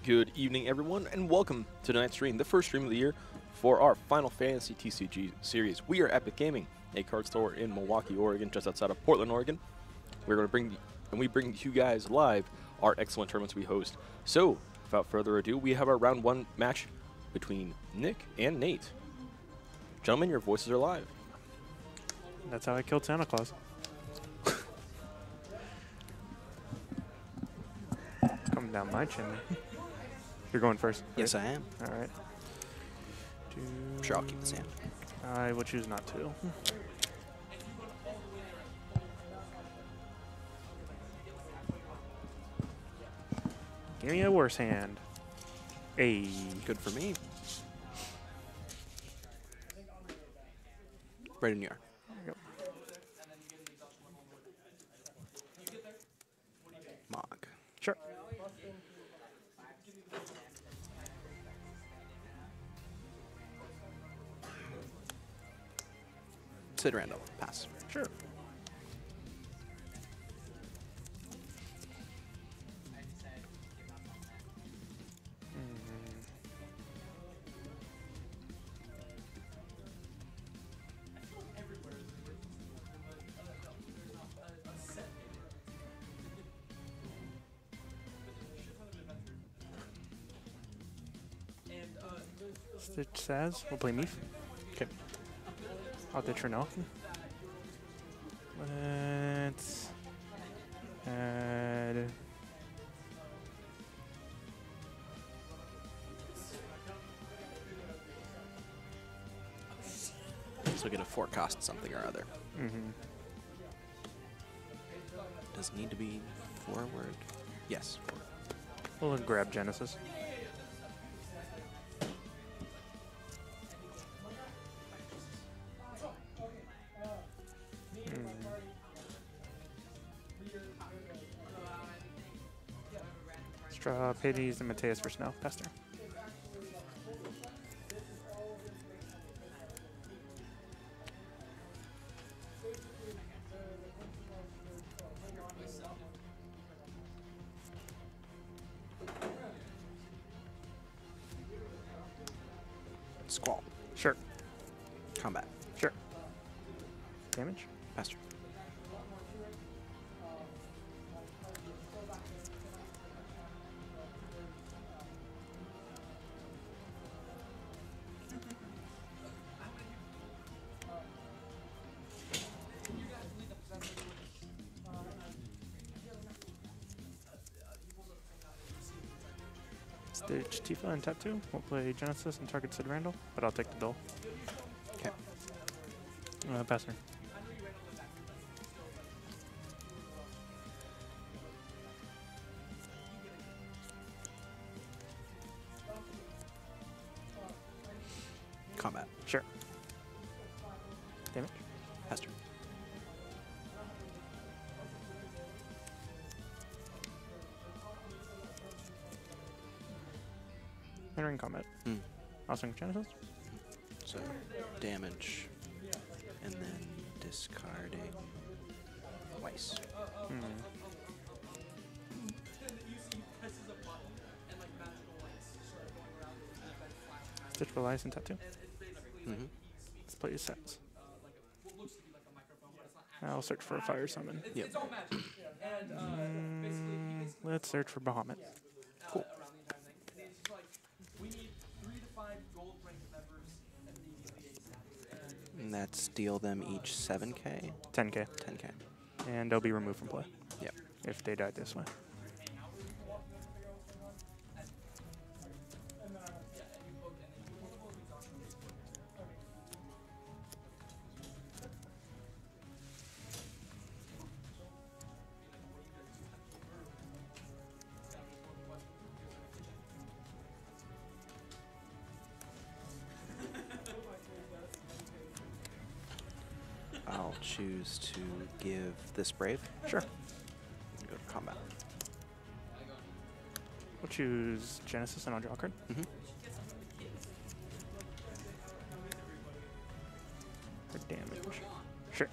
Good evening, everyone, and welcome to tonight's stream, the first stream of the year for our Final Fantasy TCG series. We are Epic Gaming, a card store in Milwaukee, Oregon, just outside of Portland, Oregon. We're going to bring you guys live our excellent tournaments we host. So, without further ado, we have our round one match between Nick and Nate. Gentlemen, your voices are live. That's how I killed Santa Claus. It's coming down my chimney. You're going first. Yes, I am. All right. I'm sure I'll keep this hand. I will choose not to. Give me a worse hand. Hey. Good for me. Ready when you are. Yep. Mog. Sure. Sid Randall. Pass. Sure. Stitch says we'll play Meef. Okay. I'll ditch her now. Let's add. So get a forecast something or other. Does it need to be forward? Yes. Forward. We'll grab Genesis. Let's draw Pades and Mateus for Snow. Pester. Squall. Sure. Combat. Sure. Damage. Pester. Stitch Tifa and tap 2. We'll play Genesis and target Sid Randall, but I'll take the duel. Okay. Passer. Combat. Sure. Damage. Pester. Entering combat. I'll swing Genesis. So damage. And then discarding twice. Stitch Reliance and tap 2. Mm-hmm. Let's play his sets. I'll search for a fire summon. Yep. Let's search for Bahamut. Cool. And that's deal them each 7k? 10k. 10k. And they'll be removed from play Yep. if they die this way. I'll choose to give this Brave. Sure. Go to combat. We'll choose Genesis and I'll draw a card. Mm-hmm. For damage. Sure.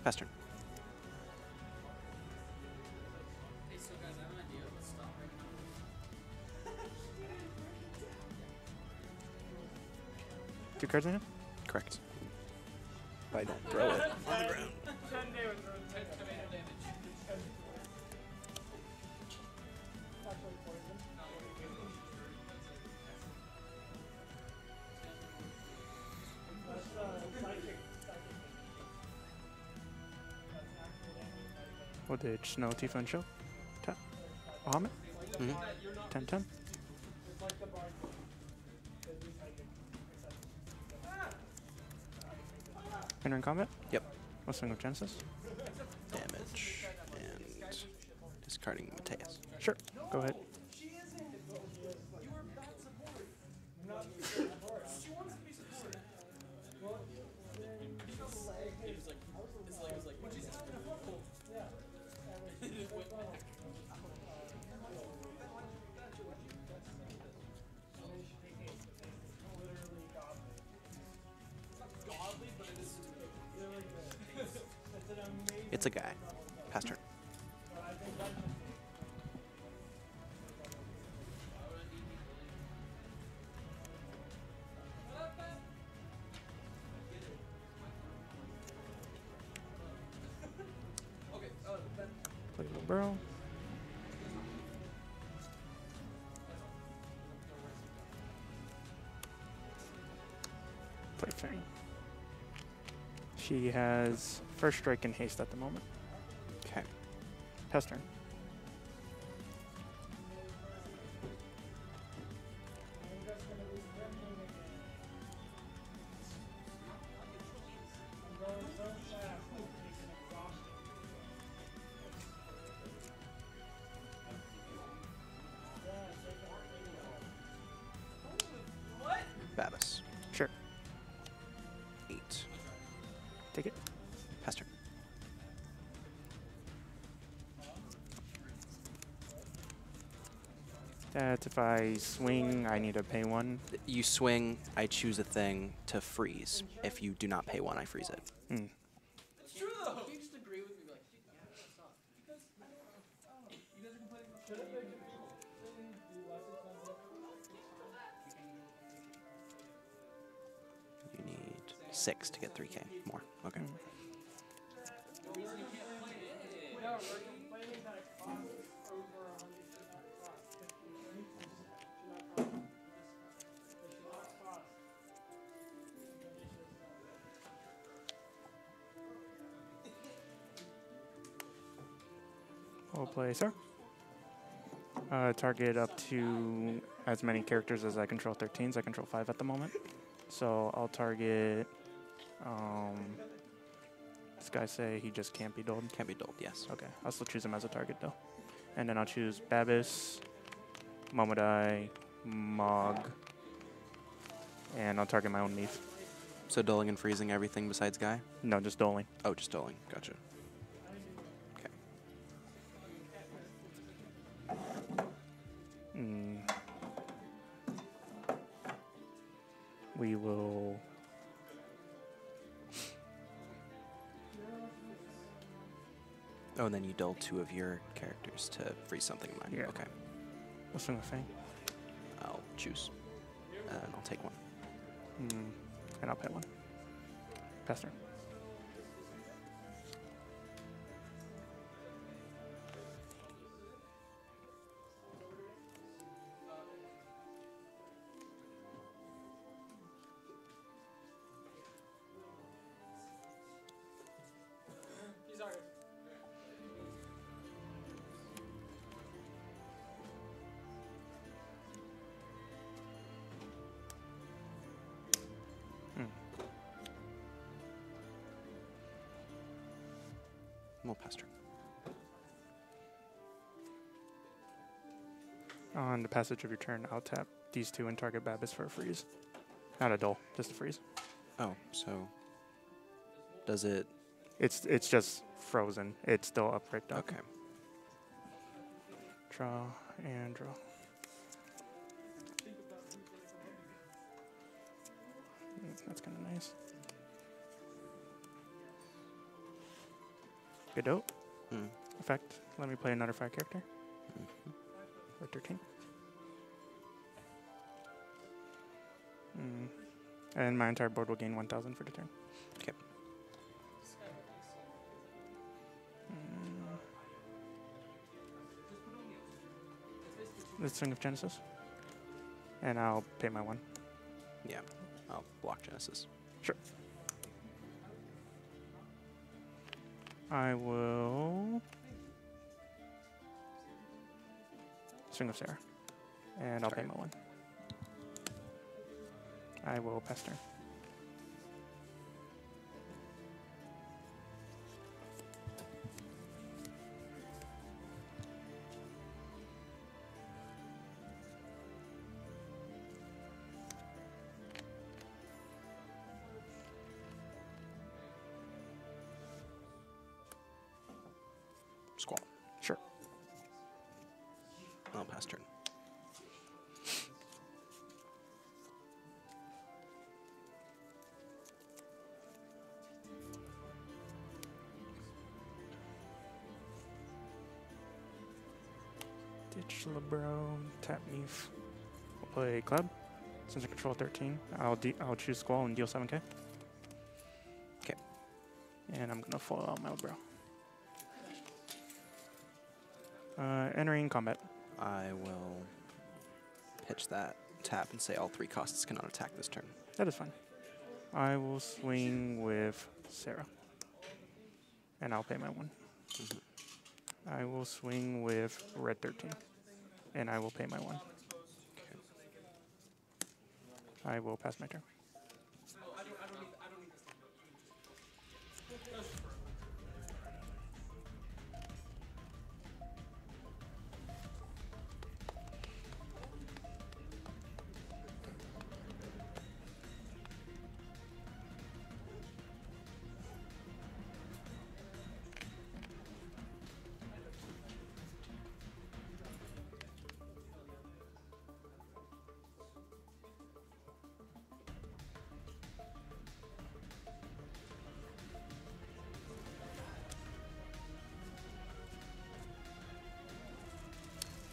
Pass turn. 2 cards in hand. Correct. If I don't throw it on the ground. What did Snow, Tifa, and Show? Tap. Bahamut? Mm-hmm. 10-10. Entering combat? Yep. I'll swing with Genesis. Damage and discarding Mateus. Sure. Go ahead. It's a guy. Pass turn. Play a little burrow. Play Fang. She has first strike and haste at the moment. Okay. Pass turn. Babas. Sure. 8. Take it. Pass turn. That's if I swing, I need to pay 1. You swing, I choose a thing to freeze. If you do not pay 1, I freeze it. Hmm. It's true though. You just agree with me, like, yeah, that's not. Because you guys are complaining. You need 6 to get 3k more. Okay. We'll play Sir. Target up to as many characters as I control 13s. I control 5 at the moment. So I'll target. This guy say he just can't be dulled. Can't be dulled, yes. Okay, I'll still choose him as a target though. And then I'll choose Babis, Momodai, Mog, and I'll target my own Neef. So dulling and freezing everything besides Guy? No, just doling. Oh, just dulling. Gotcha. We will. Oh, and then you dull 2 of your characters to freeze something in mine. Yeah. Okay. We'll swing with Fang. I'll choose. And I'll take 1. And I'll pay 1. Pass turn. He's ours. We'll pass turn. On the passage of your turn, I'll tap these 2 and target Babis for a freeze. Not a dull, just a freeze. Oh, so does it? It's just frozen. It's still upright. Okay. Draw and draw. That's kind of nice. Good dope. Effect. Let me play another 5 character. For 13. And my entire board will gain 1,000 for the turn. Okay. Let's swing of Genesis. And I'll pay my 1. Yeah. I'll block Genesis. Sure. I will swing of Sarah. And I'll pay my 1. I will pass turn. Squall. Sure. I'll pass turn. Ditch Libro, tap Neef. We'll play Cloud. Since I control 13, I'll choose Squall and deal 7k. Okay. And I'm gonna foil out my Libro. Entering combat. I will pitch that tap and say all 3 costs cannot attack this turn. That is fine. I will swing with Sarah. And I'll pay my 1. I will swing with red 13. And I will pay my 1. I will pass my turn.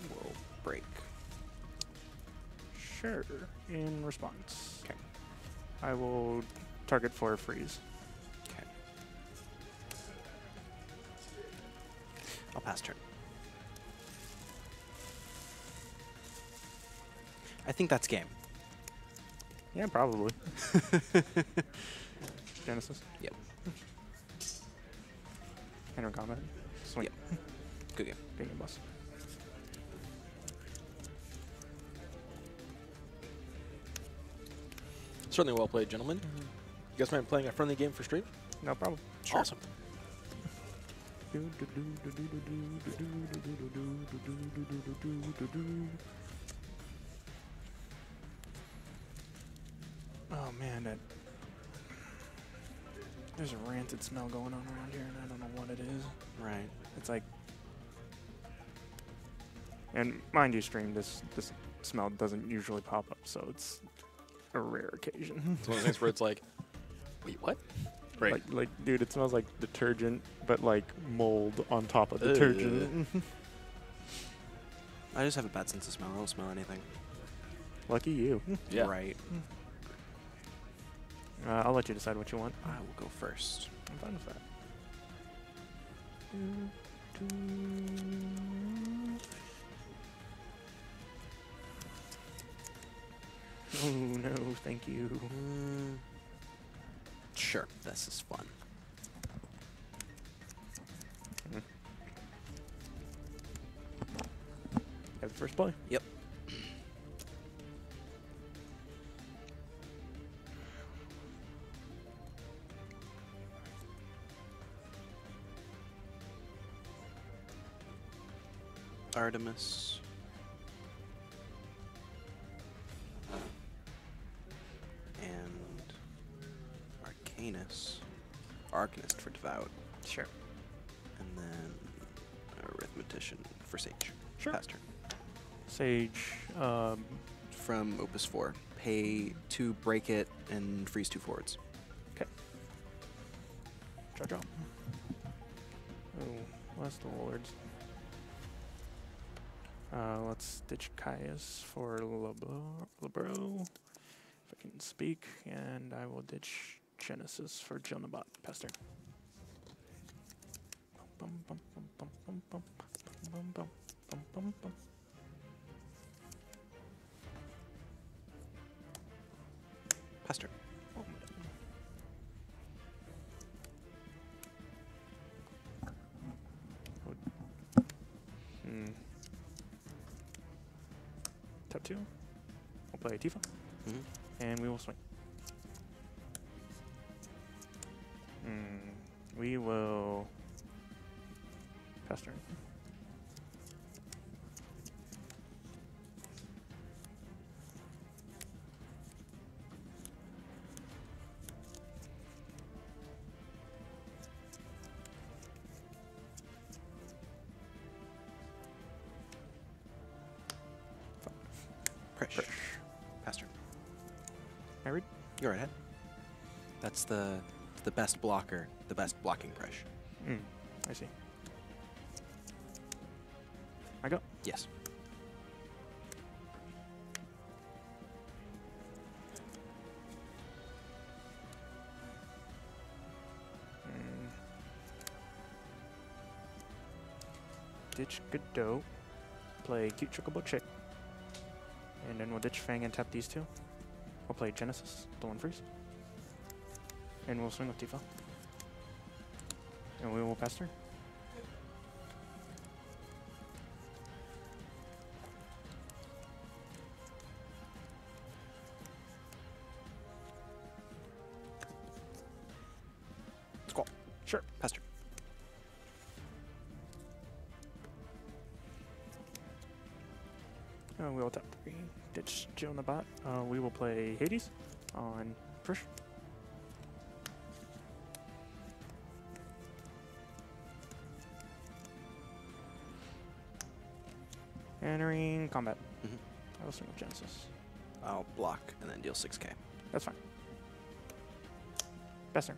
We'll break. Sure. In response. Okay. I will target for a freeze. Okay. I'll pass turn. I think that's game. Yeah, probably. Genesis. Yep. Enter combat. Swing. Yep. Good game. Big game boss. Certainly well played, gentlemen. You guys mind playing a friendly game for stream? No problem. Sure. Awesome. Oh man, there's a rancid smell going on around here, and I don't know what it is. Right. It's like, and mind you, stream this smell doesn't usually pop up, so it's a rare occasion. It's one of those things where it's like, wait, what? Right. Like, dude, it smells like detergent, but like mold on top of detergent. I just have a bad sense of smell. I don't smell anything. Lucky you. Yeah. Right. I'll let you decide what you want. I will go first. I'm fine with that. Oh no, thank you. Sure, this is fun. Have the first play. Yep. Artemis. And Arcanus. Arcanist for Devout. Sure. And then Arithmetician for Sage. Sure. Pass turn. Sage. From Opus 4. Pay 2, break it, and freeze 2 forwards. Okay. Draw. Oh, what's the lords? Let's ditch Caius for Libro. If I can speak, and I will ditch Genesis for Jonabat. Pass turn. Bum, bum, bum, bum, bum, bum, bum, bum, bum, bum, bum. Pass turn. Oh, Tap 2. We'll play Tifa, Mhm. and we will swing. We will pass turn. Prish. Pass turn. I read. You're right ahead. That's the best blocker, the best blocking Prish. I see. I go. Yes. Ditch Godot. Play Cute Chocobo Chick. And then we'll ditch Fang and tap these two. We'll play Genesis, the one freeze. And we'll swing with Tifa. And we will pass turn. Squall. Sure. Pass turn. We will tap 3. Ditch Jonabat. We will play Hades on Prish. Entering combat. Mhm. I will swing with Genesis. I'll block and then deal 6k. That's fine. Best turn.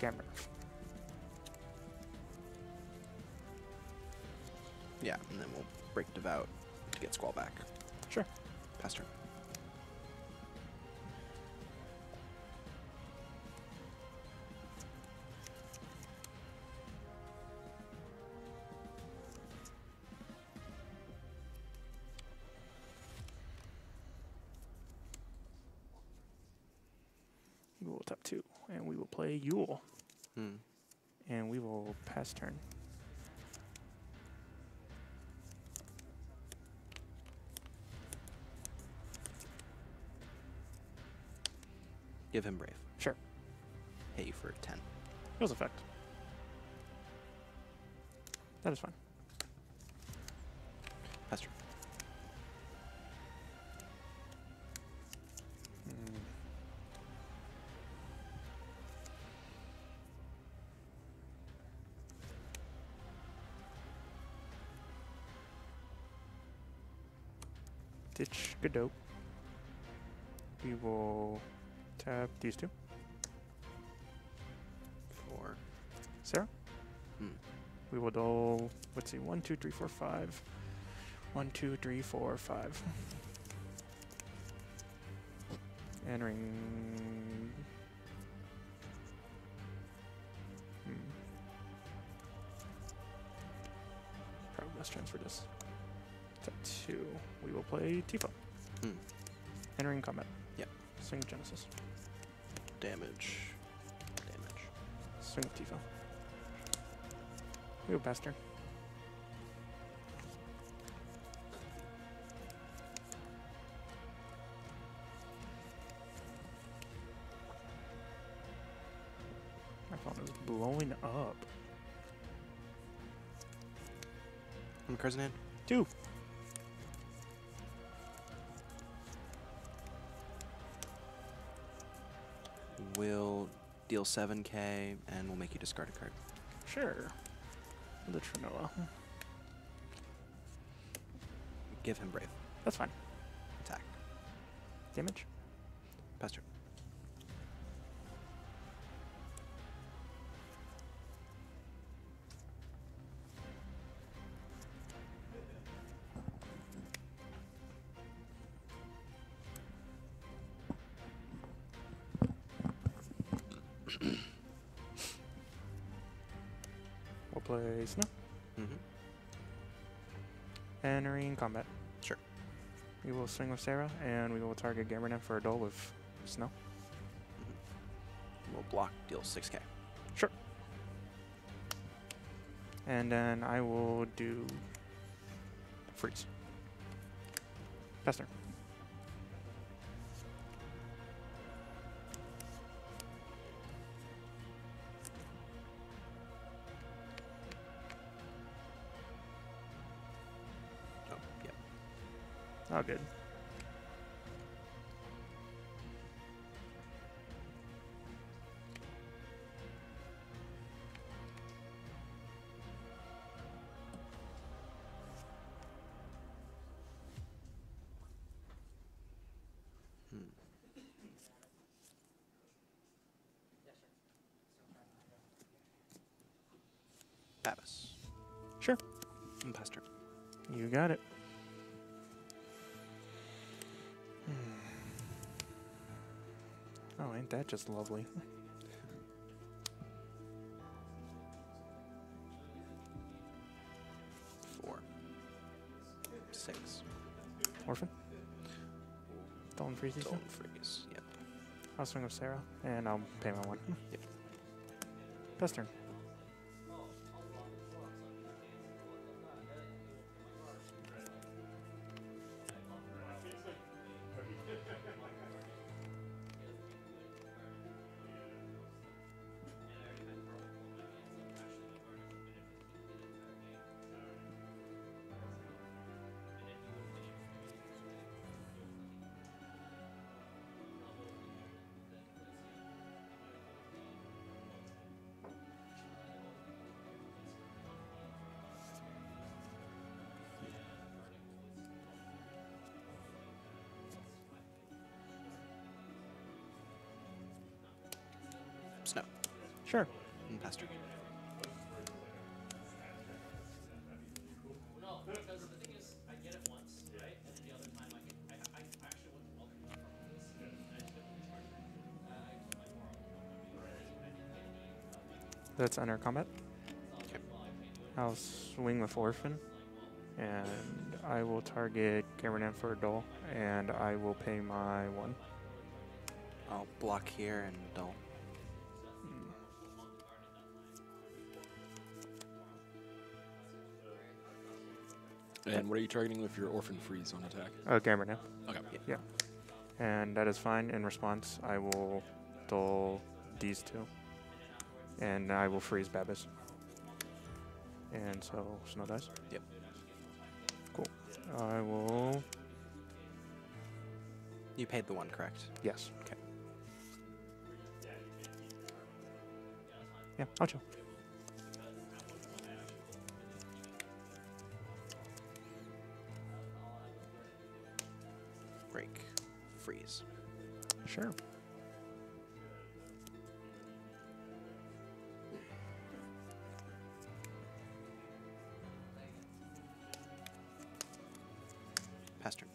Camera. Yeah, and then we'll break Devout to get Squall back. Sure. Pass turn. We will tap 2, and we will play Yule, Hmm. and we will pass turn. Give him Brave. Sure. Hit you for 10. Heals effect. That is fine. Pass turn. Ditch Godot. We will tap these two. For Sarah. Hmm. We will dole, let's see, 1, 2, 3, 4, 5. 1, 2, 3, 4, 5. Entering. Probably best transfer this. Tap 2. We will play Tifa. Hmm. Entering combat. Yep. Swing Genesis. damage. Damage. Swing with Tifa. We will pass turn. My phone is blowing up. How many cards in hand? 2. We'll deal 7k and we'll make you discard a card. Sure. The Trinoa. Give him Brave. That's fine. Attack. Damage. Pass turn. We'll play Snow. Mm-hmm. Entering combat. Sure. We will swing with Sarah, and we will target Gamernet for a duel with Snow. We'll block, deal 6k. Sure. And then I will do freeze. Pass turn. Oh, yeah. Oh, good. Babas. Sure. And pass turn. You got it. Oh, ain't that just lovely? 4. 6. Orphan? Stolen freeze these two? Don't freeze. Yep. I'll swing with Sarah, and I'll pay my one. Yep. Pass turn. Snow. Sure. And pass turn. No, because the thing is, I get it once, right? And then the other time I actually went to welcome from this. And I just got the charger. I took my moral. I didn't get any. Let's enter combat. Okay. I'll swing with Orphan, and I will target Gamernet for a duel, and I will pay my one. I'll block here and dull. And what are you targeting with your Orphan Freeze on attack? Gamernet. Okay. Yeah. And that is fine. In response, I will duel these two, and I will freeze Babas. And so, Snow dies? Yep. Cool. I will... You paid the 1, correct? Yes. Okay. Yeah, I'll chill. Break. Freeze. Sure. Pass turn.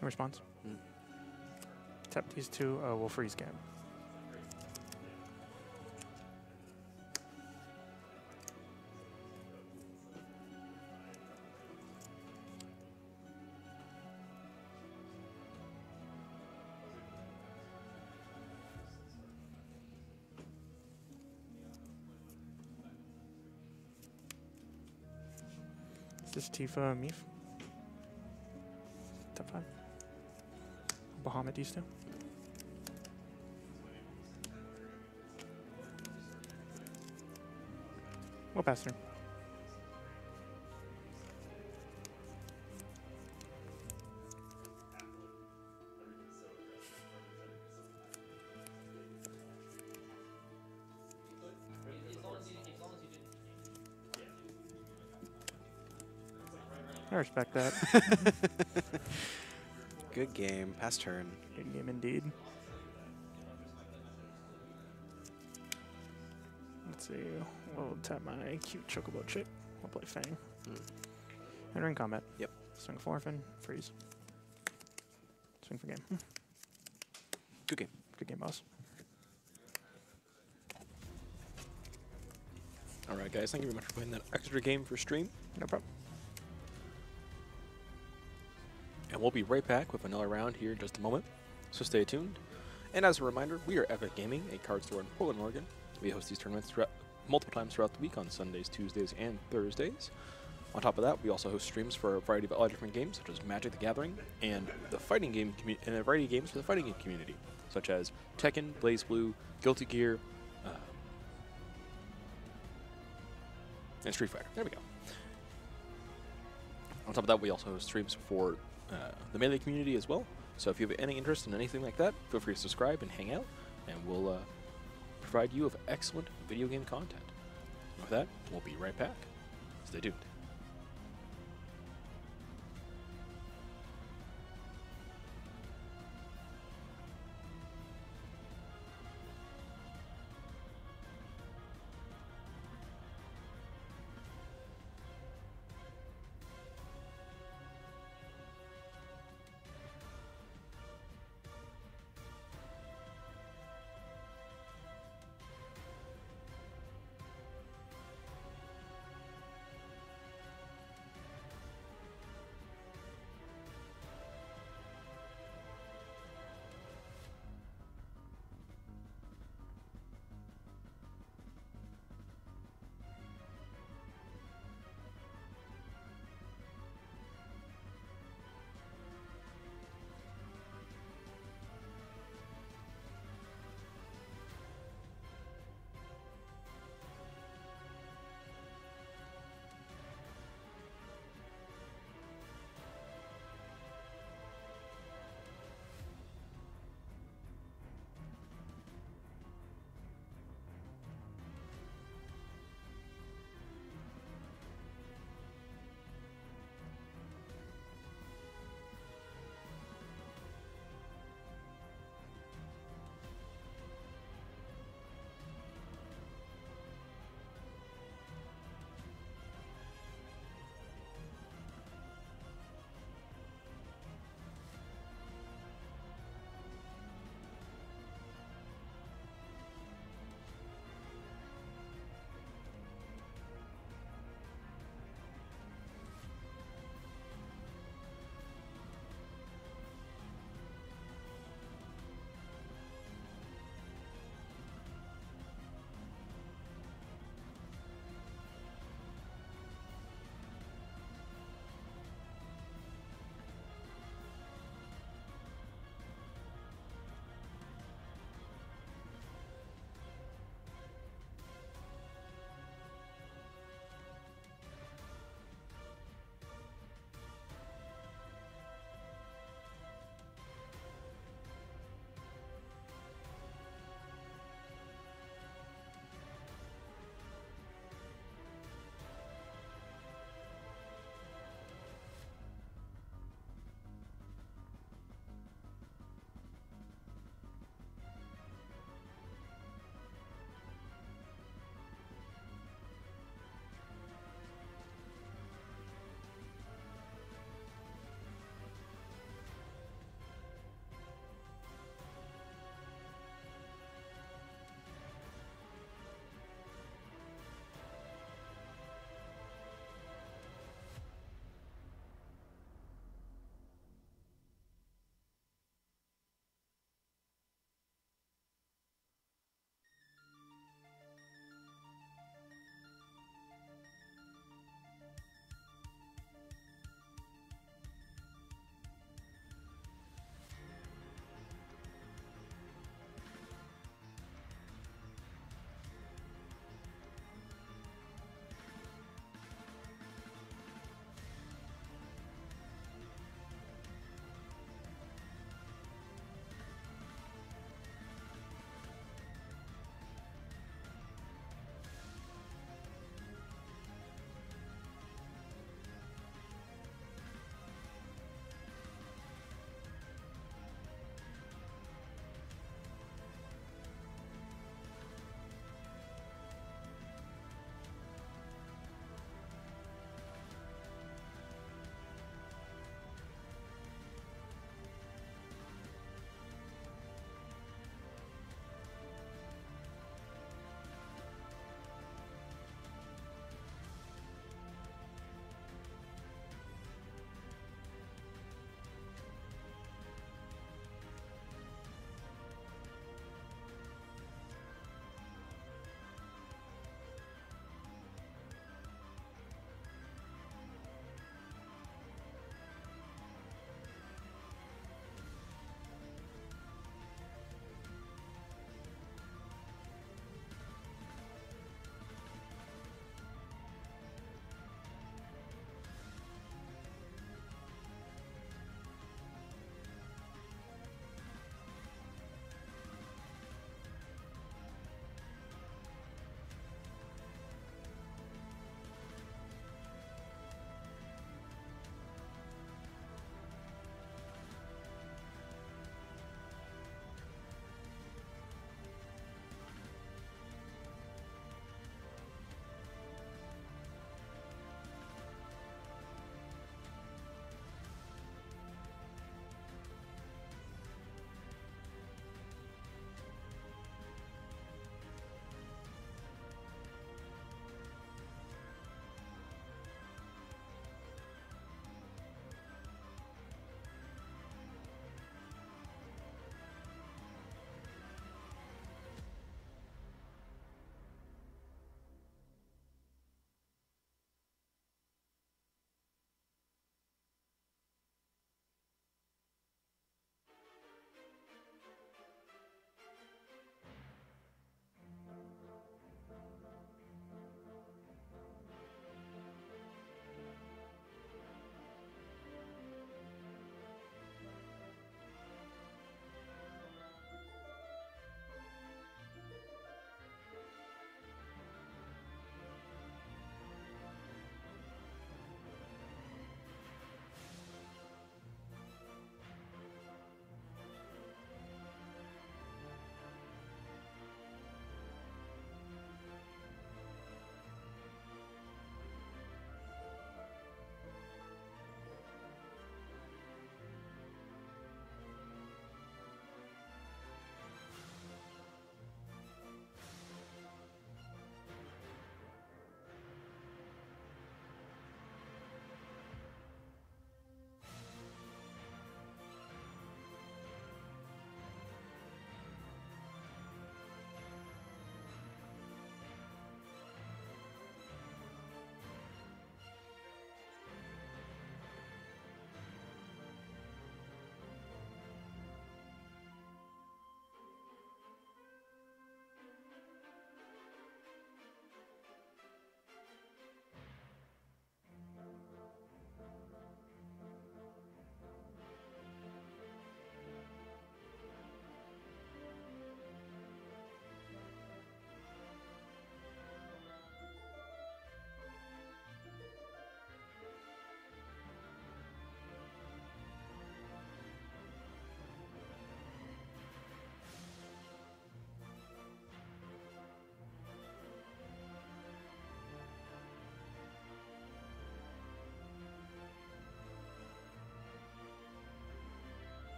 In response? Mm. Tap these two, we'll freeze Gam. Is this Tifa Meef? Top 5. Bahamut these two. We'll pass through. I respect that. Good game. Pass turn. Good game indeed. Let's see. We'll tap my cute chocobo chick. We'll play Fang. Entering combat. Yep. Swing for orphan. Freeze. Swing for game. Good game. Good game, boss. All right, guys. Thank you very much for playing that extra game for stream. No problem. And we'll be right back with another round here in just a moment. So stay tuned. And as a reminder, we are Epic Gaming, a card store in Portland, Oregon. We host these tournaments multiple times throughout the week on Sundays, Tuesdays, and Thursdays. On top of that, we also host streams for a variety of other different games, such as Magic the Gathering and the fighting game and a variety of games for the fighting game community, such as Tekken, BlazBlue, Guilty Gear, and Street Fighter. There we go. On top of that, we also host streams for the Melee community as well. So if you have any interest in anything like that, feel free to subscribe and hang out, and we'll provide you with excellent video game content. And with that, we'll be right back. Stay tuned.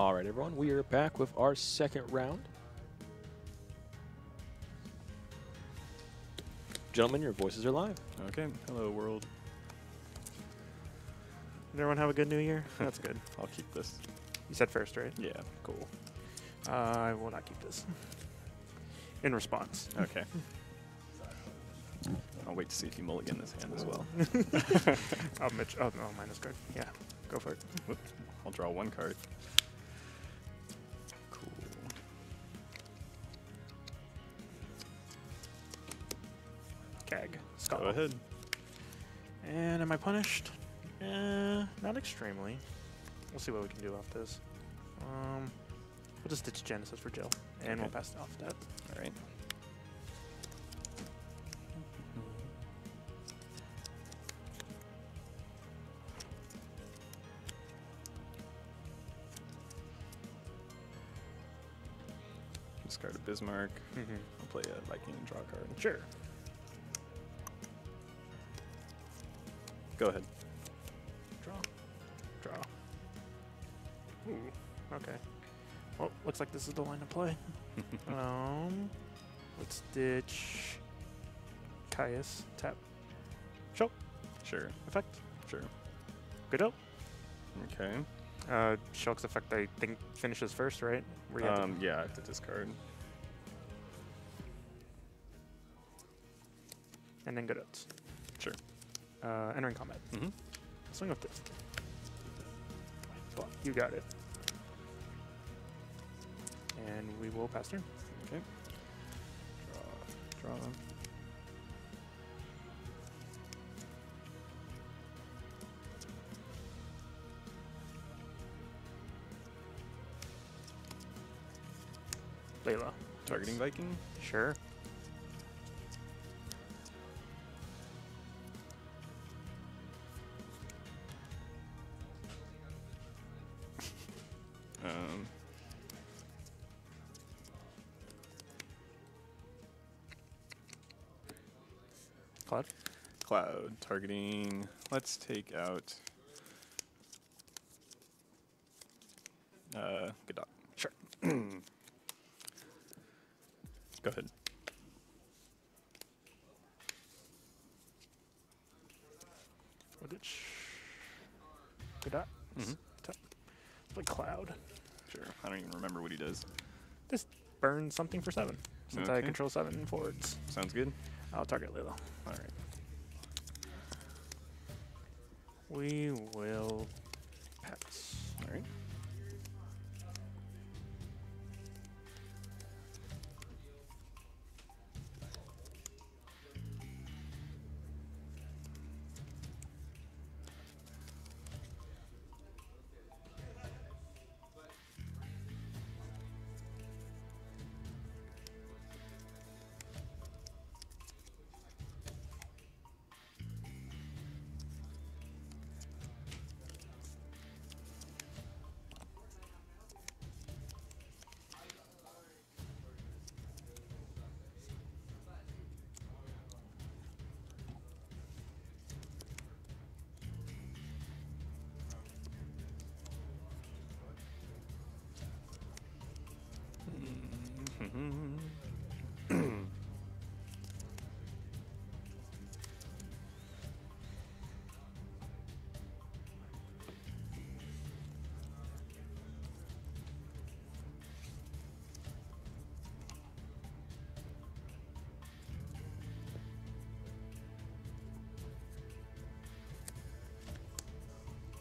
All right, everyone, we are back with our second round. Gentlemen, your voices are live. Okay. Hello, world. Did everyone have a good New Year? That's good. I'll keep this. You said first, right? Yeah. Cool. I will not keep this. In response. Okay. I'll wait to see if you mulligan this hand as well. Oh, no, minus card. Yeah, go for it. Whoop. I'll draw one card. Cool. Gag. Go Skull. ahead. And am I punished? Not extremely. We'll see what we can do off this. We'll just ditch Genesis for Jill, and we'll Okay. pass it off that. All right. Discard a Bismarck. I'll play a Viking and draw a card. Sure. Go ahead. Draw. Draw. Ooh. Okay. Well, looks like this is the line to play. Let's ditch Caius. Tap. Show. Sure. Effect. Sure. Good. Okay. Shulk's effect, I think, finishes first, right? Where you have to- Yeah, I have to discard. and then Godot's. Sure. Entering combat. Mm-hmm. Swing with this. Well, you got it. And we will pass turn. Okay. Draw. Layla. Targeting Viking. Sure. Cloud. Cloud. Targeting. Let's take out. Godot. Sure. Go ahead. We'll ditch Godot. Mhm. Tap. Play Cloud. Sure. I don't even remember what he does. Just burn something for 7. Since I Okay. control 7 forwards. Sounds good. I'll target Layla. All right. We will pass. All right.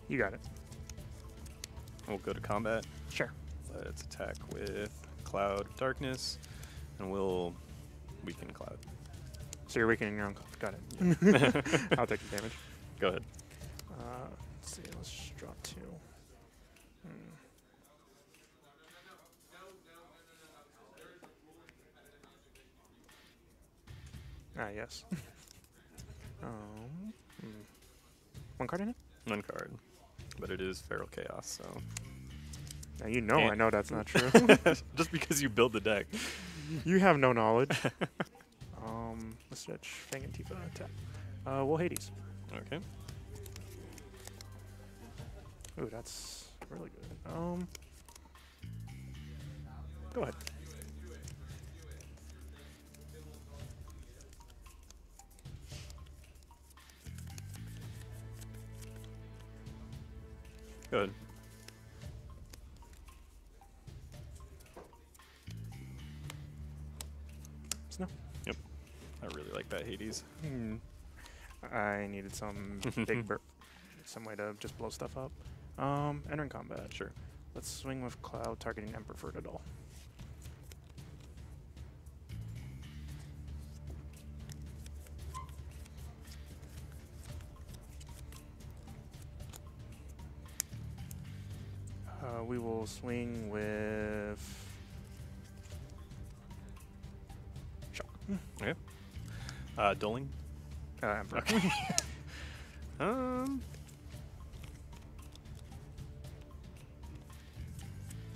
You got it. We'll go to combat. Sure. Let's attack with Cloud of Darkness, and we'll weaken Cloud. So you're weakening your own. Got it. I'll take the damage. Go ahead. Let's see. Let's just draw 2. Yes. One card in it? One card. But it is Feral Chaos, so. Now you know I know that's not true. Just because you build the deck. You have no knowledge. Let's switch Fang and Tifa tap. We'll Hades. Okay. Ooh, that's really good. Go ahead. Go ahead. Snow. Yep. I really like that Hades. I needed some big some way to just blow stuff up. Entering combat. Sure. Let's swing with Cloud, targeting Emperor Ferdinand. We will swing with Shock. Okay. Doling. Emperor. Okay.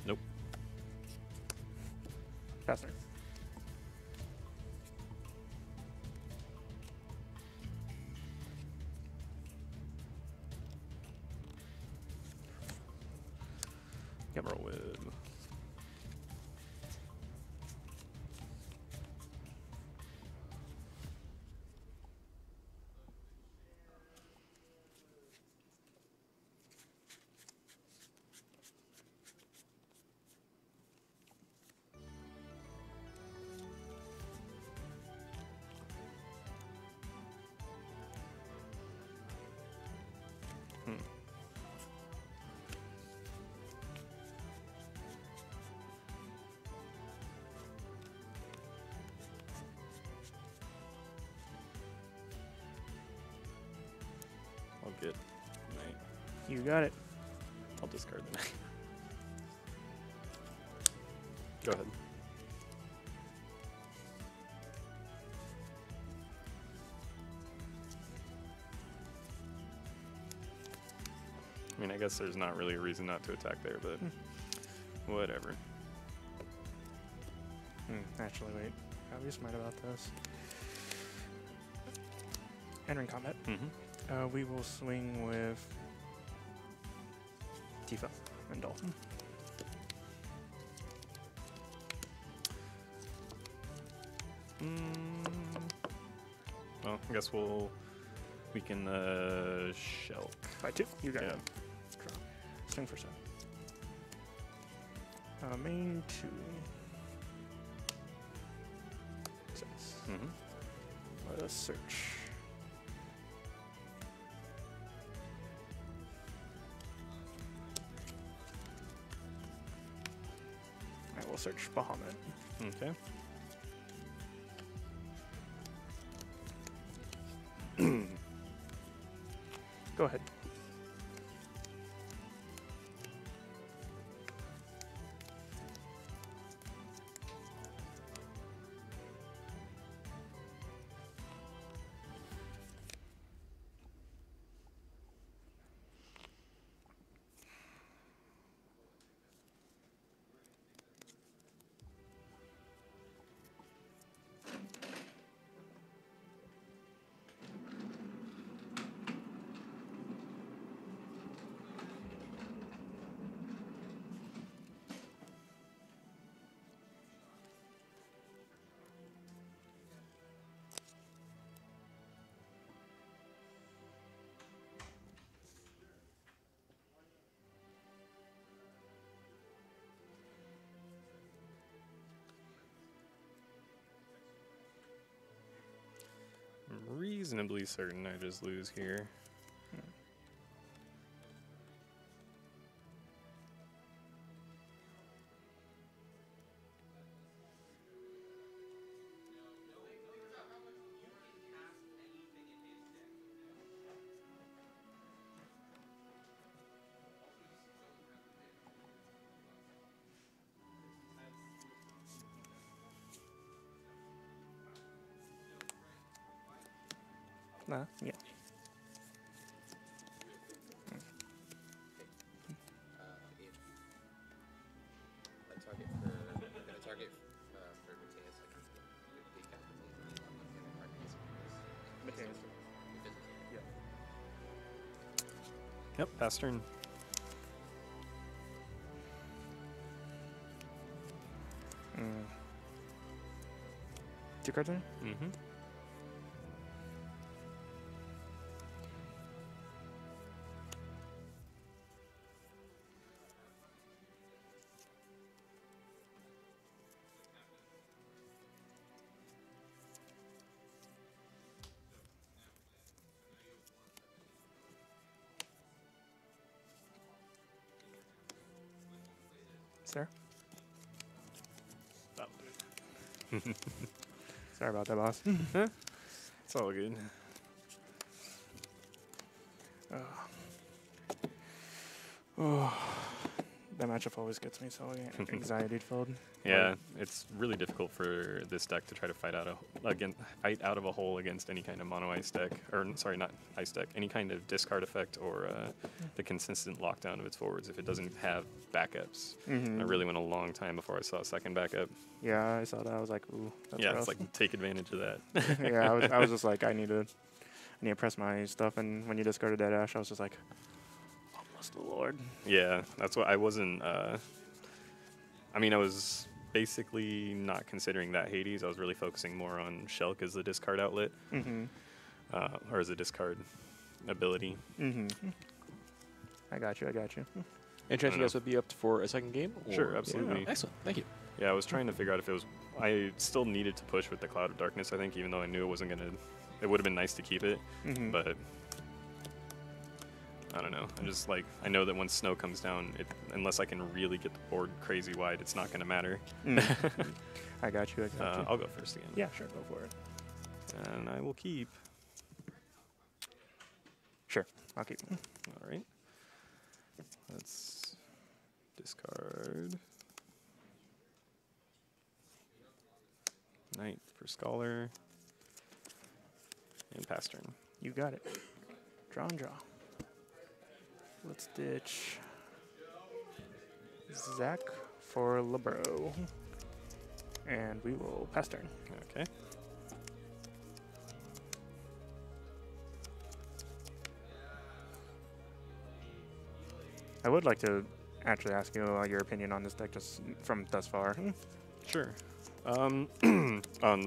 Nope. Pass turn. Yep. Roll with. I'll get knight. You got it. I'll discard the knight. Go ahead. I mean, I guess there's not really a reason not to attack there, but whatever. Actually, wait. I'll be smart about this. Entering combat. We will swing with Tifa and Dalton. Well, I guess we can Shulk. By 2. You got Yeah. it. Draw. Swing for 7. Main 2. 6. Let us search. I will search Bahamut. Okay. Go ahead. I'm reasonably certain I just lose here. Yeah. Target for gonna target for Mateus. Yep, pass turn. 2 cards in? Mm-hmm. Sarah? That'll do it. Sorry about that, boss. It's all good. Oh, that matchup always gets me so anxiety filled. Yeah, it's really difficult for this deck to try to fight out of a hole against any kind of mono ice deck, or sorry, not ice deck, any kind of discard effect or the consistent lockdown of its forwards if it doesn't have backups. I really went a long time before I saw a second backup. Yeah, I saw that. I was like, ooh, that's Yeah, rough. it's like take advantage of that. Yeah, I was just like, I need to press my stuff. And when you discarded that Ash, I was just like, oh, bless the Lord. Yeah, that's what I wasn't. I mean, I was basically not considering that Hades. I was really focusing more on Shulk as the discard outlet, or as a discard ability. I got you. Any chance I you guys would be up for a second game? Sure, or- absolutely. Yeah. Excellent. Thank you. Yeah, I was trying to figure out if it was. I still needed to push with the Cloud of Darkness, I think, even though I knew it wasn't gonna. It would have been nice to keep it, but I don't know. I know that once snow comes down, unless I can really get the board crazy wide, it's not gonna matter. I got you. I'll go first again. Yeah, sure, go for it. And I will keep. Sure, I'll keep. All right. Let's discard. Knight for Scholar. And pass turn. You got it. Draw and draw. Let's ditch Zach for Libero. And we will pass turn. Okay. I would like to actually ask you your opinion on this deck just from thus far. Sure. On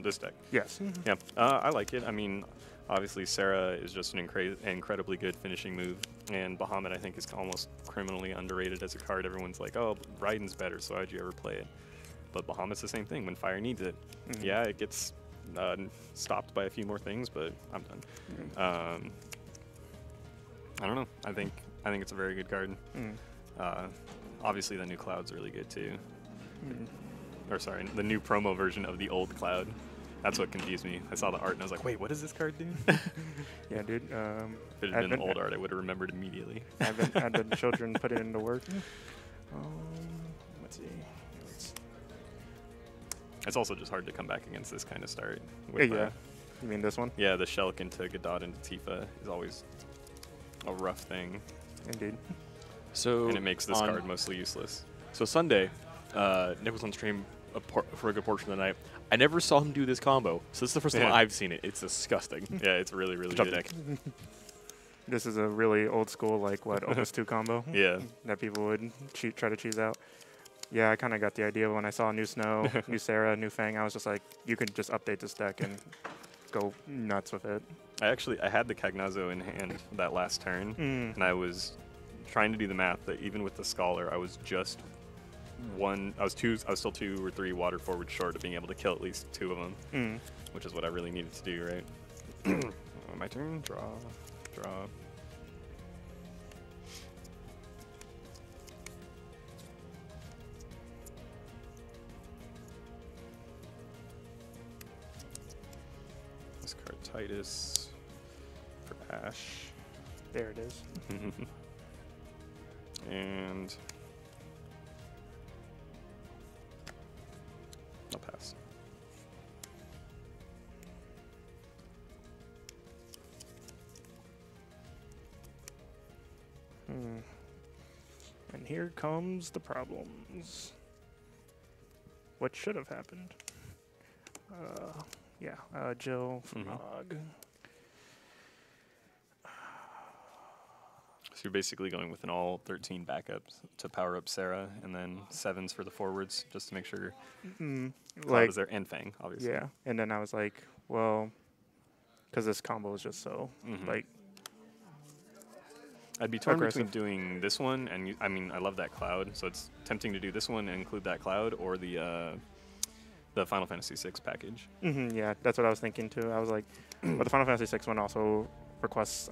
this deck. Yes. Yeah, I like it. I mean, obviously Sarah is just an incredibly good finishing move, and Bahamut I think is almost criminally underrated as a card. Everyone's like, oh, Raiden's better, so why'd you ever play it? But Bahamut's the same thing when Fire needs it. Yeah, it gets stopped by a few more things, but I'm done. I don't know. I think it's a very good card. Obviously, the new Cloud's really good too. Or sorry, the new promo version of the old Cloud. That's what confused me. I saw the art and I was like, wait, what does this card do? Yeah, dude. If it had been old art, I would have remembered immediately. Had the children put it into work. Let's see. It's also just hard to come back against this kind of start. With, Yeah. You mean this one? Yeah, the Shulk into Godot into Tifa is always a rough thing, Indeed. So and it makes this on- card mostly useless. So Sunday, Nick was on stream for a good portion of the night. I never saw him do this combo, so this is the first time Yeah. I've seen it. It's disgusting. Yeah, it's really, really Good job, good. Nick. This is a really old school, like, Opus 2 combo Yeah. that people would try to cheese out. Yeah, I kind of got the idea when I saw New Snow, New Sarah, New Fang. I was just like, you could just update this deck and go nuts with it. I had the Cagnazzo in hand that last turn, and I was trying to do the math that even with the Scholar, I was just I was still 2 or 3 water forward short of being able to kill at least 2 of them, which is what I really needed to do, right? My turn. Draw. Discard Titus for Ash. There it is. And I'll pass. And here comes the problems. What should have happened? Jill from Hog. So you're basically going with an all 13 backups to power up Sarah, and then 7s for the forwards, just to make sure Cloud Like, is there, and Fang, obviously. yeah. And then I was like, well, because this combo is just so, like, I'd be torn aggressive. between doing this one, and I mean, I love that Cloud, so it's tempting to do this one and include that Cloud, or the Final Fantasy VI package. yeah, that's what I was thinking too. I was like, but the Final Fantasy VI one also requests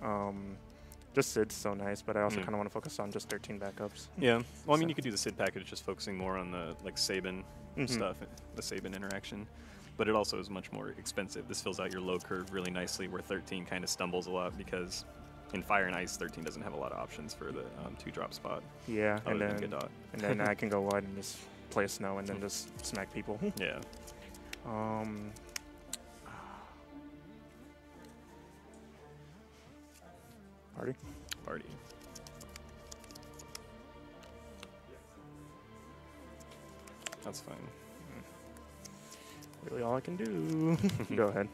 just Sid's so nice, but I also kind of want to focus on just 13 backups. Yeah. Well, I mean, So- you could do the Sid package, just focusing more on the like Sabin stuff, the Sabin interaction. But it also is much more expensive. This fills out your low curve really nicely, where 13 kind of stumbles a lot because in Fire and Ice, 13 doesn't have a lot of options for the 2-drop spot. Yeah, and other than then Godot. I can go wide and just play a snow and then just smack people. Yeah. Party. Party. That's fine. Really, all I can do. Go ahead.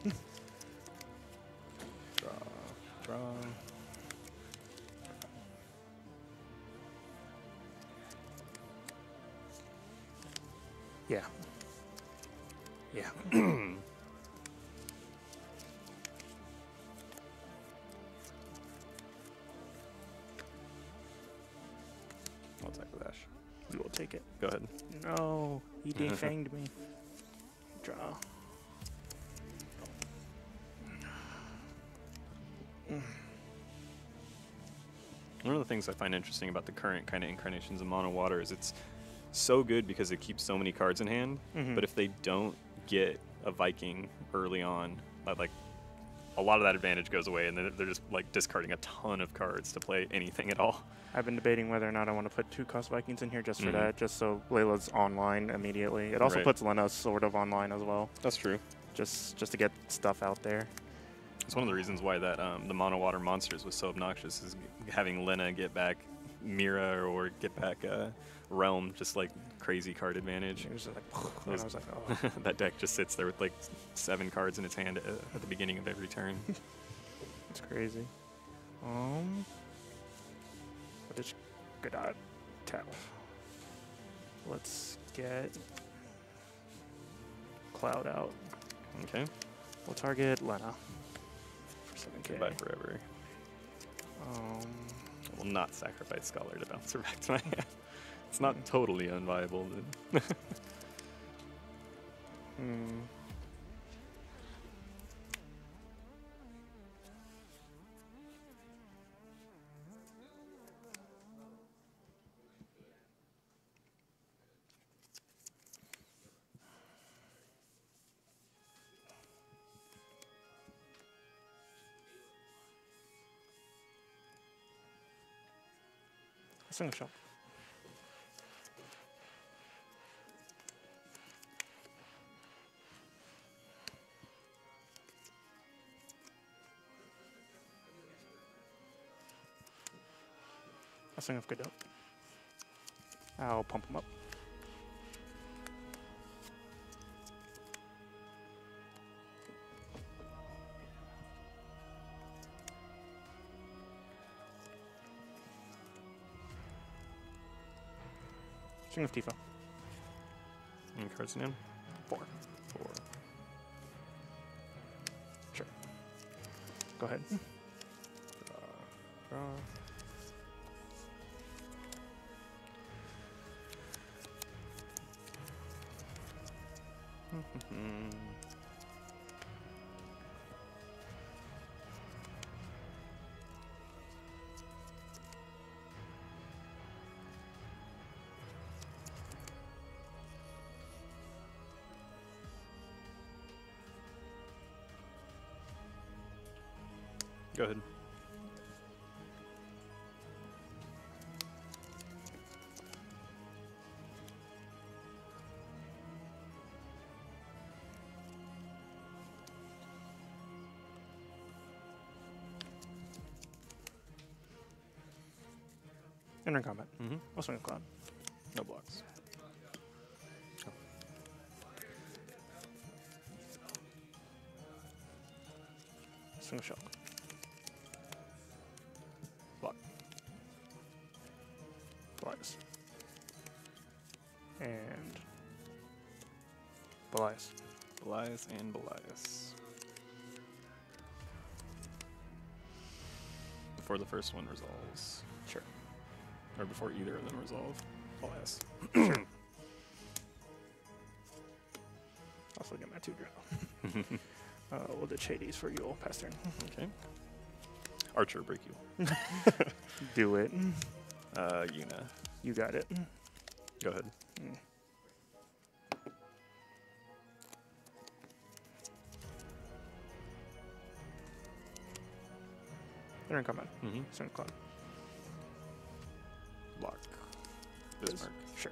Draw. Draw. Yeah. Yeah. I'll attack with Ash. We will take it. Go ahead. No, he defanged me. Draw. One of the things I find interesting about the current kind of incarnations of Mono Water is it's so good because it keeps so many cards in hand, but if they don't get a Viking early on, like a lot of that advantage goes away, and then they're just like discarding a ton of cards to play anything at all. I've been debating whether or not I want to put 2-cost Vikings in here just for that, just so Layla's online immediately. It also Right. puts Lena sort of online as well, That's true. just to get stuff out there. It's one of the reasons why that the Mono Water Monsters was so obnoxious, is having Lena get back Mira or get back Realm, just like crazy card advantage. It was just like, and I was like, oh. That deck just sits there with like 7 cards in its hand at the beginning of every turn. It's crazy. What is Godot tap? Let's get Cloud out. Okay. We'll target Lena for 7k. Goodbye forever. I will not sacrifice Scholar to bounce her back to my hand. It's not totally unviable. Then. Single shot. A single Godot. I'll pump him up. String of Tifa. Any cards in hand? 4. 4. Sure. Go ahead. Draw. Go ahead. Enter combat. Mm-hmm. We'll swing a Cloud. No blocks. Swing a Shock. Block. Belias. And Belias. Belias and Belias. Before the first one resolves. Sure. Or before either of them resolve. Belias. Also get my 2 draw. We'll ditch Hades for Yule. Pass turn. Okay. Archer, break you. Do it. Yuna. You got it. Go ahead. They're in combat. Mm-hmm. Center club. Block. Bismarck. Sure.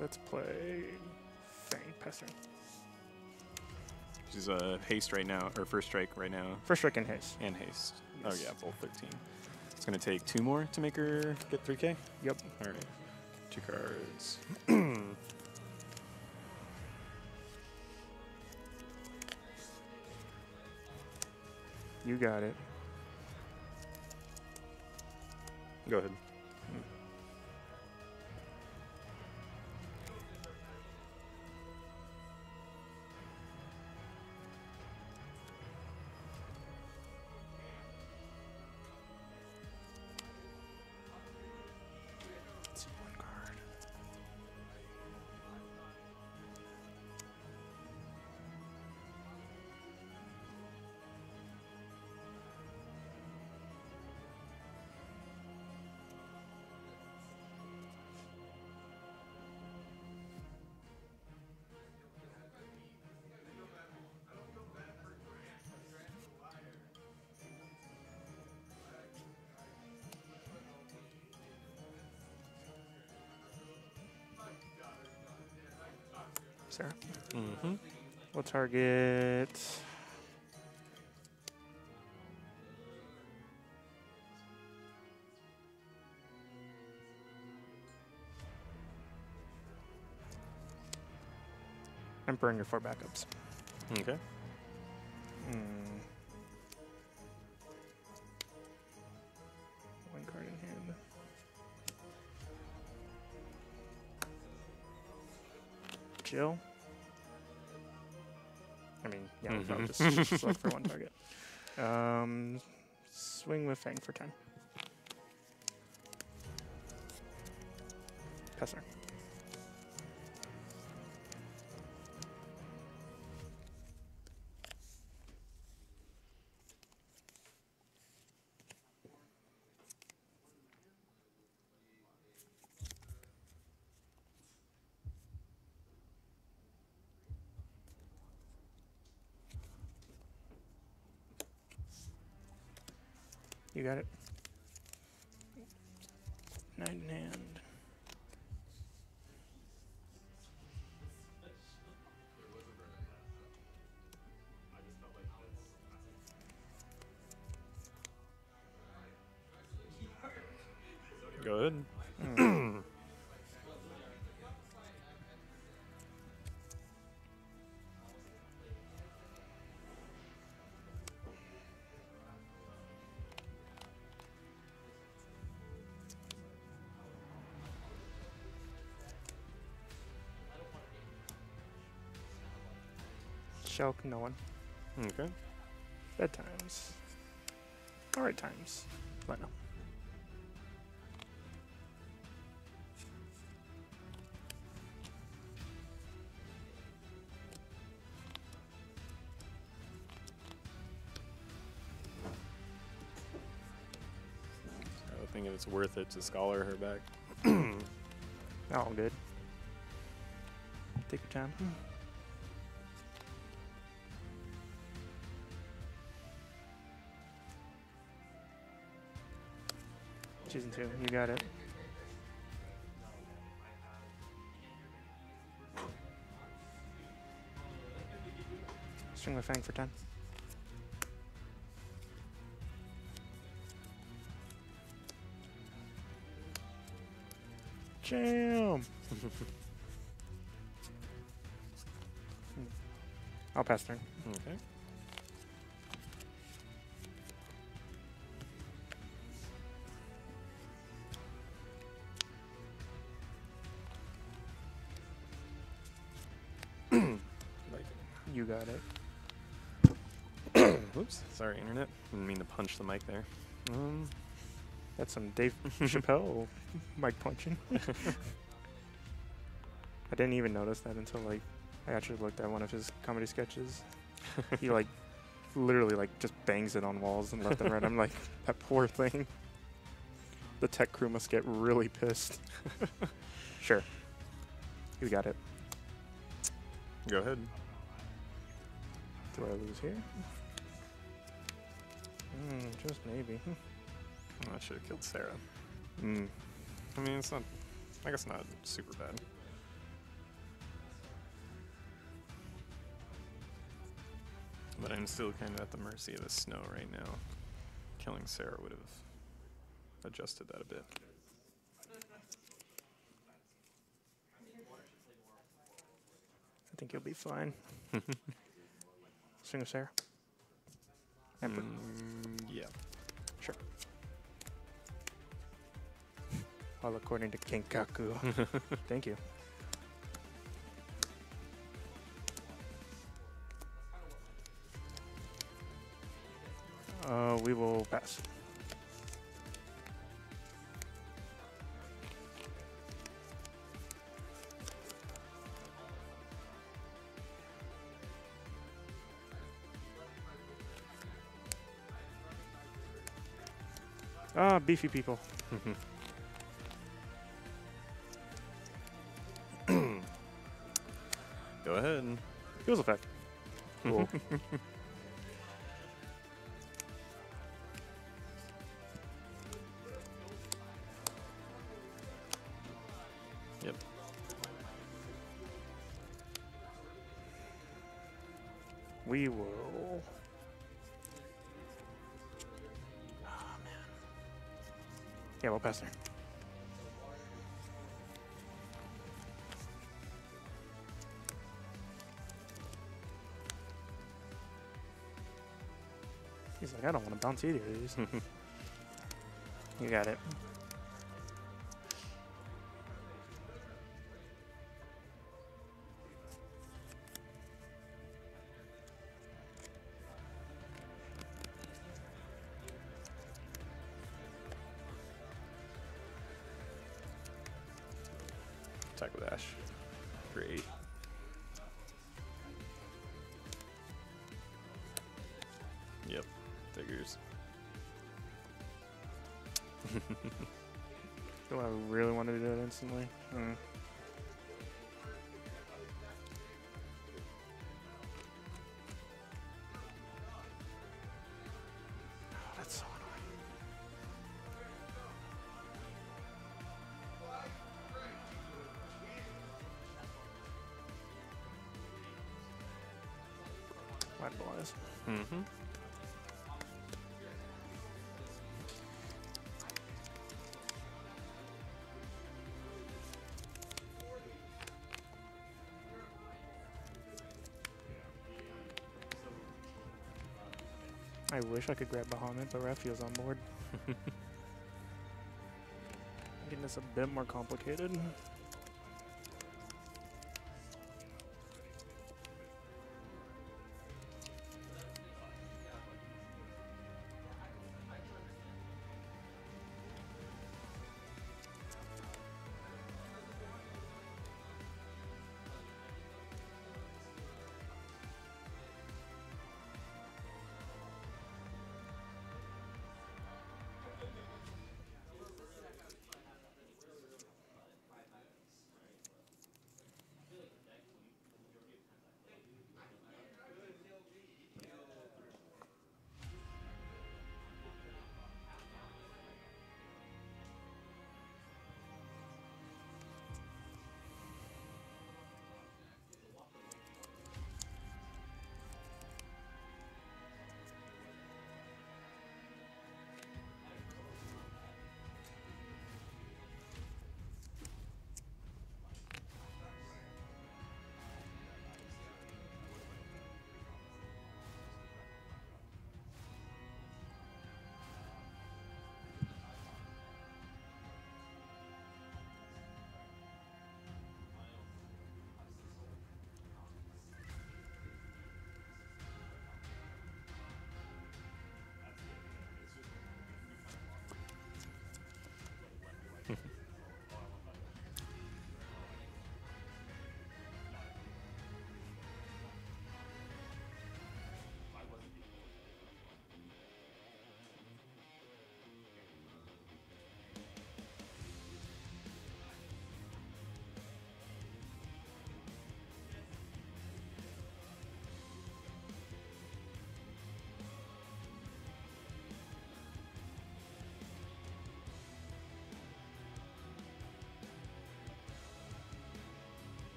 Let's play Fang. Pass turn. She's haste right now, or first strike right now, First strike and haste. and haste. Yes. Oh yeah, both 13. It's gonna take 2 more to make her get 3K. Yep. All right. 2 cards. You got it. Go ahead. Let's see one card. Sarah. Mm-hmm. We'll target. And burn your 4 backups. Okay. One card in hand. Jill. I mean, yeah, I'll just select for 1 target. Swing with Fang for 10. Pass turn. You got it. 9 in hand. Go ahead. Shelk, no one. Okay. Bedtimes. Alright times. Let no. I think it's worth it to scholar her back. All good. Take your time. Choosing 2. You got it. String with Fang for 10. Jam! I'll pass turn. Okay. You got it. Oops, sorry, internet. Didn't mean to punch the mic there. That's some Dave Chappelle mic punching. I didn't even notice that until like I actually looked at one of his comedy sketches. He like literally like just bangs it on walls and left and right. I'm like, that poor thing. The tech crew must get really pissed. Sure. You got it. Go ahead. Do I lose here? Just maybe. Oh, I should have killed Sarah. Mm. I mean, it's not. I guess not super bad. But I'm still kind of at the mercy of the snow right now. Killing Sarah would have adjusted that a bit. I think you'll be fine. Swing with Sarah. Emperor. Yeah. Sure. All according to Kenkaku. Thank you. We will pass. Ah, beefy people. Go ahead. Heals effect. Cool. Yep. We will. Oh, man. Yeah, we'll pass there. He's like, I don't want to bounce either of these. You got it. Attack with Ash. For 8. Yep. Figures. Do I really want to do that instantly? Oh, that's so annoying. Vitalize. Mm-hmm. I wish I could grab Bahamut, but Raphael's on board. Making this a bit more complicated.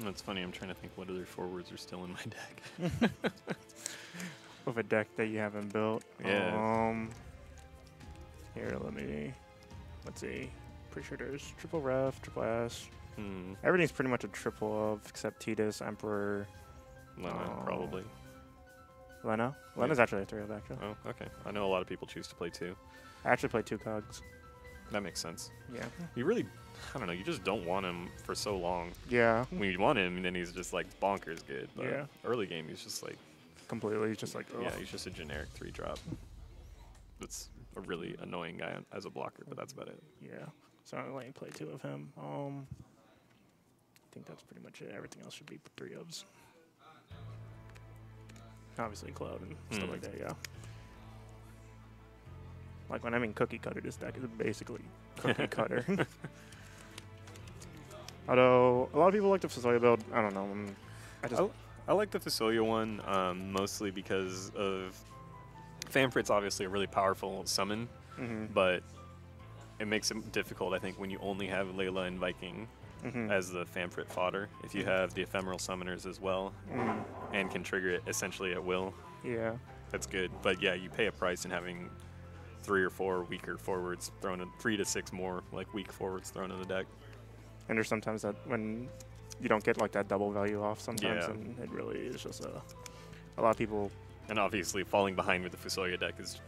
That's funny. I'm trying to think what other forwards are still in my deck. With a deck that you haven't built. Yeah. Here, let's see. Pretty sure there's triple ref, triple S. Hmm. Everything's pretty much a triple of except Tidus, Emperor, Lena, Oh. probably. Lena. Lena's actually a 3 of actually. Oh, okay. I know a lot of people choose to play 2. I actually play 2 cogs. That makes sense. Yeah. You really, I don't know, you just don't want him for so long. Yeah. When you want him, then he's just like bonkers good. But Yeah. early game, he's just like, Completely. It's just like, yeah, ugh. he's just a generic 3-drop. That's a really annoying guy as a blocker, but that's about it. Yeah. So I'm going to play 2 of him. I think that's pretty much it. Everything else should be 3 ofs. Obviously Cloud and stuff like that, yeah. Like when I mean cookie cutter, this deck is basically cookie cutter. Although a lot of people like the Fusoya build, I don't know. I like the Fusoya one mostly because of Famfrit's obviously a really powerful summon, but it makes it difficult, I think, when you only have Layla and Viking as the Famfrit fodder. If you have the ephemeral summoners as well and can trigger it essentially at will, Yeah. that's good. But yeah, you pay a price in having 3 or 4 weaker forwards thrown in, 3 to 6 more like weak forwards thrown in the deck. And there's sometimes that when you don't get like that double value off sometimes, Yeah. and it really is just a lot of people. And obviously falling behind with the Fusoya deck is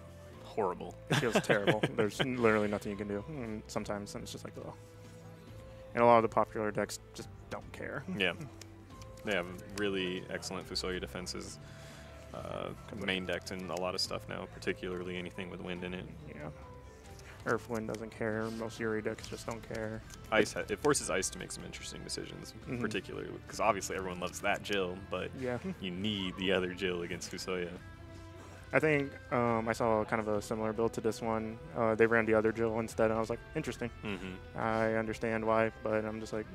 horrible. It feels terrible. There's literally nothing you can do. And sometimes it's just like, oh. And a lot of the popular decks just don't care. Yeah. They have really excellent Fusoya defenses. Main decked in a lot of stuff now, particularly anything with wind in it. Yeah. Earthwind doesn't care. Most Yuri decks just don't care. Ice, it forces Ice to make some interesting decisions, particularly because obviously everyone loves that Jill, but Yeah. you need the other Jill against Fusoya. I think I saw kind of a similar build to this one. They ran the other Jill instead, and I was like, interesting. I understand why, but I'm just like,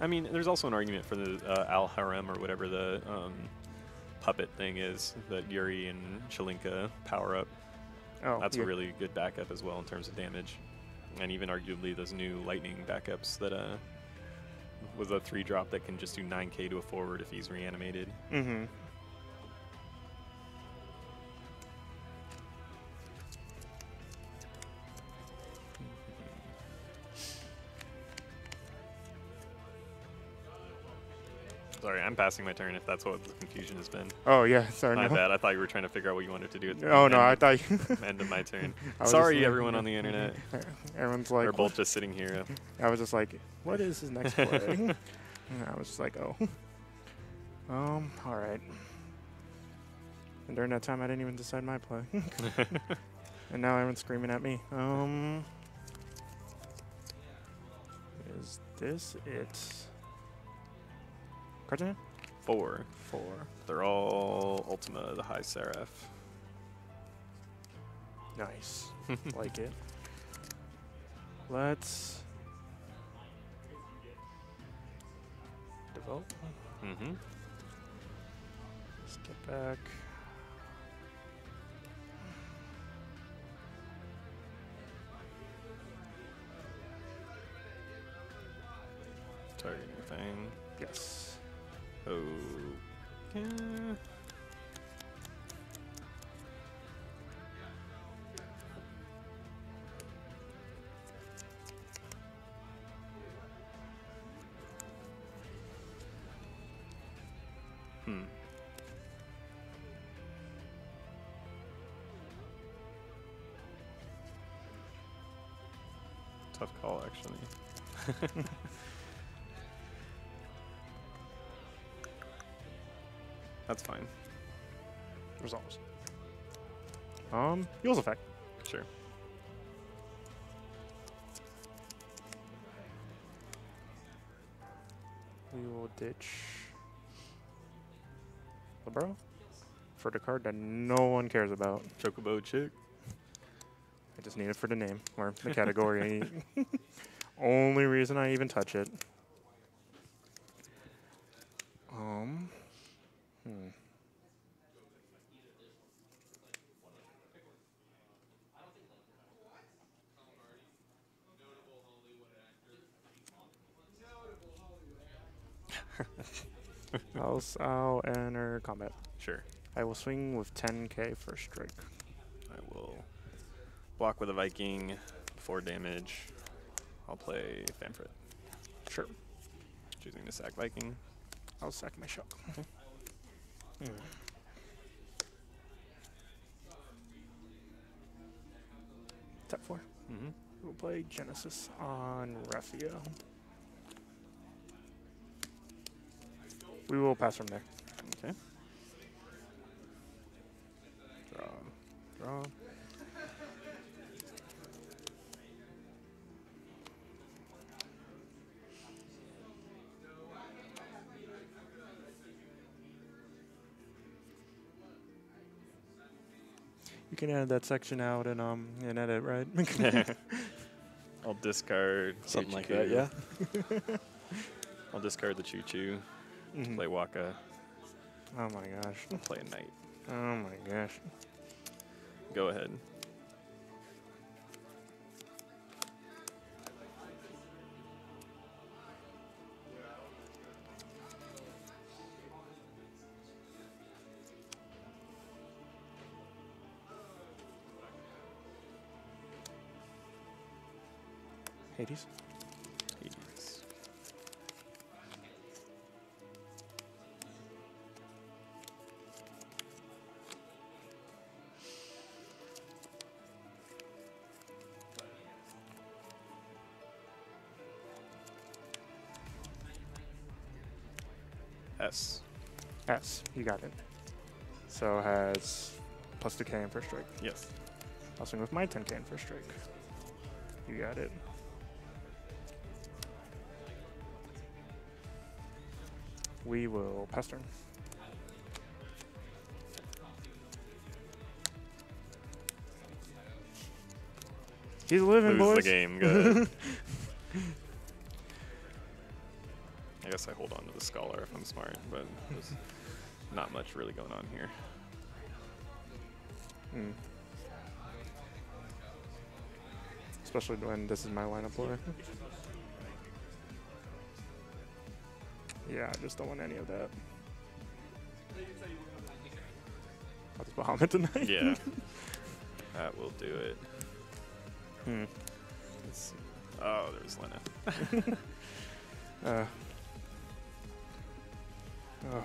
I mean, there's also an argument for the Al Harem or whatever the puppet thing is that Yuri and Chelinka power up. oh, That's yeah. a really good backup as well in terms of damage. And even arguably those new lightning backups that was a 3-drop that can just do 9k to a forward if he's reanimated. Sorry, I'm passing my turn if that's what the confusion has been. Oh yeah, sorry. My no. bad. I thought you were trying to figure out what you wanted to do at the Oh no, I end, thought you. end of my turn. I was Sorry, just- everyone on the internet. Everyone's like, We're both just sitting here. I was just like, what is his next play? And I was just like, oh. All right. And during that time, I didn't even decide my play. And now everyone's screaming at me. Is this it? Cards in hand? 4. 4. They're all Ultima, the High Seraph. Nice. Like it. Let's devote. Mm-hmm. Step back. Target your thing. Yes. Oh. Yeah. Tough call, actually. That's fine. Resolves. Heals effect. Sure. We will ditch Libero for the card that no one cares about. Chocobo chick. I just need it for the name or the category. Only reason I even touch it. I'll enter combat. Sure. I will swing with 10k first strike. I will block with a Viking, 4 damage. I'll play Famfrit. Sure. Choosing to sack Viking. I'll sack my shock. Tap 4. Mm-hmm. We'll play Genesis on Raphael. We will pass from there. Okay. Draw. Draw. You can edit that section out and edit, right? I'll discard Something like Choo-Choo. that, yeah. I'll discard the Choo-Choo. Mhm. Play Waka. Oh my gosh. I'll play a Knight. Oh my gosh. Go ahead. Hades. Hades. S. S. You got it. So has plus 2k in first strike. Yes. I'll swing with my 10k in first strike. You got it. We will pass turn. He's living, Lose boys. the game. Good. I guess I hold on to the Scholar if I'm smart, but there's not much really going on here. Hmm. Especially when this is my lineup play. Yeah, I just don't want any of that. I'll just Bahamut tonight. Yeah. That will do it. Hmm. Let's see. Oh, there's Lena. Oh,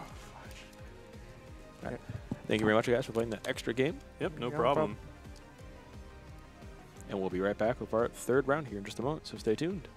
fudge. Thank you very much, guys, for playing that extra game. Yep, no No problem. problem. And we'll be right back with our third round here in just a moment, so stay tuned.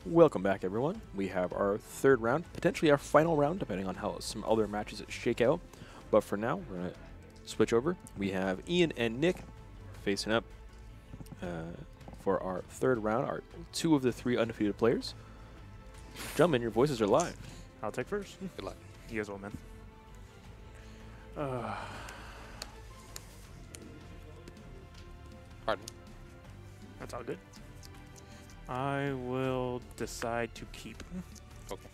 Welcome back, everyone. We have our third round, potentially our final round, depending on how some other matches shake out. But for now, we're going to switch over. We have Ian and Nick facing up for our third round, our 2 of the 3 undefeated players. Gentlemen, your voices are live. I'll take first. Good luck. You as well, man. Pardon. That's all good. I will decide to keep. Okay.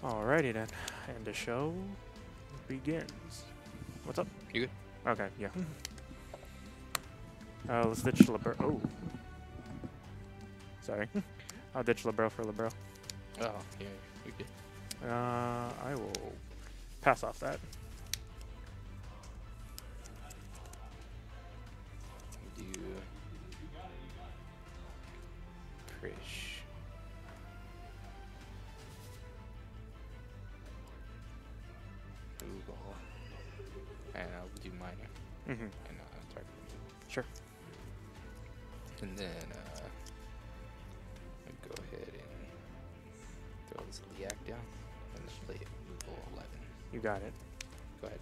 Alrighty then. And the show begins. What's up? You good? Okay, yeah. Let's ditch Libero. Oh. Sorry. I'll ditch Libero for Libero. Oh, yeah, you're good. I will pass off that. Do Krish. Google. And I'll do minor. Mm-hmm. And target. Sure. And then I'll go ahead and throw this Liak down and then play it Google 11. You got it. Go ahead.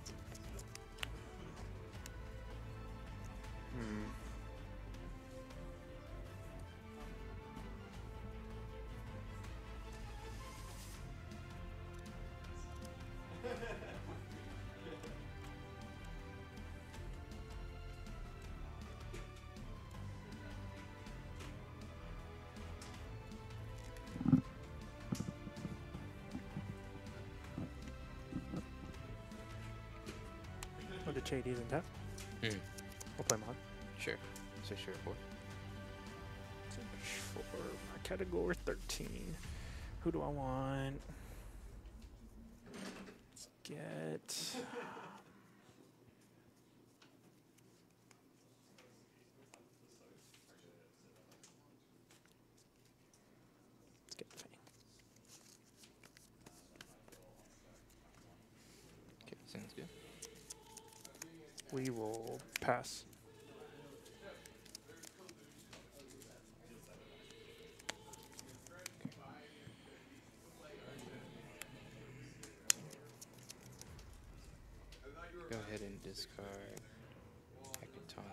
Hmm. With the JDs and tap. Mm. We'll play mod. Sure. So sure for. Search for my category 13. Who do I want? Let's get. Let's get Fang. Okay, sounds good. We will pass. Go ahead and discard Hekatonker.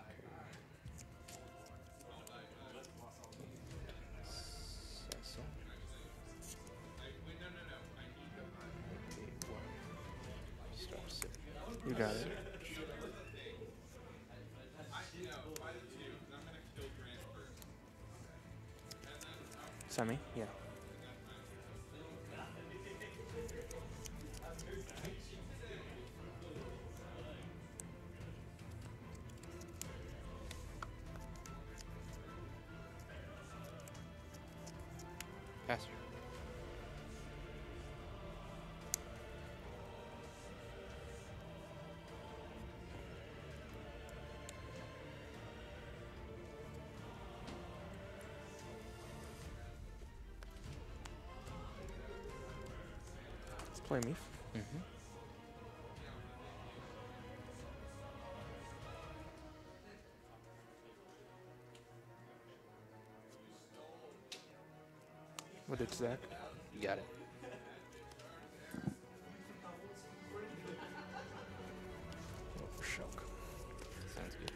Cecil. Start sitting. You got it. Semi? Yeah. Pass. Let's play me. Mm-hmm. What did Zach? You got it. Oh, shock. Sounds good.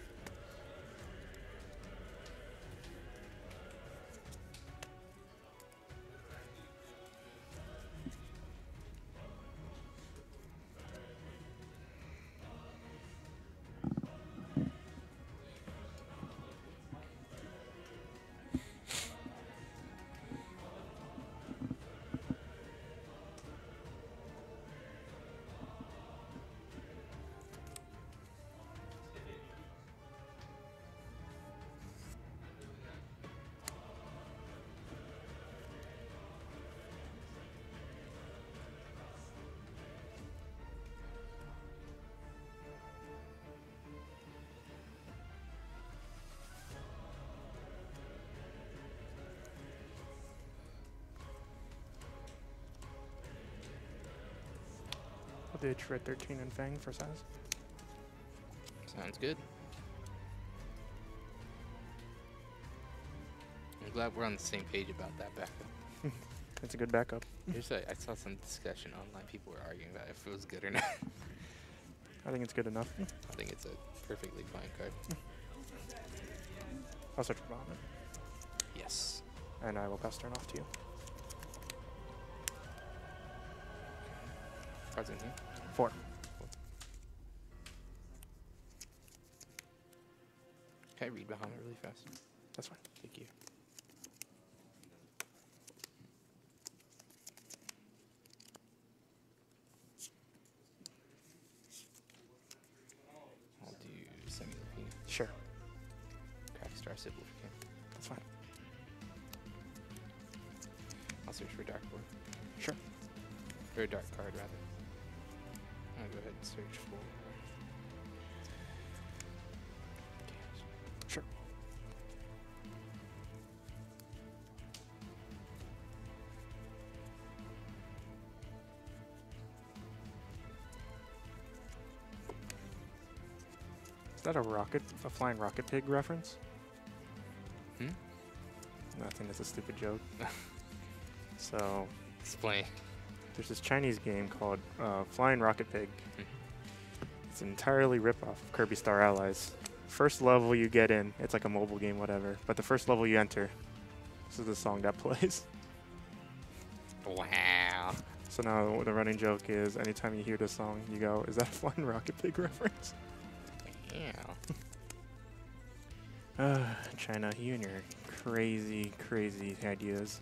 I'll ditch Red 13 and Fang for size. Sounds good. glad we're on the same page about that backup. It's a good backup. I saw some discussion online. People were arguing about if it was good or not. I think it's good enough. I think it's a perfectly fine card. I'll search for Bahamut. Yes. And I will pass turn off to you. Cards in here. 4. Can I read Bahamut really fast? That's fine. Thank you. I'll do Semi-Lupina. Sure. Crack Star Sybil if you can. That's fine. I'll search for Dark Board. Sure. Or a Dark card, rather. I'll go ahead and search for... Sure. Is that a flying rocket pig reference? Hmm? Nothing, it's a stupid joke. So, Explain. there's this Chinese game called Flying Rocket Pig. Mhm. It's entirely ripoff of Kirby Star Allies. First level you get in, it's like a mobile game, whatever. But the first level you enter, this is the song that plays. Wow. So now the running joke is, anytime you hear this song, you go, "Is that a Flying Rocket Pig reference?" Yeah. China, you and your crazy, crazy ideas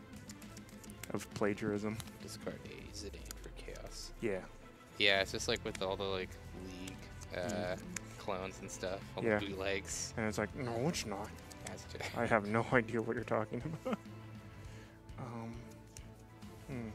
of plagiarism. Discard a Zidane for Chaos. Yeah. Yeah, it's just like with all the like League clones and stuff. All Yeah. the bootlegs. And it's like, no, it's not. As to I have no idea what you're talking about. Hmm.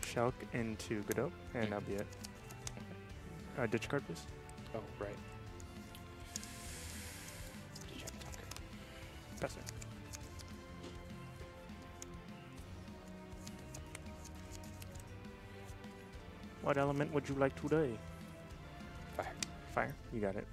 Shulk into Godot, and that'll be it. Ditch card, please. Oh, right. Check Tonka. That's it. What element would you like today? Fire. Fire. You got it.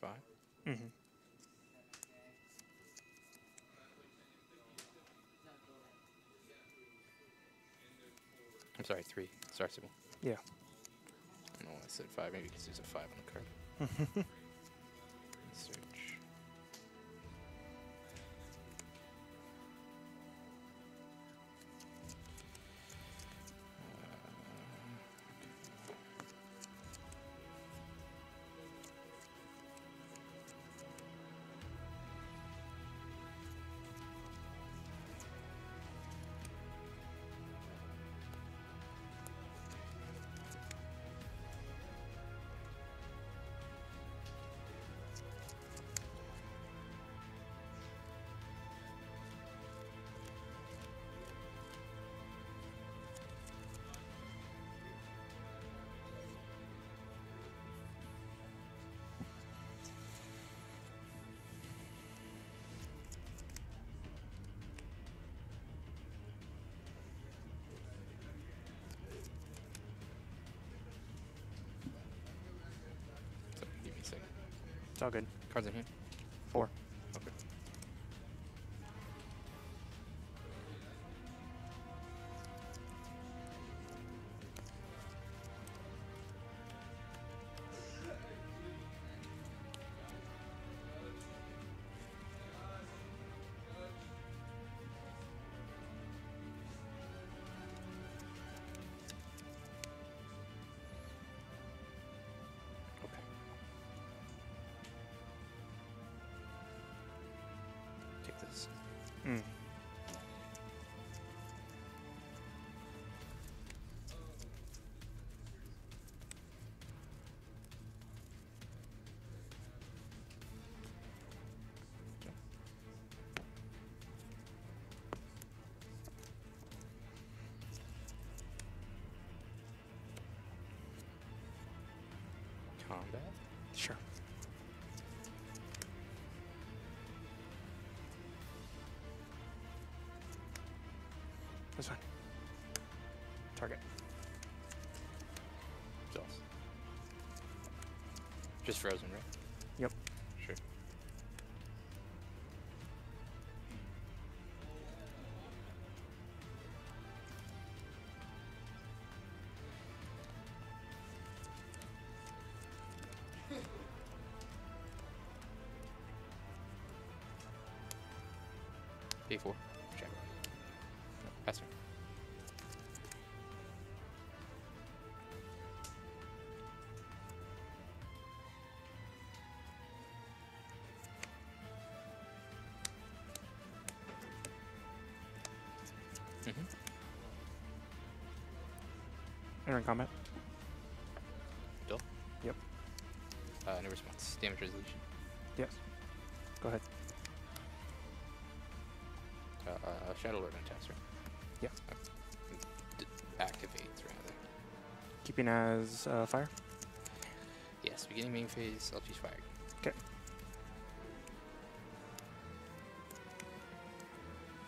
Five. Mm-hmm. I'm sorry, 3. Star Sybil. Yeah. No, I said 5. Maybe because there's a 5 on the card. Search. So, give me a second. It's all good. Cards in here. 4. Okay. Okay. Take this. Mm. combat. Sure. That's fine. Target. Jaws. Just frozen, right? Yep. Sure. P4. Check. Pass turn. Mm-hmm. Entering combat. Duel. Yep. No response. Damage resolution. Yes. Go ahead. Shadow Lord attacks, right? Yeah. Activates, rather. Keeping as fire. Yes, beginning main phase, I'll choose fire. Okay.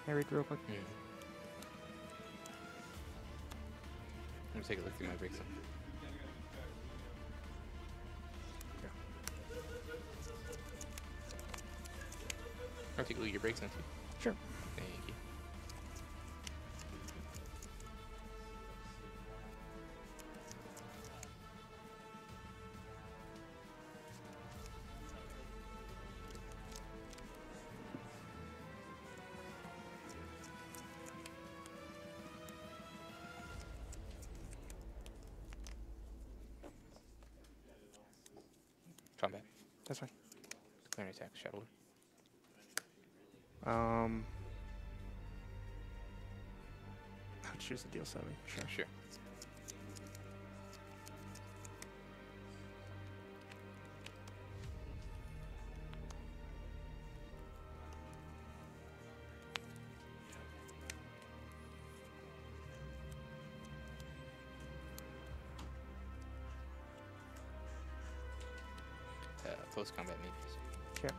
Can I read real quick? Mm. Let me take a look through my breaks. I'll take a look at your breaks too. Sure. Thank you. Combat. That's fine. Declare an attack, Shadow Lord. I'll choose the deal 7. Sure. Sure. Post-combat mages. Sure.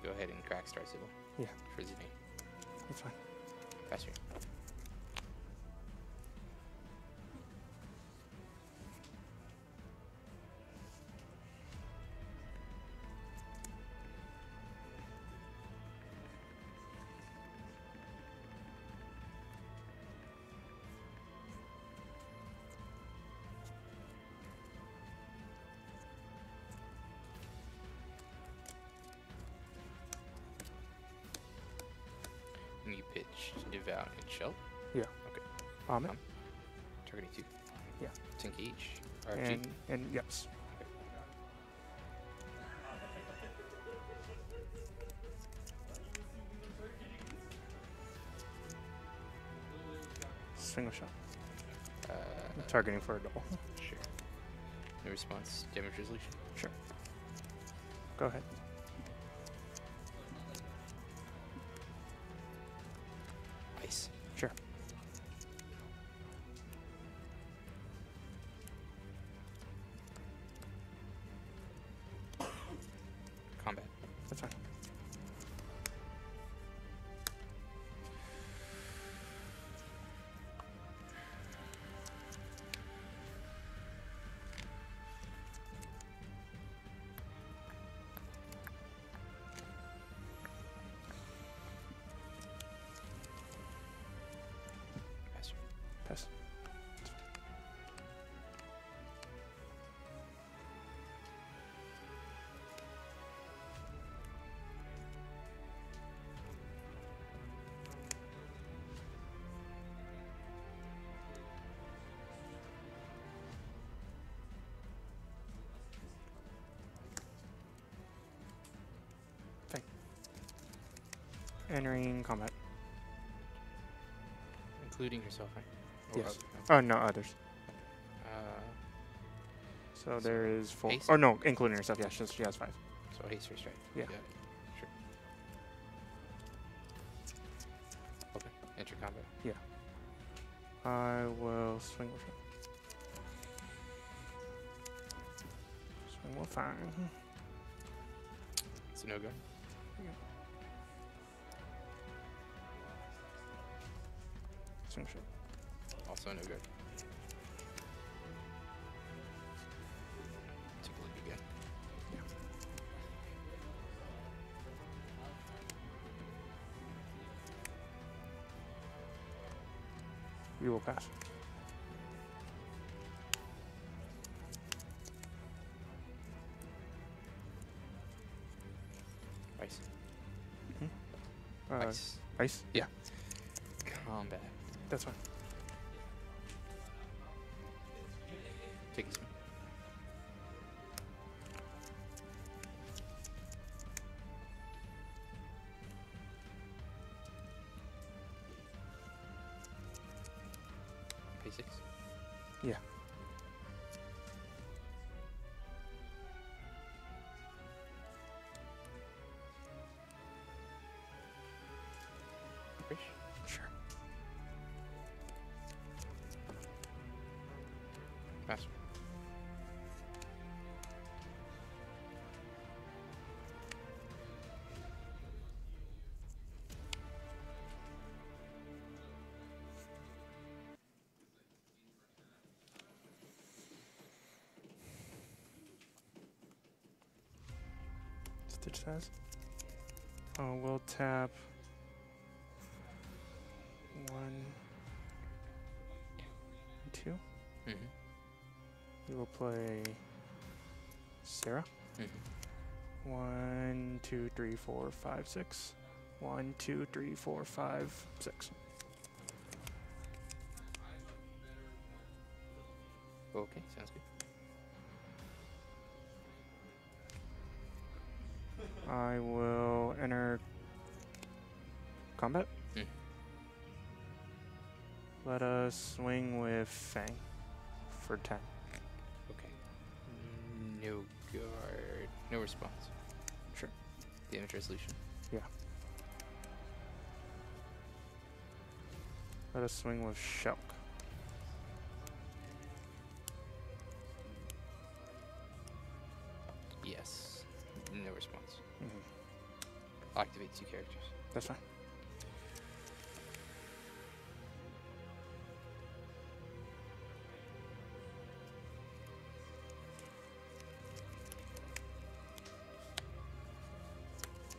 Go ahead and crack Star Sibyl. Yeah. For Zidane. That's fine. Pass turn. And you pitch Devout and Shell. Yeah. Okay. Vomit. Targeting 2. Yeah. To engage. RFG. And yes. Single shot. Targeting for a double. Sure. No response. Damage resolution. Sure. Go ahead. Ice. Sure. Combat. That's fine. Pass turn. Pass. Fine. Entering combat. Including herself, right? Or Yes. other- Oh, no, others. So there is 4. haste? Or no, including herself. Yeah, she has 5. So haste or strike. Yeah. Got it. Sure. Okay. Start your combat. Yeah. I will swing with him. Swing with fire. It's a no go. Swing shot. Also a no go. Take a look again. We will pass. Ice. Ice. Ice. Ice? Yeah. Combat. That's fine. Take a swing. Pay 6. Yeah. Fish. Sure. Pass. Stitch says. We'll tap 1, 2. Mm-hmm. We will play Sarah. Mm-hmm. 1, 2, 3, 4, 5, 6. 1, 2, 3, 4, 5, 6. Okay, sounds good. I will enter combat. Mm. Let us swing with Fang for 10. Okay. No guard. No response. Sure. Damage resolution. Yeah. Let us swing with Shulk. Yes. No response. Mm-hmm. Activate 2 characters. That's fine.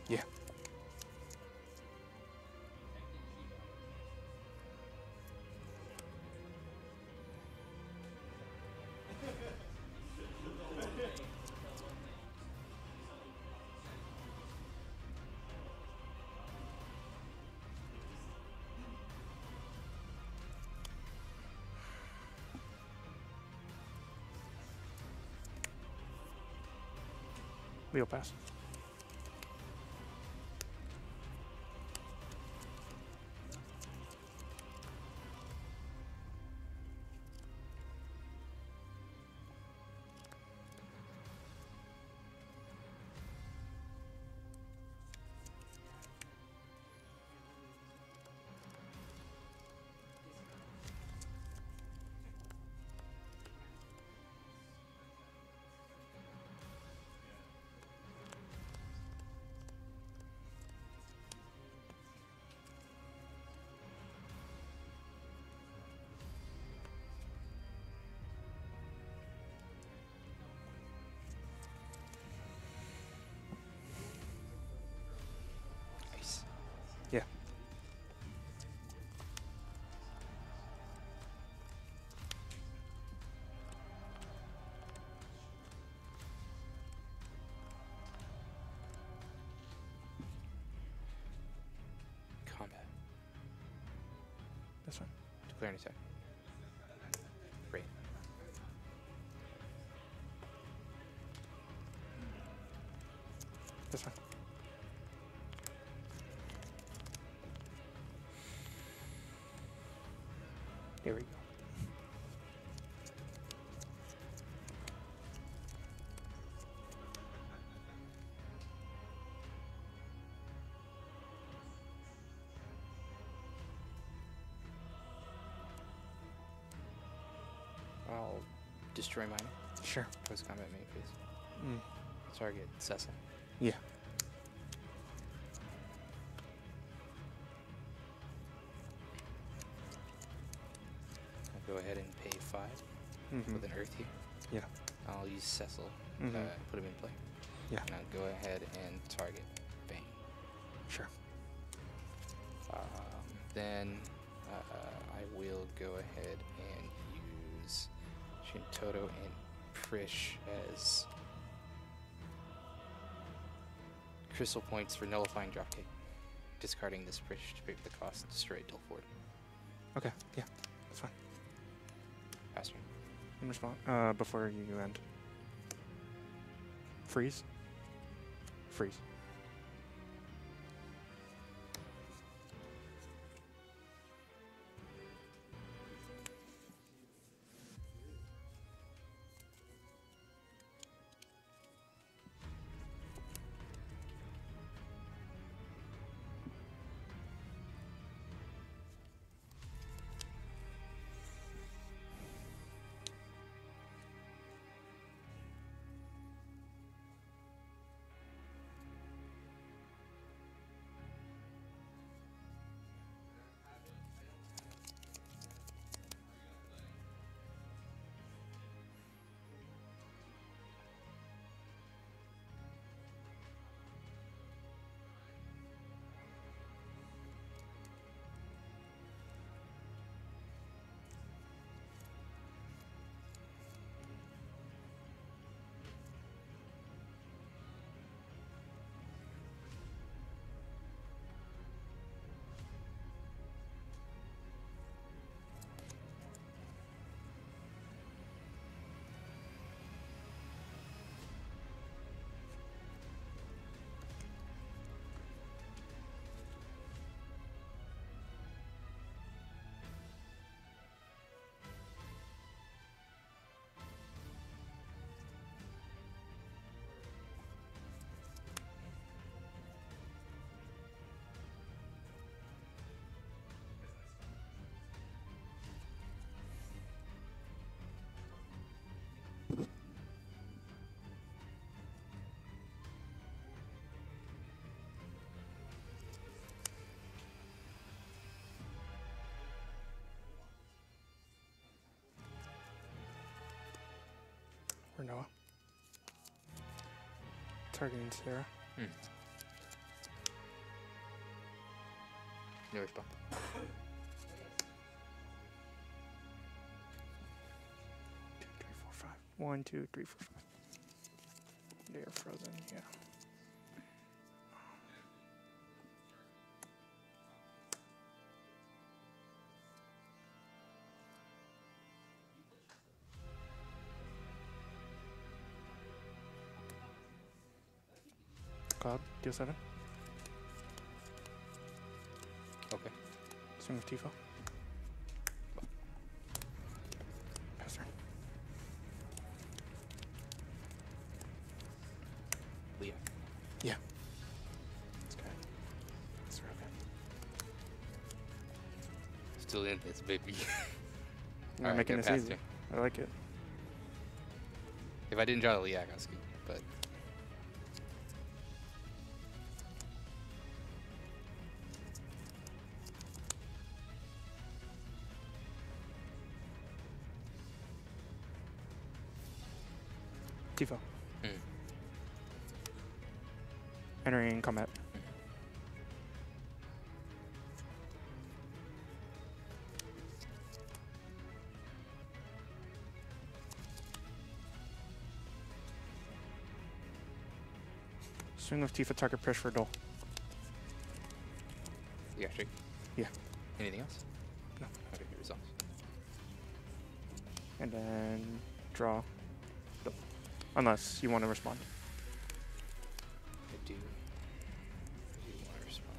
Yeah. We'll pass. Nice. Yeah. Combat. That's fine. Declare an attack. Great. That's fine. There we go. I'll destroy mine. Sure. Post combat main phase. Mm. Target Cecil. Yeah. I'll go ahead and pay 5 Mm-hmm. with an Earth here. Yeah. I'll use Cecil, Mhm. put him in play. Yeah. And I'll go ahead and target Bane. Sure. Then I will go ahead and use Shintoto and Prish as crystal points for nullifying dropkick. Discarding this Prish to pay for the cost, destroy it till 40. Okay. Yeah. That's fine. Pass turn. In response, before you end. Freeze. Freeze. Or Noah. Targeting Sarah. No response. Three, four, five. 1, 2, 3, 4, 5. They are frozen, yeah. Cloud, deal 7. Okay. Swing with Tifo. Pass turn. Leah. Yeah. That's good. That's real good. Still in this, baby. You're Alright, making go this past easy. turn. I like it. If I didn't draw the Leah, I got scooped, but Tifo. Mm. Entering combat. Swing with Tifa, target Prish for Dole. you got trick. Yeah. Anything else? No. Okay, results. And then draw. Dole. Unless you want to respond. I do want to respond.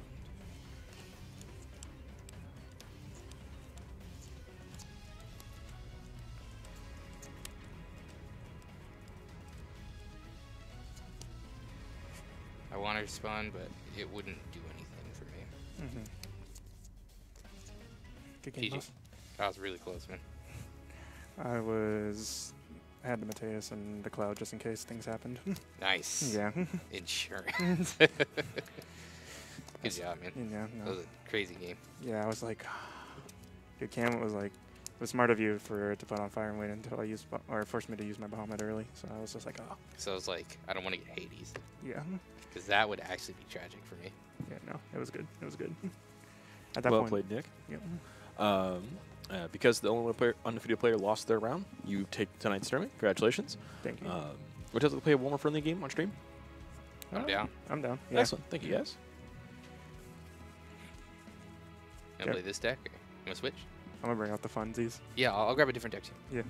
I want to respond, but it wouldn't do anything for me. Mm-hmm. Good game, GG. boss. That was really close, man. I had the Mateus and the Cloud just in case things happened. Nice. Yeah. Insurance. Good job, man. Yeah. That No. was a crazy game. Yeah, I was like, dude, Cam was like, it was smart of you for to put on fire and wait until I used, or forced me to use my Bahamut early. So I was just like, oh, So I was like, I don't want to get Hades. yeah. Because that would actually be tragic for me. Yeah, no, it was good. It was good. At that Well point, played, Nick. yeah. Because the only undefeated player lost their round, you take tonight's tournament. Congratulations. Thank you. Would you like to play one more friendly game on stream? I'm down. I'm down. Yeah. Excellent. Thank you, guys. You want Yep. to play this deck? Or you want to switch? I'm gonna bring out the funsies. Yeah, I'll grab a different deck too. Yeah.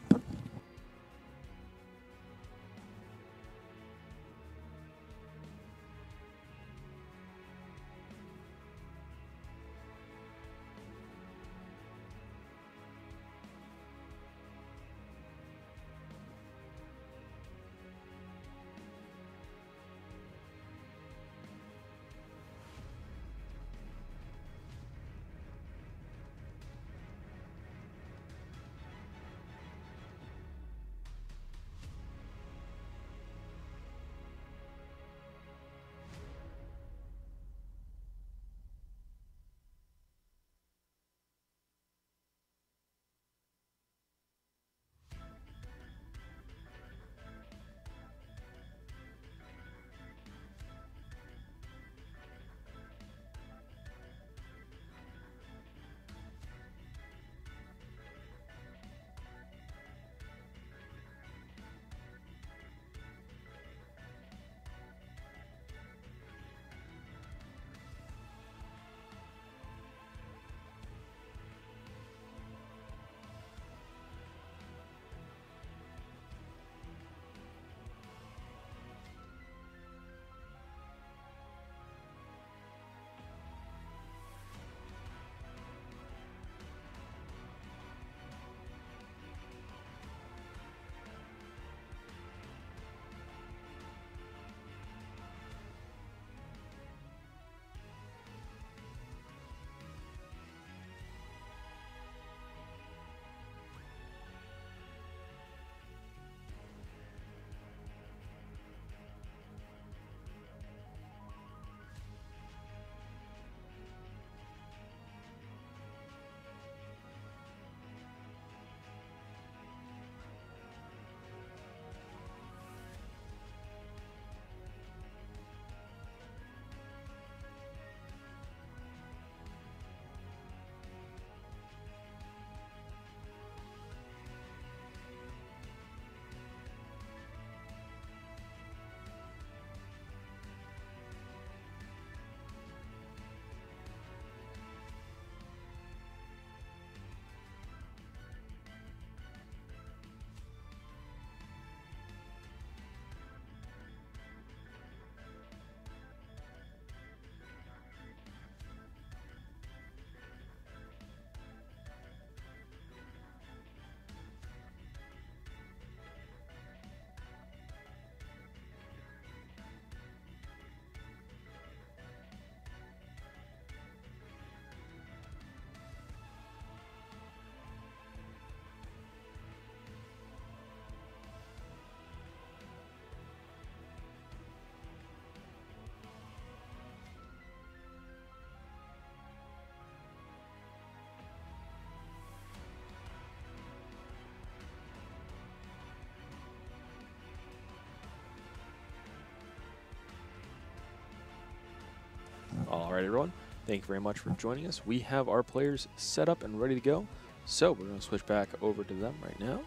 All right, everyone. Thank you very much for joining us. We have our players set up and ready to go. So we're going to switch back over to them right now.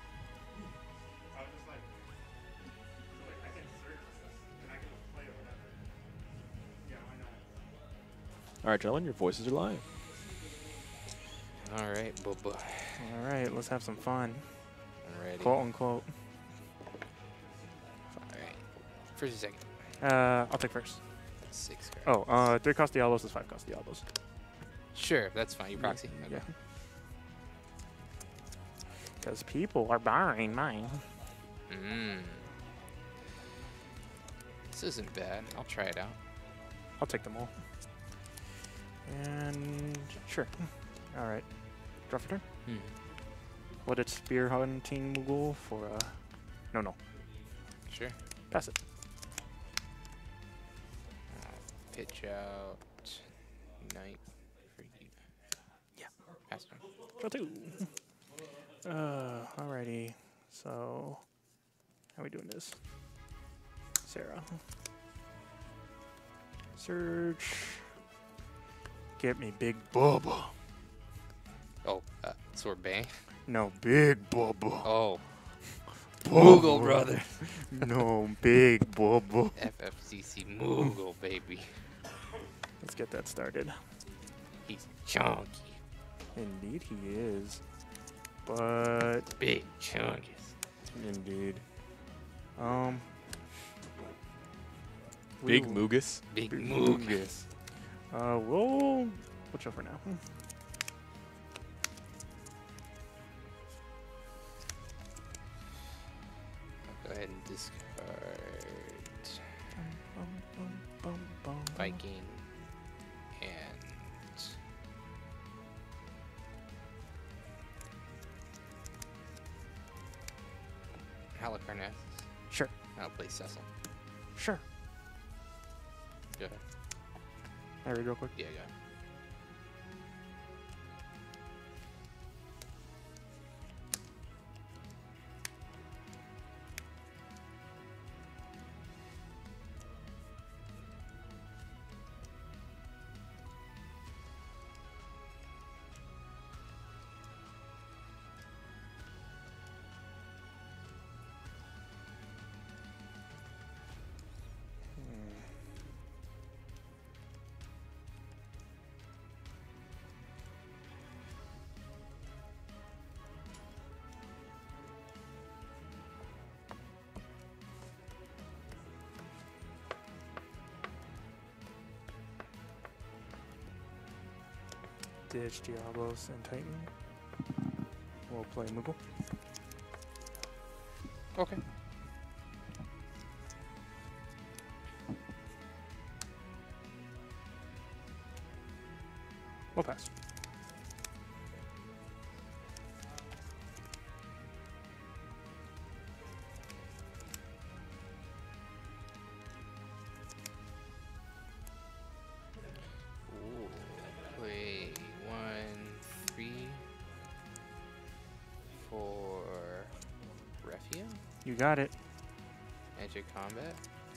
All right, gentlemen, your voices are live. All right, Bubba. All right, let's have some fun. I'm ready. Quote unquote. All right. First or second? I'll take first. That's 6 cards. Oh, 3 cost Diablos is 5 cost Diablos. Sure, that's fine. You proxy? Yeah. Because people are buying mine. Mmm. This isn't bad. I'll try it out. I'll take them all. And sure. All right. Draw for turn. Hmm. Blooded Spear Hunting Moogle for no. Sure. Pass it. Pitch out Knight for you. Yeah. Pass turn. Draw 2. Alrighty. So, how are we doing this? Sarah. Search. Get me Big Bubba. Oh, Sorbet. No, Big Bubba. Oh, Bubba. Moogle brother. No, Big Bubba. FFCC Moogle baby. Let's get that started. He's chunky. Indeed, he is. But Big chunkies. indeed, Big we- Moogus. Big Big Moog. Moogus. We'll chill for now. Go ahead and discard Viking and Halicarnass. Sure, I'll play Cecil. sure. Go ahead. I read real quick. Yeah, go ahead. Ditch Diablos and Titan. We'll play Moogle. Okay. We'll pass. Ooh. Play 1, 3 for Refia. You got it. Enter combat.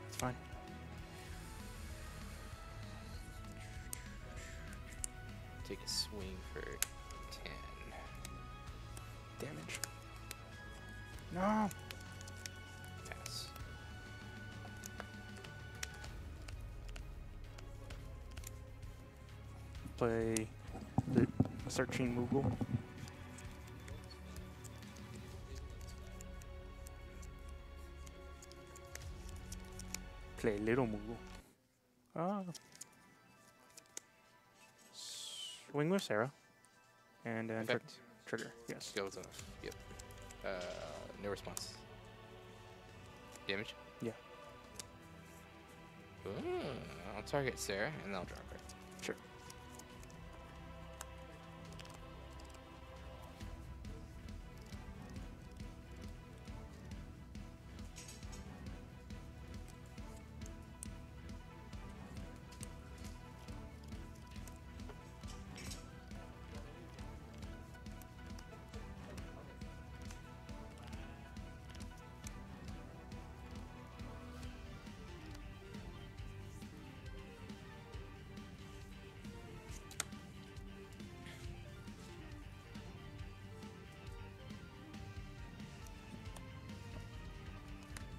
It's fine. Take a swing for 10. Damage. No. Pass. Play the Searching Moogle. Play Little Moogle. Ah. Swing with Sarah. And then Effect. trigger. Yes. Goes off. Yep. No response. Damage? Yeah. Ooh, I'll target Sarah and I'll draw a card. Sure.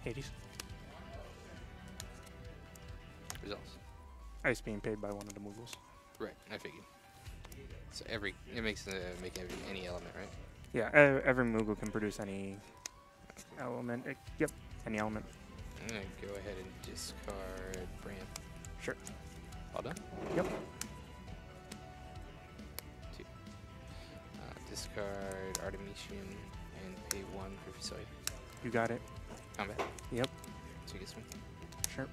Hades. Results. Ice being paid by one of the Moogles. Right, I figured. So it makes any element, right? Yeah, every Moogle can produce any element. Yep, any element. I'm gonna go ahead and discard Bram. Sure. All done? Yep. 2. Discard Artemisium and pay 1 for Visoy. You got it. Combat. Yep. So you get swing. Sure.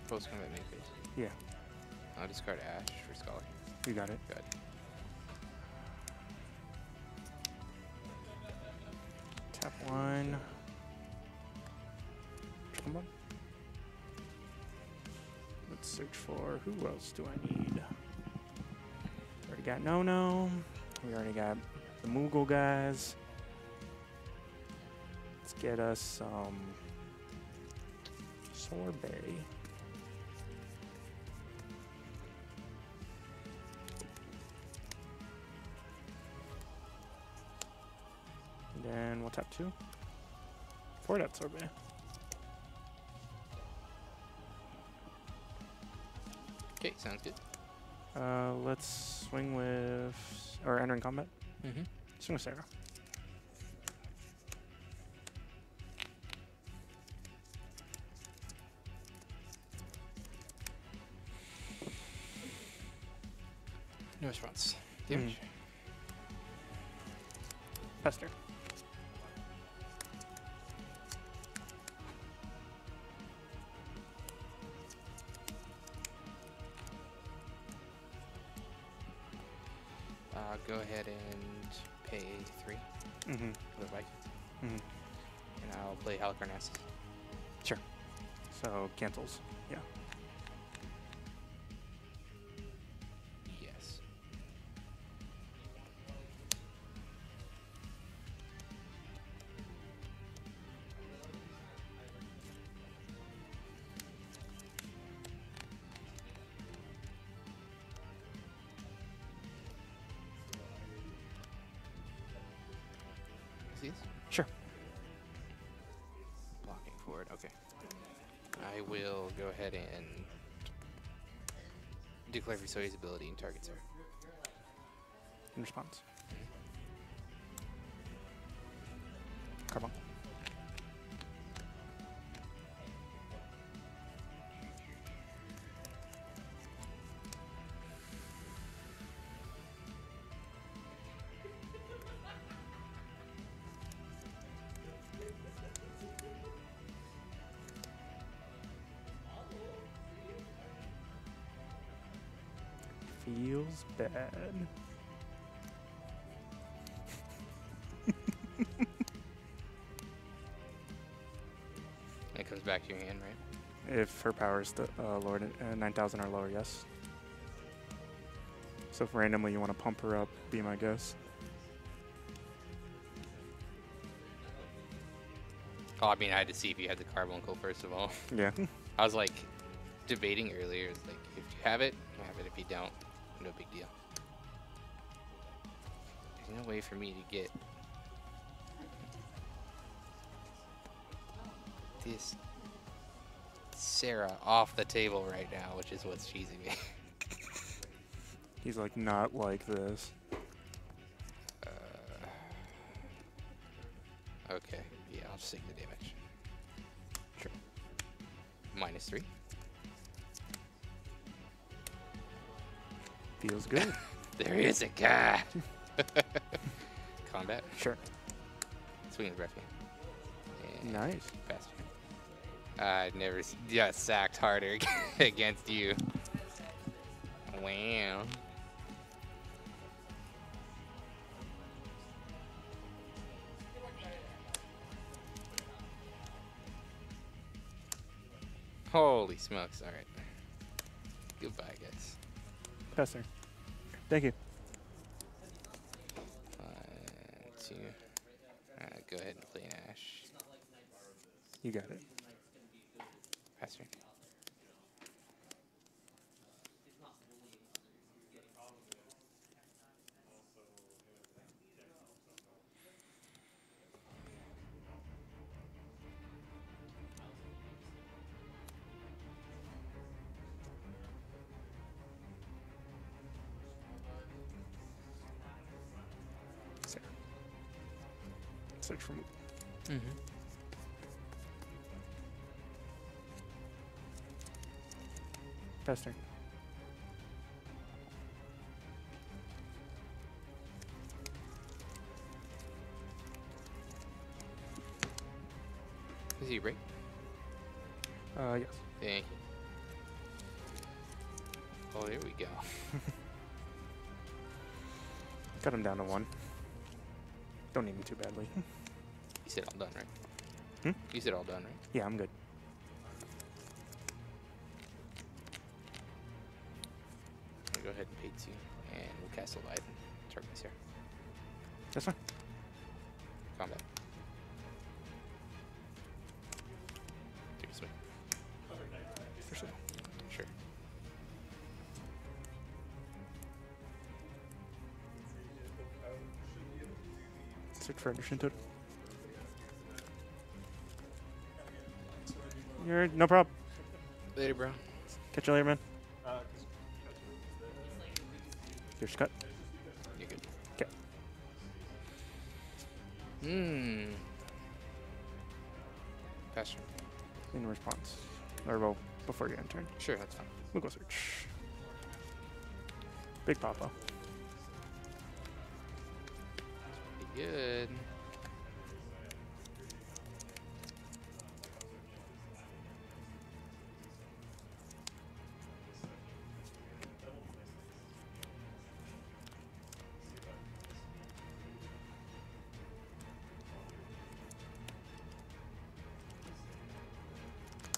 Post combat make phase. Yeah, I'll discard Ash for Scholar. you got it. Good. fine. Come on. Let's search for who else do I need? Already got No. We already got the Moogle guys. Let's get us some sorbet. And then we'll tap 2 for that sorbet. Okay, sounds good. Let's swing with, or entering combat. Mm-hmm. Swing with Sarah. No response. Damage. Pester. Go ahead and pay 3 Mm-hmm. for the Vikings. Mm-hmm. And I'll play Halicarnassus. Sure. So cancels. Yeah. Yes. See this? Sure. Blocking forward. Okay. I will go ahead and declare Visoy's ability and targets her. In response. Carbon. Feels bad. It comes back to your hand, right? If her power is lower than 9,000 or lower, yes. So if randomly you want to pump her up, be my guess. Oh, I mean, I had to see if you had the carbuncle first of all. Yeah. I was like debating earlier. It's like if you have it, you have it. If you don't, no big deal. There's no way for me to get this Sarah off the table right now, which is what's cheesing me. He's like, not like this. Okay, yeah, I'll just take the damage. Sure. -3. Feels good. There is a guy. Combat. Sure. Swing the ref hand. Nice. Faster. I never got sacked harder against you. Wow. Holy smokes. All right. Goodbye, guys. Pester. Thank you. 1, 2. Go ahead and play an Ash. You got it. Pass turn. Sarah. Search for Mm-hmm. Pester. Is he break? Yes. Thank you. Oh, there we go. Cut him down to 1. Don't need him too badly. You said all done, right? Hmm? You said all done, right? Yeah, I'm good. I'm gonna go ahead and pay 2, and we'll cast a Leviathan. Target Sarah. That's fine. Combat. Take a swing. Sure. Search for Anderson Toad. You're no problem. Later, bro. Catch you later, man. Here's cut. You're good. 'Kay. Pass turn. In response. Or well, before you end turn. Sure, that's fine. We'll go search. Big Papa. Pretty good.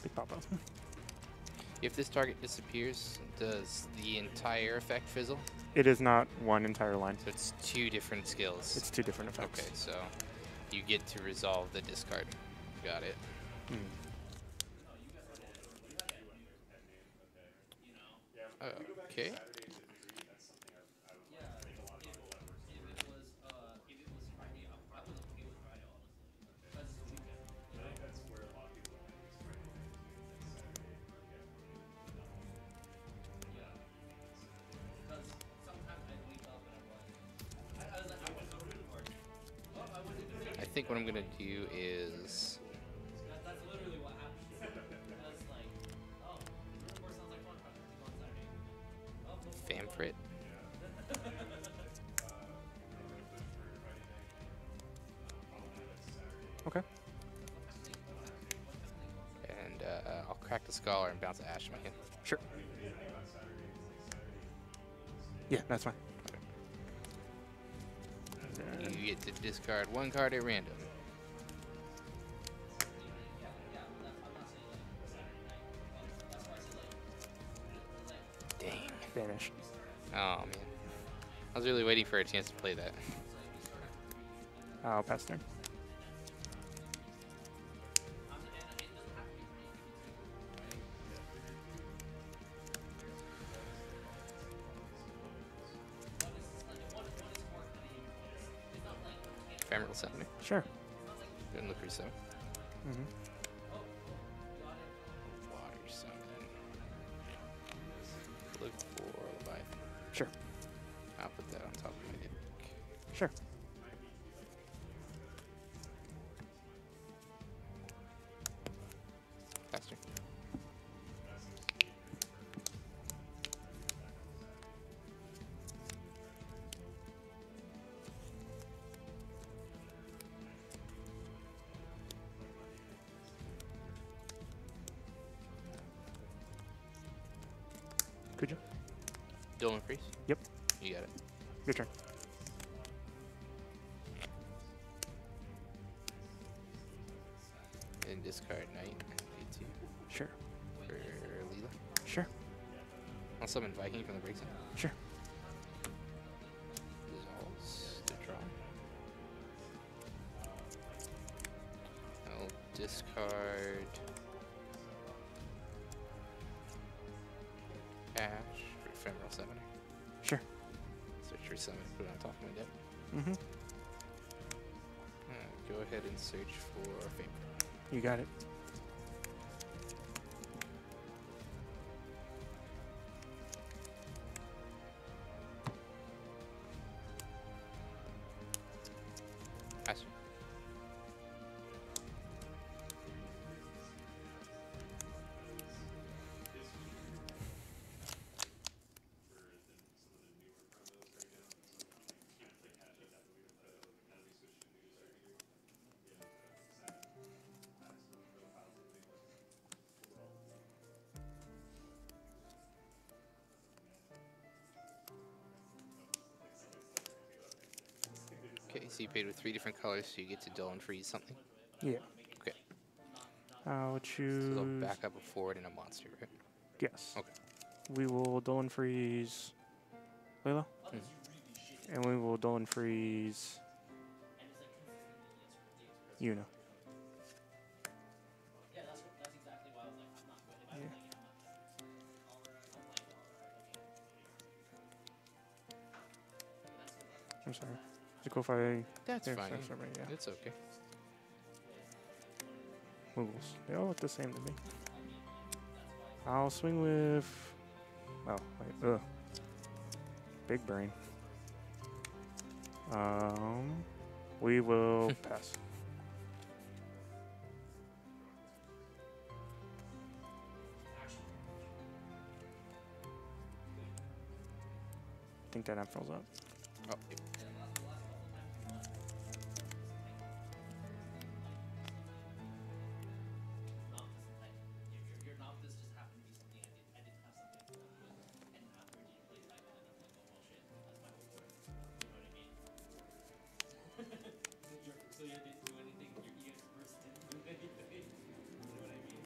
Big Papa. If this target disappears, does the entire effect fizzle? It is not one entire line. So it's 2 different skills. It's 2 different effects. Okay, so you get to resolve the discard. Got it. Hmm. Okay. I think what I'm gonna do is Famfrit. Okay. And I'll crack the Scholar and bounce Ash in my hand. Sure. Yeah, that's fine. Then You get to discard 1 card at random. Dang. vanish. Oh, man. I was really waiting for a chance to play that. I'll pass turn. Ephemeral Summoner. Sure. Good look so. Mm-hmm. Water Summon. Look for Leviathan. Sure. I'll put that on top of my deck. Sure. Faster. Could you? Dylan Freeze? Yep. You got it. Your turn. And discard Knight. Pay 2 Sure. for Leela. Sure. I'll summon Viking from the break zone. Sure. Dissolves the draw. I'll discard Ash for Ephemeral Summoner. Sure. Search for summon, put it on top of my deck. Mm-hmm. Go ahead and search for Fame. You got it. Pass. So you paid with 3 different colors, so you get to dull and freeze something. Yeah. Okay. I'll So choose. they'll back up a forward and a monster, right? Yes. Okay. We will dull and freeze Layla. And we will dull and freeze Yuna. Yeah, that's exactly why I was like, I'm not going. If I Yeah. play it, I'm not. I'm sorry. Is it cool if I. That's yeah, fine. sorry, yeah. It's okay. Moogles. They all look the same to me. I'll swing with. Oh, wait. Ugh. Big brain. We will pass. I think that app fills up. Oh, yep. Your novice just happened to be something I didn't have something to do with, and afterwards you play type it, and I'm like, oh well, shit, that's my whole point. You know what I mean? So you didn't do anything. Your EX first didn't do anything. You know what I mean?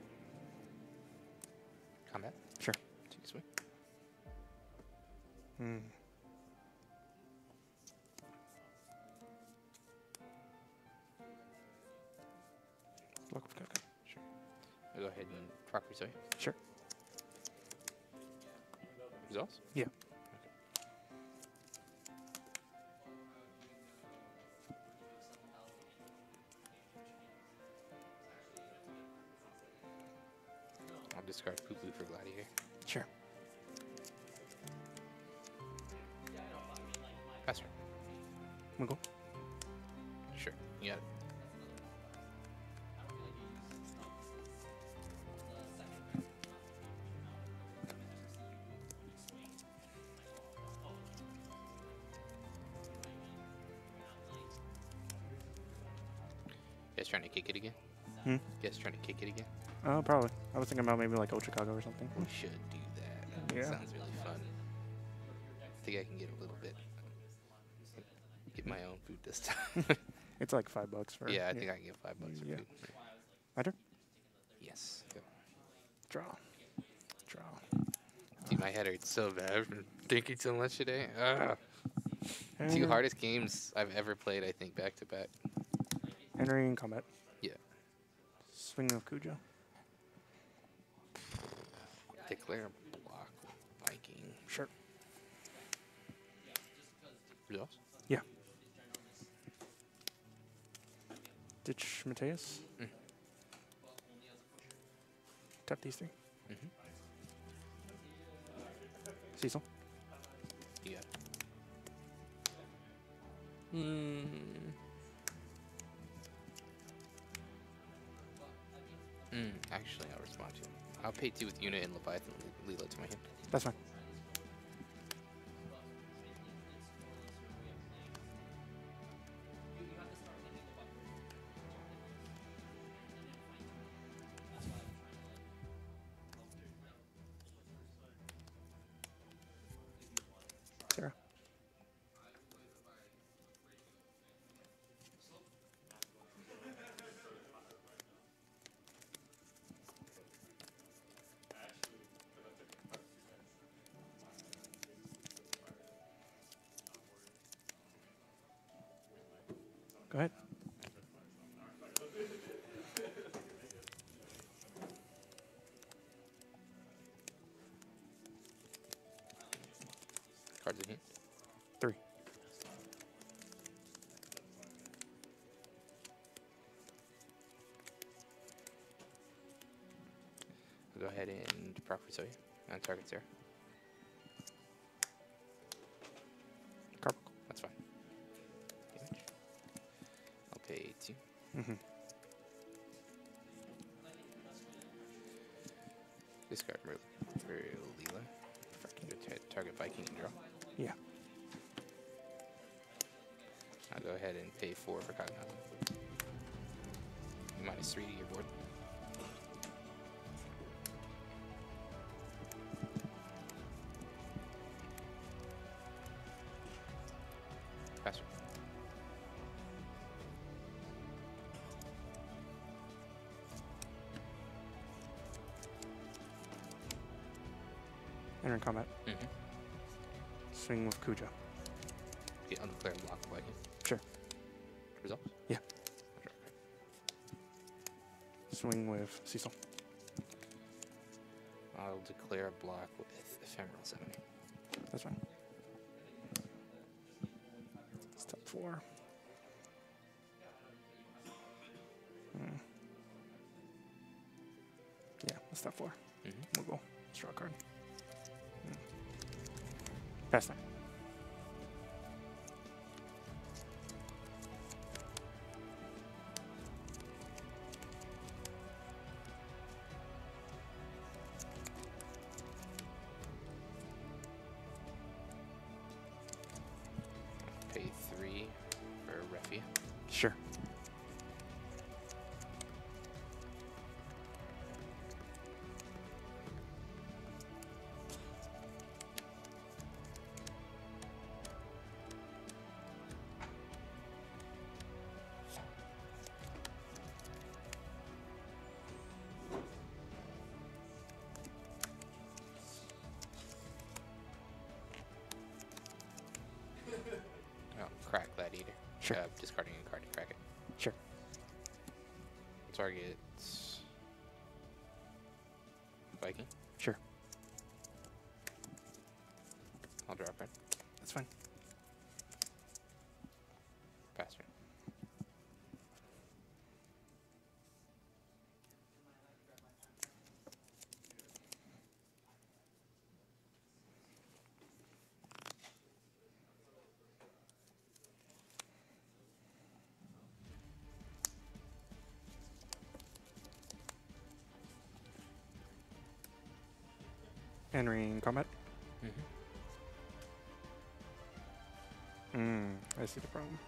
Combat. Sure. Take a swing. Hmm. Look, okay. Sure. I'll go ahead and proc resolve. Sure. Exhaust? Yeah. I'll discard Poo-Poo for Gladiator. Sure. Pass turn. Moogle. Sure. You got it. You guys trying to kick it again? Hmm? You guys trying to kick it again? Probably. I was thinking about maybe like Old Chicago or something. We should do that. Yeah. Sounds really fun. I think I can get a little bit. Get my own food this time. It's like $5 for. yeah, I think I can get $5 for Yeah. food. My turn. Yes. Go. Draw. Draw. Dude, my head hurts so bad from thinking so much today. Ugh. And 2 hardest games I've ever played, I think, back to back. Entering combat. Yeah. Swing of Cujo. Declare block Viking. Sure. Results? Yeah. Ditch Mateus. Mm. Tap these 3. Mm-hmm. Cecil. You got it. Actually, I'll respond to it. I'll pay 2 with Unit and Leviathan Leela to my hand. That's fine. Sarah. Go ahead. Cards in hand. 3. I'll go ahead and proc resolve on target Sarah. Carbuncle. That's fine. Damage. I'll pay 2. Mm-hmm. Discard Leela. Go target Viking and draw. Yeah. I'll go ahead and pay 4 for Cognac. Minus 3 to your board. Pass turn. Entering combat. Mm-hmm. Swing with Kuja. Get undeclared block Viking. Sure. Results? Yeah. Swing with Cecil. I'll declare a block with Ephemeral Summoning. That's fine. Step 4. Yeah, that's step 4. Mm-hmm. We'll go. Let's draw a card. Pass time. Pay 3 for Refia. Sure. Oh, crack that eater. Sure. Discarding a card to crack it. Sure. Target's Viking. Sure. I'll draw a card. That's fine. Pass turn. Entering combat. Mm-hmm. I see the problem.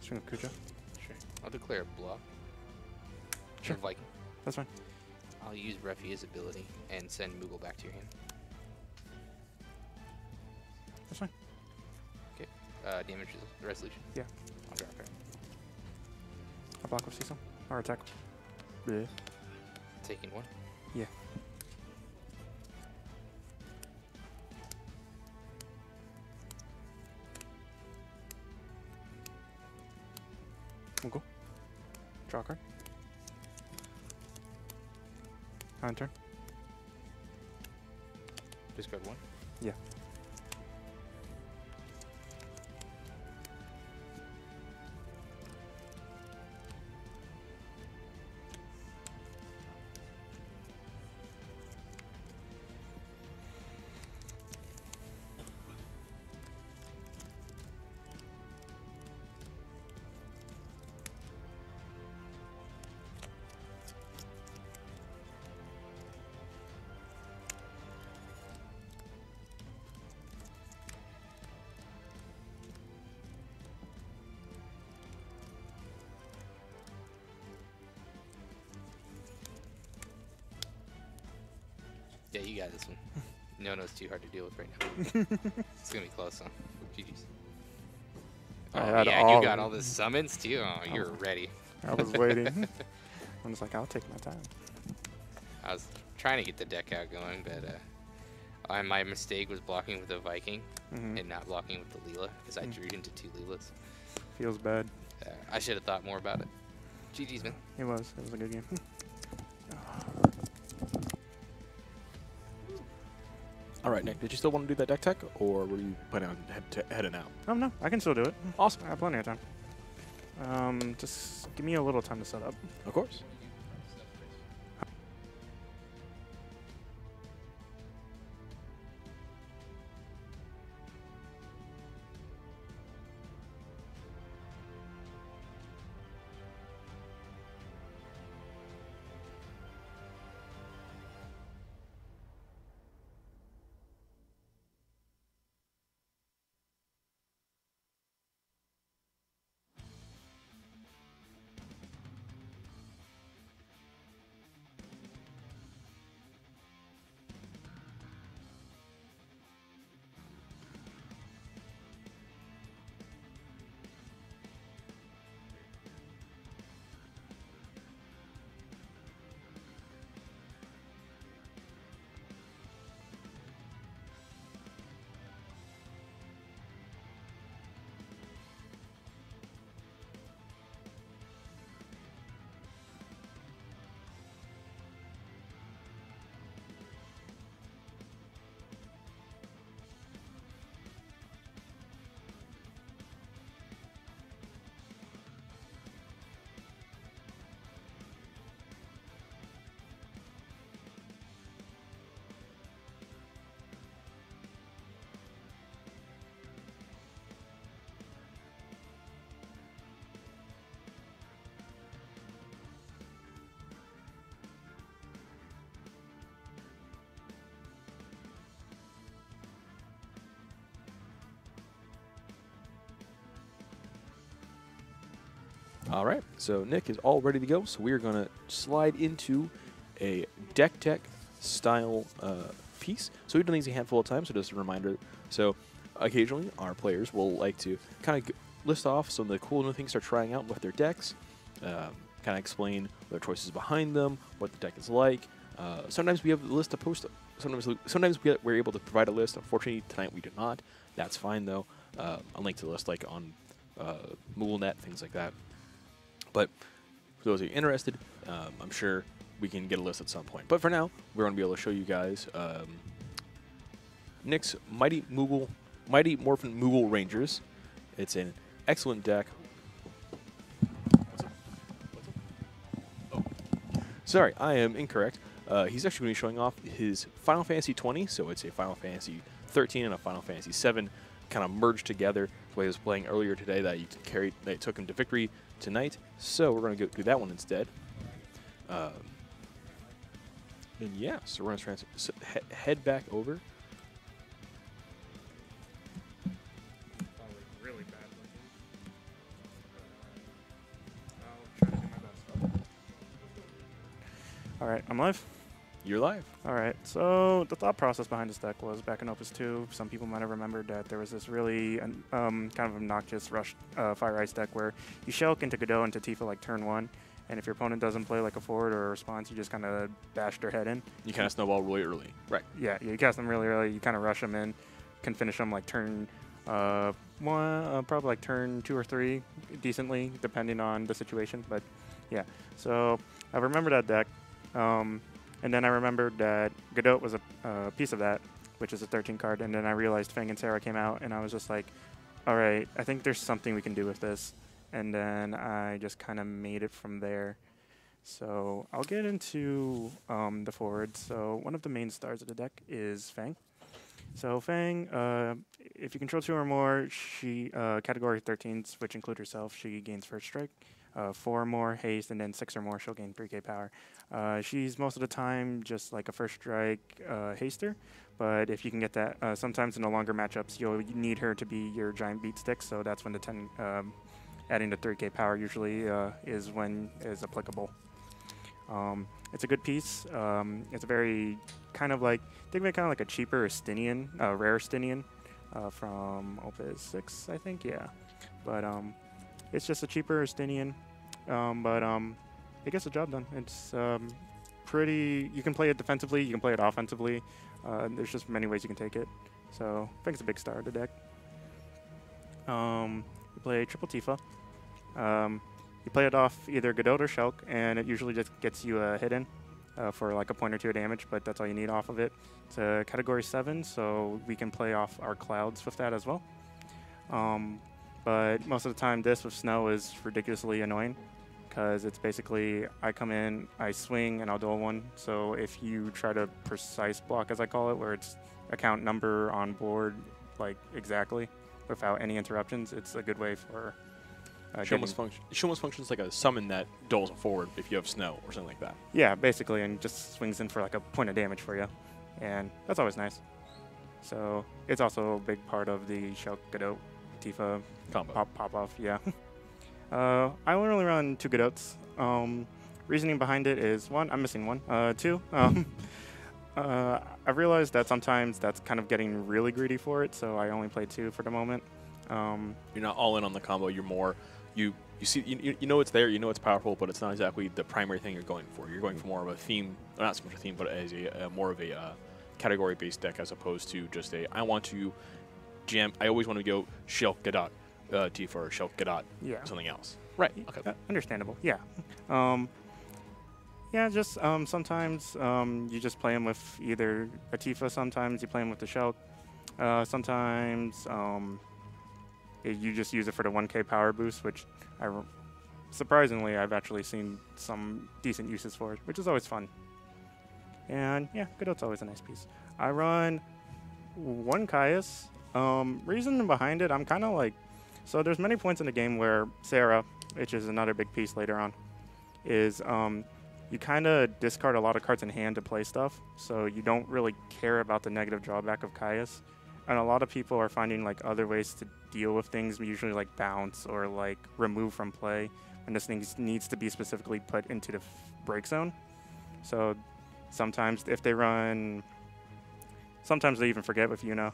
Swing with Kuja. Sure. I'll declare a block. Sure. For Viking. That's fine. I'll use Refia's ability and send Moogle back to your hand. That's fine. Damage resolution. Yeah. I'll draw a card. I'll block with Cecil. Or attack. Bleh. Taking 1. Yeah. We'll go. Draw a card. On turn. Discard 1. Yeah. Yeah, you got this one. Nono's too hard to deal with right now. It's gonna be close, huh? GG's. I Oh, had yeah, and all you got of all the summons too? Oh, you're ready. I was waiting. I'm just like, I'll take my time. I was trying to get the deck out going, but my mistake was blocking with the Viking Mhm. and not blocking with the Leela, because I drew into 2 Leelas. Feels bad. I should have thought more about it. GG's, man. It was. It was a good game. All right, Nick, did you still want to do that deck tech, or were you planning on heading out? Oh, no. I can still do it. Awesome. I have plenty of time. Just give me a little time to set up. Of course. All right, so Nick is all ready to go. So we are going to slide into a deck tech style piece. So we've done these a handful of times, so just a reminder. So occasionally our players will like to kind of list off some of the cool new things they're trying out with their decks, kind of explain their choices behind them, what the deck is like. Sometimes we have a list to post. Sometimes we're able to provide a list. Unfortunately, tonight we did not. That's fine, though. A link to the list like on MoogleNet, things like that. But for those of you interested, I'm sure we can get a list at some point. But for now, we're going to be able to show you guys Nick's Mighty Morphin Moogle Rangers. It's an excellent deck. Oh. Sorry, I am incorrect. He's actually going to be showing off his Final Fantasy 20, so it's a Final Fantasy 13 and a Final Fantasy 7 kind of merged together. The way he was playing earlier today that took him to victory tonight. So we're going to go do that one instead. And yeah, so we're going to head back over. Really bad I'll try to do my best. All right, I'm live. You're live. All right, so the thought process behind this deck was back in Opus 2, some people might have remembered that there was this really kind of obnoxious rush Fire Ice deck where you Shulk into Godot into Tifa like turn 1, and if your opponent doesn't play like a forward or a response, you just kind of bash their head in. You kind of snowball really early. Right. Yeah, you cast them really early, you kind of rush them in, can finish them like turn 1, probably like turn 2 or 3 decently, depending on the situation, but yeah. So I remember that deck. And then I remembered that Godot was a piece of that, which is a 13 card. And then I realized Fang and Sarah came out, and I was just like, all right, I think there's something we can do with this. And then I just kind of made it from there. So I'll get into the forwards. So one of the main stars of the deck is Fang. So Fang, if you control 2 or more, she category 13s, which include herself, she gains first strike. 4 or more haste, and then 6 or more, she'll gain 3k power. She's most of the time just like a first strike haster, but if you can get that, sometimes in the longer matchups, you'll need her to be your giant beat stick, so that's when the 10, adding the 3k power usually is applicable. It's a good piece. It's a very kind of like, think of it kind of like a cheaper Estinian, rare Estinian from Opus 6, I think, yeah. But it's just a cheaper Estinian, but it gets the job done. It's pretty, you can play it defensively, you can play it offensively. There's just many ways you can take it. So I think it's a big star of the deck. You play triple Tifa. You play it off either Godot or Shulk, and it usually just gets you a hit in for like a point or 2 of damage, but that's all you need off of it. It's a category 7, so we can play off our clouds with that as well. But most of the time, this with Snow is ridiculously annoying because it's basically I come in, I swing, and I'll duel 1. So if you try to precise block, as I call it, where it's account number on board, like exactly, without any interruptions, it's a good way for She almost functions like a summon that duels a forward if you have Snow or something like that. Yeah, basically, and just swings in for like a point of damage for you, and that's always nice. So it's also a big part of the Shulk Godot Tifa Combo. pop off, yeah. I only run 2 Godots. Reasoning behind it is 1, I'm missing 1. 2, I've realized that sometimes that's kind of getting really greedy for it, so I only play 2 for the moment. You're not all in on the combo. You're more you see you know it's there. You know it's powerful, but it's not exactly the primary thing you're going for. You're going for more of a theme, not so much a theme, but as a more of a category-based deck as opposed to just a I want to jam. I always want to go Shulk Godot Tifa or Shulk Godot something else. Right. Okay. Understandable. Yeah. Yeah. Just sometimes you just play them with either a Tifa. Sometimes you play them with the Shulk. Sometimes you just use it for the 1k power boost, which surprisingly I've actually seen some decent uses for it, which is always fun. And yeah, Godot's always a nice piece. I run 1 Caius. Reason behind it, I'm kind of like, so there's many points in the game where Sarah, which is another big piece later on, is you kind of discard a lot of cards in hand to play stuff, so you don't really care about the negative drawback of Caius. And a lot of people are finding like other ways to deal with things, usually like bounce or like remove from play, and this thing needs to be specifically put into the break zone. So sometimes if they run, sometimes they even forget with Yuno,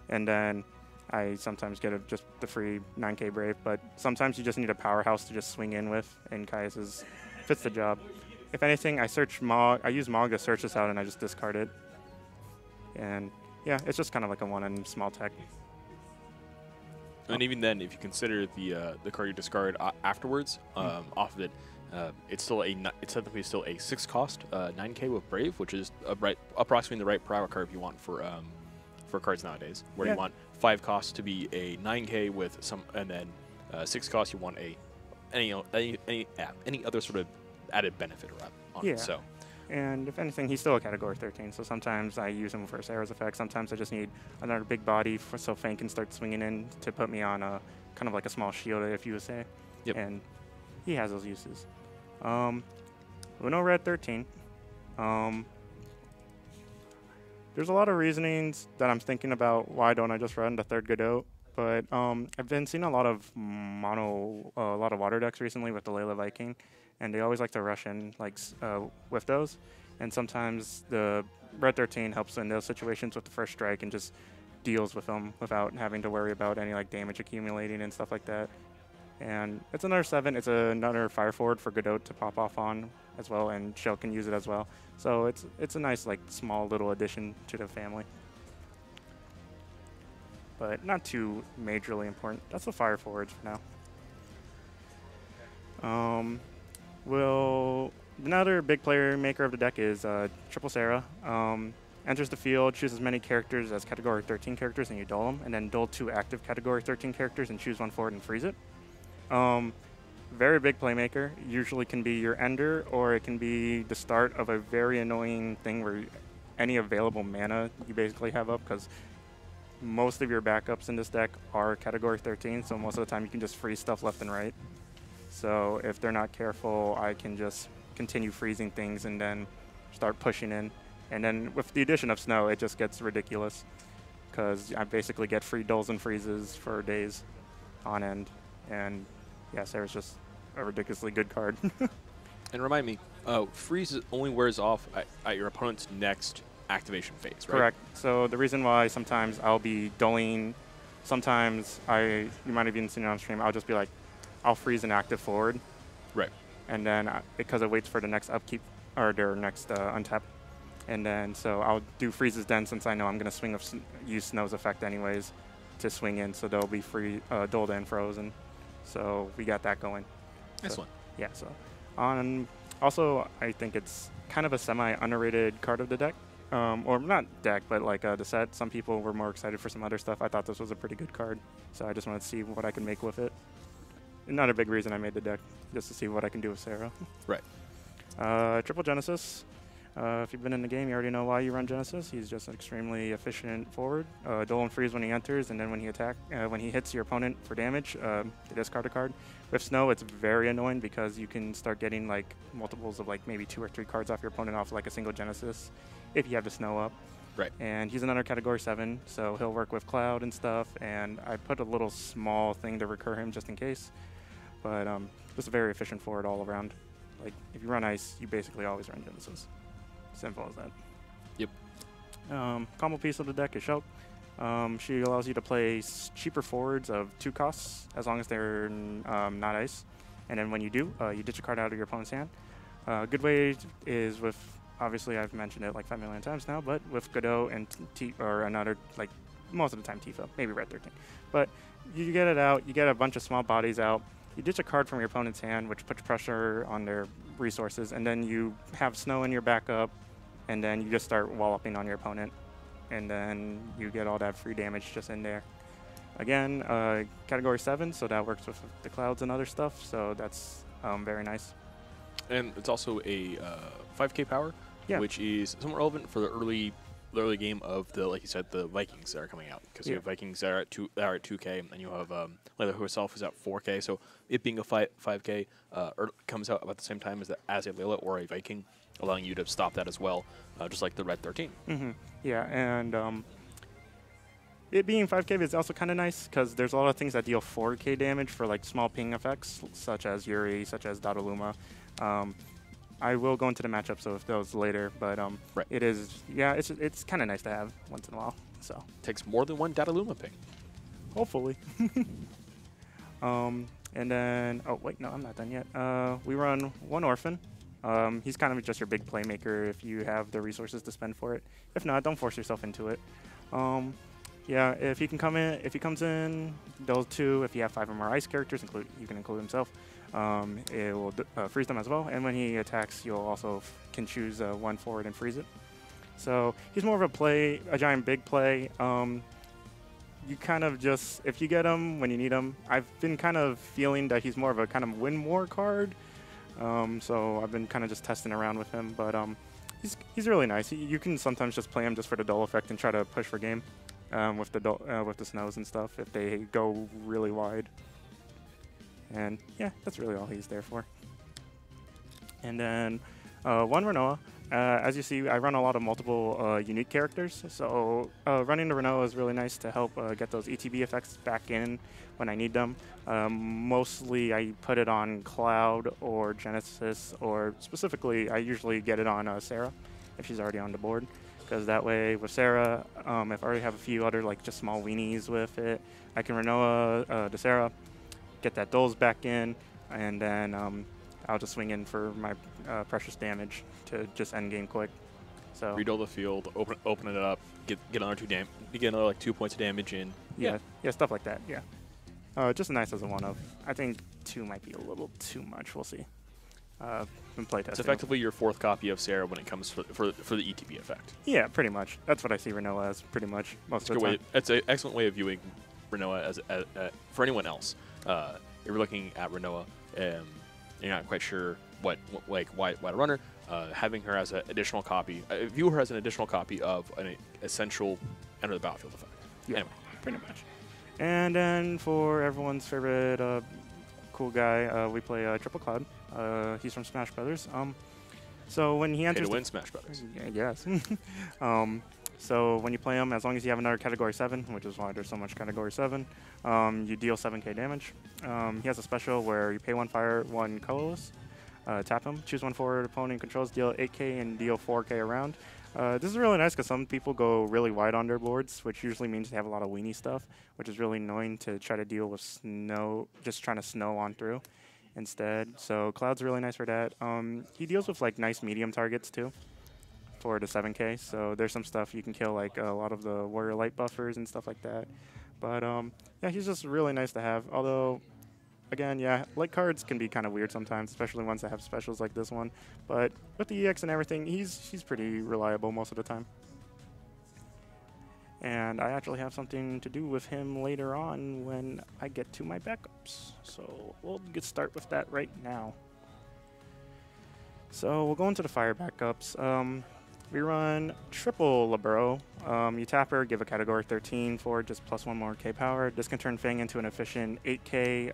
and then I sometimes get just the free 9K Brave, but sometimes you just need a powerhouse to just swing in with, and Caius fits the job. If anything, I use Mog to search this out, and I just discard it. And yeah, it's just kind of like a one in small tech. And even then, if you consider the card you discard afterwards, off of it, it's technically still a 6 cost 9K with Brave, which is approximately the right power card you want for cards nowadays, where you want 5 costs to be a 9K with some, and then 6 costs you want any other sort of added benefit on it. So. And if anything, he's still a category 13, so sometimes I use him for Sarah's effect. Sometimes I just need another big body so Fang can start swinging in to put me on a kind of like a small shield, if you would say. Yep. And he has those uses. Uno Red 13. There's a lot of reasonings that I'm thinking about why don't I just run the third Godot, but I've been seeing a lot of water decks recently with the Layla Viking, and they always like to rush in with those, and sometimes the Red 13 helps in those situations with the first strike and just deals with them without having to worry about any damage accumulating and stuff like that. And it's another 7. It's another fire forward for Godot to pop off on as well, and Shell can use it as well. So it's a nice small little addition to the family, but not too majorly important. That's the fire forwards for now. Another big player maker of the deck is Triple Sarah. Enters the field, choose as many characters as category 13 characters, and you dull them, and then dull 2 active category 13 characters and choose one forward and freeze it. Very big playmaker. Usually can be your ender, or it can be the start of a very annoying thing where any available mana you basically have up, because most of your backups in this deck are category 13, so most of the time you can just freeze stuff left and right. So if they're not careful, I can just continue freezing things and then start pushing in. And then with the addition of Snow, it just gets ridiculous, because I basically get free dulls and freezes for days on end. And yeah, Sarah's just a ridiculously good card. And remind me, freeze only wears off at your opponent's next activation phase, right? Correct. So the reason why sometimes I'll be dulling, sometimes you might have even seen it on stream, I'll just be like, I'll freeze an active forward. Right. And then because it waits for the next upkeep, or their next untap. And then so I'll do freezes then, since I know I'm going to use Snow's effect anyways to swing in, so they'll be free, dulled and frozen. So we got that going. Excellent. Yeah, so also I think it's kind of a semi-underrated card of the deck. Or not deck, but the set. Some people were more excited for some other stuff. I thought this was a pretty good card, so I just wanted to see what I can make with it. Another big reason I made the deck, just to see what I can do with Sarah. Right. Triple Genesis. If you've been in the game, you already know why you run Genesis. He's just an extremely efficient forward. Dull and freeze when he enters, and then when he hits your opponent for damage, they discard a card. With Snow, it's very annoying because you can start getting multiples of maybe 2 or 3 cards off your opponent off a single Genesis if you have the Snow up. Right. And he's another category 7, so he'll work with Cloud and stuff. And I put a little small thing to recur him just in case. But just a very efficient forward all around. If you run Ice, you basically always run Genesis. Simple as that. Yep. Combo piece of the deck is Shulk. She allows you to play cheaper forwards of 2 costs as long as they're not Ice. And then when you do, you ditch a card out of your opponent's hand. Good way is with, obviously I've mentioned it 5 million times now, but with Godot and or another, most of the time Tifa, maybe Red 13. But you get it out, you get a bunch of small bodies out, you ditch a card from your opponent's hand, which puts pressure on their resources, and then you have Snow in your backup, and then you just start walloping on your opponent, and then you get all that free damage just in there. Again, category 7, so that works with the clouds and other stuff, so that's very nice. And it's also a 5K power, which is somewhat relevant for the early game of like you said, the Vikings that are coming out, because you have Vikings that are at 2K, and you have Layla herself is at 4K. So it being a 5K comes out about the same time as a Layla or a Viking, allowing you to stop that as well, just like the Red 13. Mm-hmm. Yeah, and it being 5k is also kind of nice because there's a lot of things that deal 4k damage for like small ping effects, such as Yuri, such as Dodaluma. I will go into the matchups of those later, but Right. it is, yeah, it's kind of nice to have once in a while. So Takes more than one Dataluma ping. hopefully. And then, oh wait, no, I'm not done yet. We run one Orphan. He's kind of just your big playmaker if you have the resources to spend for it. If not, don't force yourself into it. Yeah, if he comes in, those two, if you have 5 or more ice characters, you can include himself. It will freeze them as well, and when he attacks, you'll also can choose one forward and freeze it. So he's more of a giant big play. You kind of just, if you get him when you need him, I've been kind of feeling that he's more of a kind of win more card. So I've been kind of just testing around with him, but he's really nice. You can sometimes just play him just for the dull effect and try to push for game with the snows and stuff if they go really wide. And yeah, that's really all he's there for. And then one Renoa. As you see, I run a lot of multiple unique characters, so running the Renoa is really nice to help get those ETB effects back in when I need them. Mostly I put it on Cloud or Genesis, or specifically I usually get it on Sarah if she's already on the board, because that way with Sarah, if I already have a few other like just small weenies with it, I can Renoa to Sarah, get that Doles back in, and then I'll just swing in for my precious damage to just end game quick. So Redole the field, open it up, get another get another like 2 points of damage in. yeah, stuff like that. Yeah, just nice as a one of. I think 2 might be a little too much. We'll see. Been playtesting. It's effectively your 4th copy of Sarah when it comes for the ETB effect. Yeah, pretty much. That's what I see Renoa as pretty much most of the time. It's an excellent way of viewing Renoa as for anyone else. If you're looking at Renoa, you're not quite sure why to run her. Having her as an additional copy, view her as an additional copy of an essential enter the battlefield effect. Yeah, Anyway, pretty much. And then for everyone's favorite cool guy, we play Triple Cloud. He's from Smash Brothers. So when he pay enters to win Smash Brothers. yes. So when you play him, as long as you have another Category 7, which is why there's so much Category 7, you deal 7k damage. He has a special where you pay 1 fire, 1 colorless, tap him, choose 1 forward opponent controls, deal 8k and deal 4k around. This is really nice because some people go really wide on their boards, which usually means they have a lot of weenie stuff, which is really annoying to try to deal with snow, just trying to snow on through instead. So Cloud's really nice for that. He deals with like nice medium targets too for the 7k, so there's some stuff you can kill, like a lot of the warrior light buffers and stuff like that. But yeah, he's just really nice to have. Although, again, yeah, light cards can be kind of weird sometimes, especially ones that have specials like this one. But with the EX and everything, he's pretty reliable most of the time. And I actually have something to do with him later on when I get to my backups. So we'll start with that right now. So we'll go into the fire backups. We run triple Libero. You tap her, give a category 13 for just +1 more K power. This can turn Fang into an efficient 8k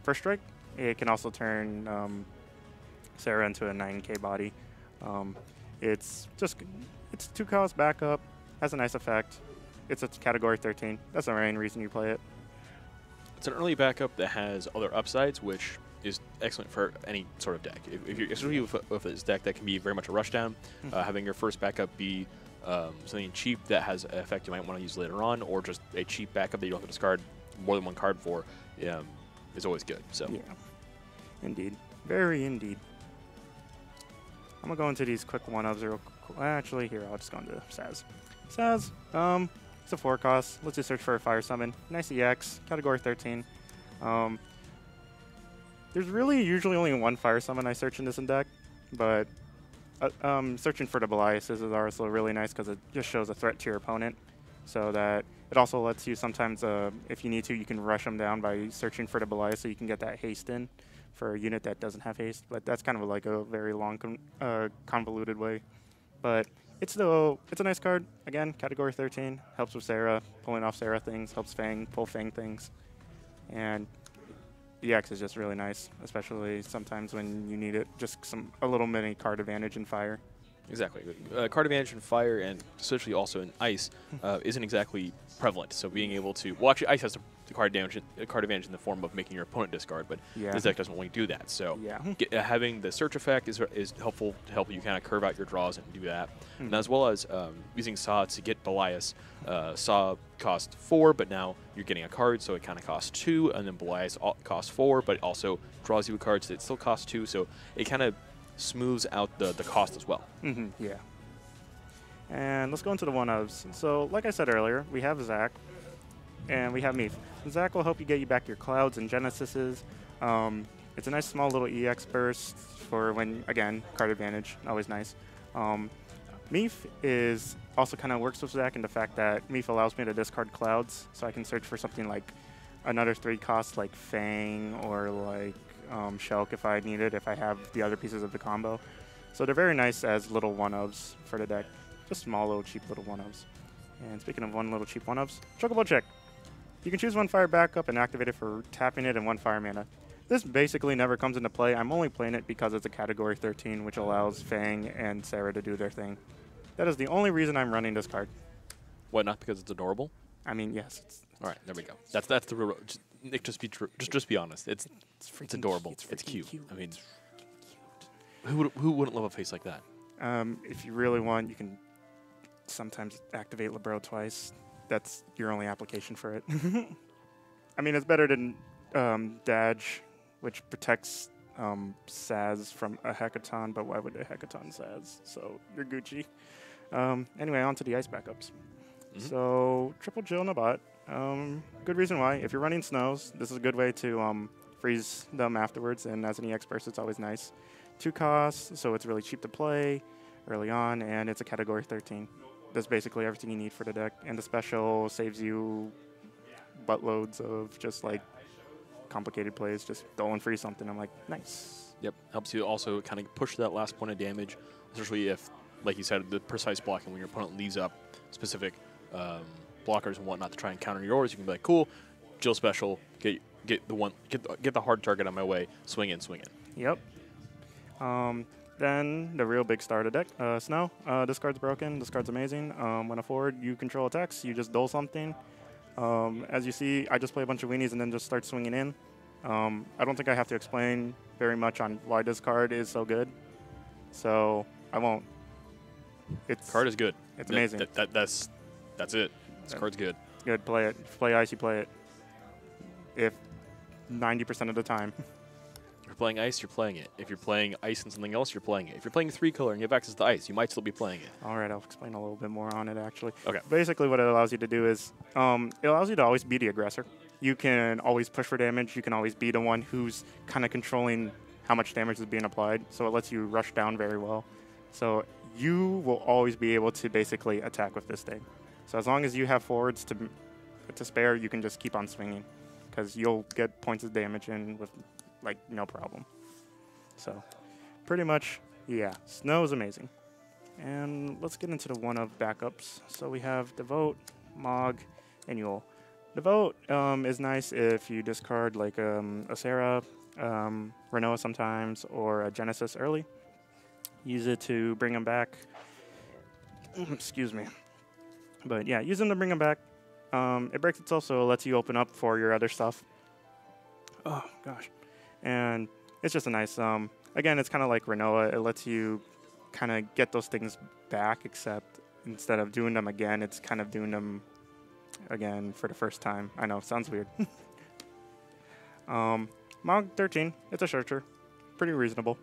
first strike. It can also turn Sarah into a 9k body. It's 2 cost backup, has a nice effect. It's a category 13. That's the main reason you play it. It's an early backup that has other upsides, which is excellent for any sort of deck. If you're, especially with this deck that can be very much a rushdown, having your first backup be something cheap that has an effect you might want to use later on, or just a cheap backup that you don't have to discard more than 1 card for, is always good. So yeah, indeed, very indeed. I'm gonna go into these quick one-ups real quick. Actually, here I'll just go into Saz. Saz, it's a 4 cost. Let's just search for a fire summon. Nice EX, category 13. There's really usually only 1 fire summon I search in this deck, but searching for the Belias is also really nice because it just shows a threat to your opponent, so that it also lets you sometimes, if you need to, you can rush them down by searching for the Belias so you can get that haste in for a unit that doesn't have haste, but that's kind of like a very long, convoluted way. But it's a nice card. Again, category 13, helps with Sarah, pulling off Sarah things, helps Fang, pull Fang things, and the X is just really nice, especially sometimes when you need it, just a little mini card advantage in fire. Exactly. Card advantage in fire and especially also in ice isn't exactly prevalent. So being able to, well, actually, ice has a card advantage in the form of making your opponent discard, but Yeah. this deck doesn't want to do that. So Yeah. having the search effect is helpful to help you kind of curve out your draws and do that. And as well as using Saw to get Belias. Saw cost 4, but now you're getting a card, so it kind of costs 2, and then Belias costs 4, but it also draws you a card, so it still costs 2. So it kind of smooths out the cost as well. Yeah. And let's go into the one-ofs. So, like I said earlier, we have Zach, and we have Meef. Zach will help you get you back your Clouds and Genesises. It's a nice small little EX burst for when, again, card advantage, always nice. Meef is also kind of works with Zach in the fact that Meef allows me to discard Clouds, so I can search for something like another 3 cost like Fang or like Shulk if I need it, if I have the other pieces of the combo. So they're very nice as little one-ofs for the deck. Just small, little, cheap little one-ofs. And speaking of one little cheap one-ofs, Chocobo Check. You can choose 1 fire backup and activate it for tapping it and 1 fire mana. This basically never comes into play. I'm only playing it because it's a category 13, which allows Fang and Sarah to do their thing. That is the only reason I'm running this card. What, not because it's adorable? I mean, yes, All right, there we go. That's the real. Nick, just be true. Just be honest. It's freaking adorable. cute. It's freaking cute. I mean, who wouldn't love a face like that? If you really want, you can sometimes activate Libero twice. That's your only application for it. I mean, it's better than Daj, which protects Saz from a Hecaton, but why would a Hecaton Saz? So you're Gucci. Anyway, on to the ice backups. So triple Jill Nabat. Good reason why. If you're running snows, this is a good way to freeze them afterwards, and as an EX burst, it's always nice. 2 costs, so it's really cheap to play early on, and it's a category 13. That's basically everything you need for the deck, and the special saves you buttloads of just like complicated plays. Just go and freeze something. I'm like, nice. Yep, helps you also kind of push that last point of damage, especially if, like you said, the precise blocking when your opponent leaves up specific blockers and whatnot to try and counter yours. You can be like, cool, Jill special, get the hard target on my way, swing in. Yep. Then the real big star of the deck, Snow. This card's broken. This card's amazing. When a forward you control attacks, you just dull something. As you see, I just play a bunch of weenies and then just start swinging in. I don't think I have to explain very much on why this card is so good. So I won't. Its Card is good. It's amazing. That's it. This card's good. Good. Play it. If you play ice, you play it. If 90% of the time. If you're playing ice, you're playing it. If you're playing ice and something else, you're playing it. If you're playing 3-color and you have access to ice, you might still be playing it. All right, I'll explain a little bit more on it, actually. Okay. Basically, what it allows you to do is it allows you to always be the aggressor. You can always push for damage. You can always be the one who's kind of controlling how much damage is being applied. So it lets you rush down very well. So you will always be able to basically attack with this thing. So as long as you have forwards to spare, you can just keep on swinging because you'll get points of damage in with like no problem. So pretty much, yeah, Snow is amazing. And let's get into the one-of backups. So we have Devote, Mog, and Yule. Devote is nice if you discard like a Sarah, Renoa sometimes, or a Genesis early. Use it to bring them back. Excuse me. But yeah, use them to bring them back. It breaks itself, so it lets you open up for your other stuff. Oh, gosh. And it's just a nice, again, it's kind of like Renoa. It lets you kind of get those things back, except instead of doing them again, it's kind of doing them again for the first time. I know, sounds weird. Mog 13, it's a searcher. Pretty reasonable.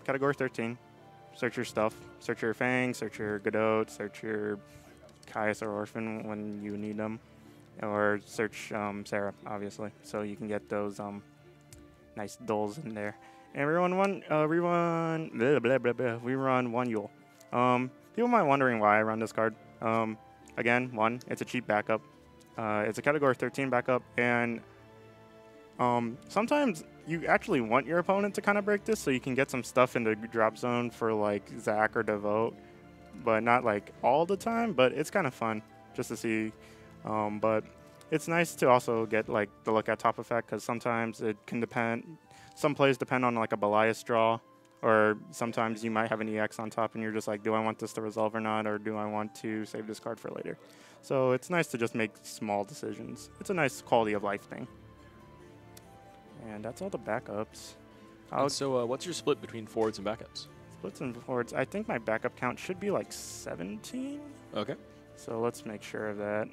Category 13. Search your stuff. Search your Fang, search your Godot, search your Caius or Orphan when you need them. Or search Sarah, obviously. So you can get those nice dulls in there. And we run one Yule. People might be wondering why I run this card. Again, one, it's a cheap backup. It's a category 13 backup, and sometimes you actually want your opponent to kind of break this so you can get some stuff in the drop zone for like Zach or Devote, but not like all the time, but it's kind of fun just to see. But it's nice to also get like the look at top effect because sometimes it can depend. Some plays depend on like a Belias draw Or sometimes you might have an EX on top and you're just like, do I want this to resolve or not, or do I want to save this card for later? So it's nice to just make small decisions. It's a nice quality of life thing. And that's all the backups. And so what's your split between forwards and backups? Splits and forwards. I think my backup count should be like 17. Okay. So let's make sure of that.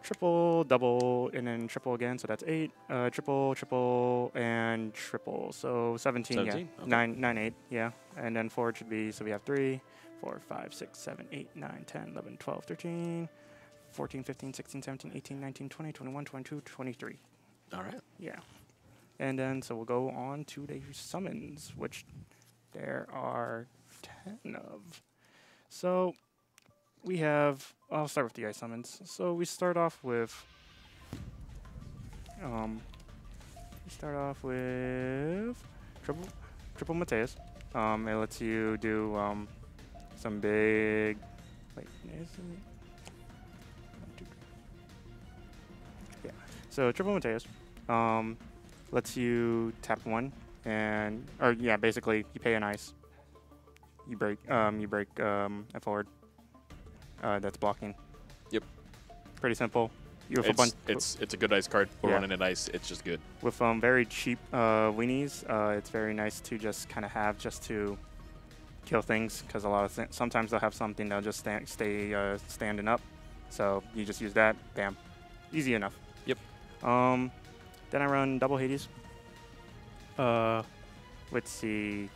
Triple, double, and then triple again. So that's 8. Triple, triple, and triple. So 17, 17? yeah. Okay. 9, 8, yeah. And then forward should be, so we have 3, 4, 5, 6, 7, 8, 9, 10, 11, 12, 13, 14, 15, 16, 17, 18, 19, 20, 21, 22, 23. All right. Yeah. And then, so we'll go on to the summons, which there are 10 of. So we have, I'll start with the ice summons. So we start off with, triple Mateus. It lets you do some big, wait, is it? Yeah. So triple Mateus lets you tap 1 and, or yeah, basically you pay an ice. You break a forward that's blocking. Yep. Pretty simple. You have a bunch. It's a good ice card. We're Yeah. running it ice. It's just good. With very cheap weenies, it's very nice to just kind of have just to kill things, because a lot of sometimes they'll have something that'll just stay standing up. So you just use that, bam, easy enough. Yep. Then I run double Hades. Let's see.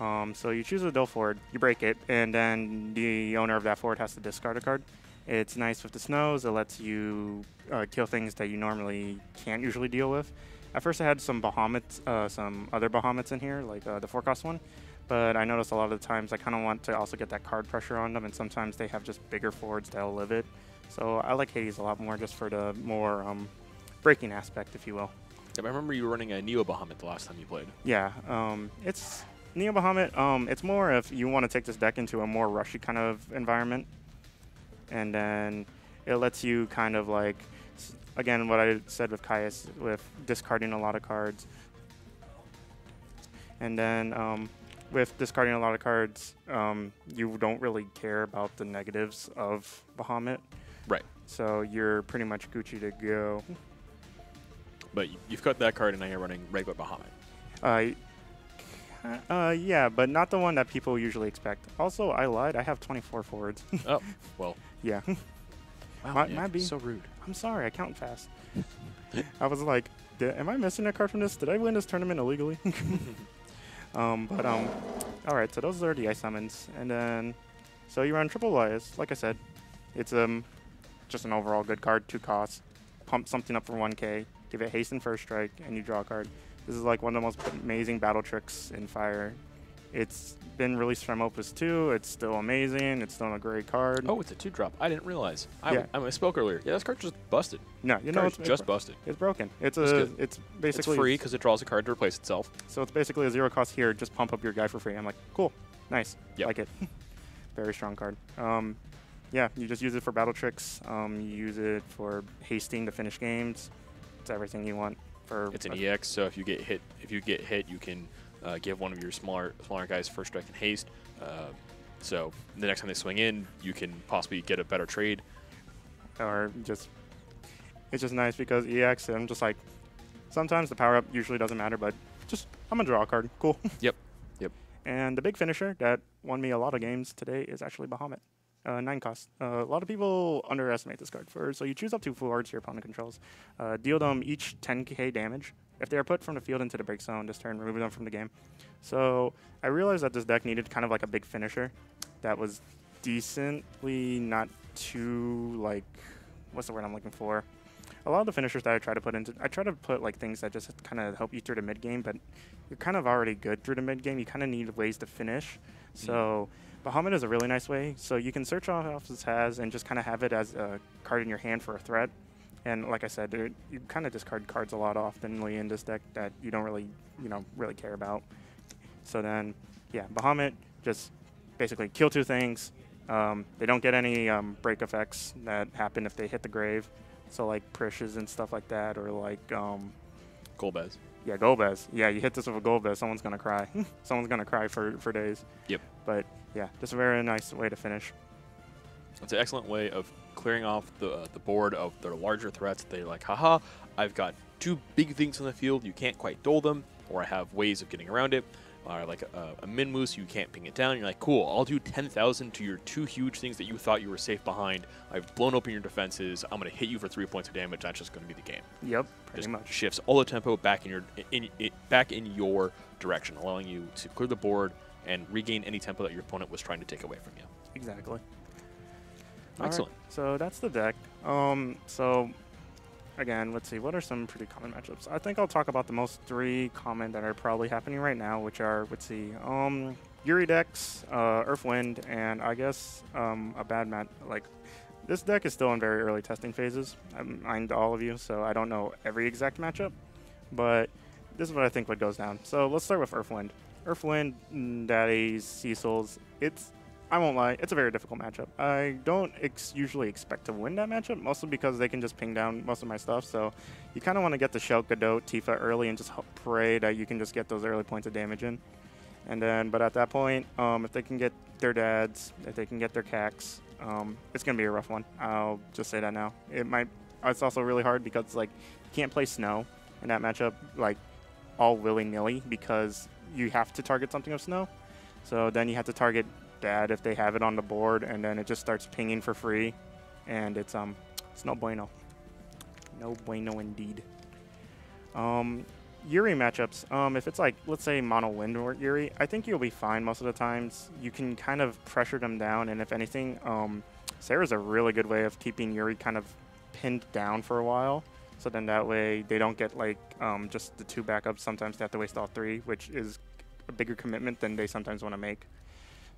So you choose a dual forward, you break it, and then the owner of that forward has to discard a card. It's nice with the snows. It lets you kill things that you normally can't usually deal with. At first I had some Bahamut, some other Bahamuts in here, like the 4-cost one, but I noticed a lot of the times I kind of want to also get that card pressure on them, and sometimes they have just bigger forwards that'll live it. So I like Hades a lot more just for the more breaking aspect, if you will. Yeah, I remember you were running a Neo Bahamut the last time you played. Yeah, it's Neo Bahamut. It's more if you want to take this deck into a more rushy kind of environment, and then it lets you kind of like, again, what I said with Caius, with discarding a lot of cards, and then with discarding a lot of cards, you don't really care about the negatives of Bahamut. Right. So you're pretty much Gucci to go. But you've cut that card, and now you're running regular Bahamut. Yeah, but not the one that people usually expect. Also, I lied. I have 24 forwards. Oh, well. Yeah. Wow, Might be. so rude. I'm sorry. I count fast. I was like, am I missing a card from this? Did I win this tournament illegally? All right. So those are the ice summons, and then so you run triple Elias. Like I said, it's just an overall good card. 2 costs. Pump something up for 1K. Give it haste and first strike, and you draw a card. This is like one of the most amazing battle tricks in Fire. It's been released from Opus 2. It's still amazing. It's still a great card. Oh, it's a 2-drop. I didn't realize. Yeah. I spoke earlier. Yeah, this card just busted. No, you know Card's it's just busted. It's broken. It's good. it's It's basically free because it draws a card to replace itself. So it's basically a 0 cost here. Just pump up your guy for free. I'm like, cool, nice, Yep. like it. Very strong card. Yeah, you just use it for battle tricks. You use it for hasting to finish games. It's everything you want. It's an EX, so if you get hit, you can give one of your smaller guys first strike and haste. So the next time they swing in, you can possibly get a better trade. Or just, it's just nice because EX. I'm just like, sometimes the power up usually doesn't matter, but just I'm gonna draw a card. Cool. Yep. And the big finisher that won me a lot of games today is actually Bahamut. 9 cost. A lot of people underestimate this card. So you choose up to 4 forwards your opponent controls. Deal them each 10k damage. If they are put from the field into the break zone this turn, remove them from the game. So I realized that this deck needed kind of like a big finisher that was decently not too, like, what's the word I'm looking for? A lot of the finishers that I try to put like things that just kind of help you through the mid game, but you're kind of already good through the mid game. You kind of need ways to finish. So Bahamut is a really nice way. So you can search off his has and just kind of have it as a card in your hand for a threat. And like I said, you kind of discard cards a lot oftenly in this deck that you don't really, really care about. So then, yeah, Bahamut just basically kill 2 things. They don't get any break effects that happen if they hit the grave. So like Prishes and stuff like that, or like Golbez. Yeah, Golbez. Yeah, you hit this with a Golbez, someone's going to cry. Someone's going to cry for days. Yep. But, yeah, just a very nice way to finish. It's an excellent way of clearing off the board of their larger threats. They're like, haha, I've got 2 big things on the field. You can't quite duel them, or I have ways of getting around it. Or like a min moose, you can't ping it down. You're like, cool, I'll do 10,000 to your 2 huge things that you thought you were safe behind. I've blown open your defenses. I'm going to hit you for 3 points of damage. That's just going to be the game. Yep, pretty Just much. shifts all the tempo back in your direction, allowing you to clear the board and regain any tempo that your opponent was trying to take away from you. Exactly. Excellent. Alright, so that's the deck. So again, let's see, what are some pretty common matchups? I think I'll talk about the most 3 common that are probably happening right now, which are, let's see, Yuri decks, Earth Wind, and I guess a bad mat. Like, this deck is still in very early testing phases. I mind all of you, so I don't know every exact matchup, but this is what I think what goes down. So let's start with Earth Wind. Earth Wind, Daddies, Cecils, I won't lie, it's a very difficult matchup. I don't usually expect to win that matchup, mostly because they can just ping down most of my stuff. So you kind of want to get the Shulk, Godot, Tifa early and just pray that you can just get those early points of damage in. And then, but at that point, if they can get their dads, if they can get their cacks, it's going to be a rough one. I'll just say that now. It's also really hard because, like, you can't play Snow in that matchup, like, all willy-nilly because you have to target something of Snow. So then you have to target Dad if they have it on the board, and then it just starts pinging for free, and it's no bueno. No bueno indeed. Yuri matchups, if it's like, let's say mono wind or Yuri, I think you'll be fine most of the times. You can kind of pressure them down, and if anything, Sarah's a really good way of keeping Yuri kind of pinned down for a while. So then that way they don't get like just the 2 backups. Sometimes they have to waste all 3, which is a bigger commitment than they sometimes want to make.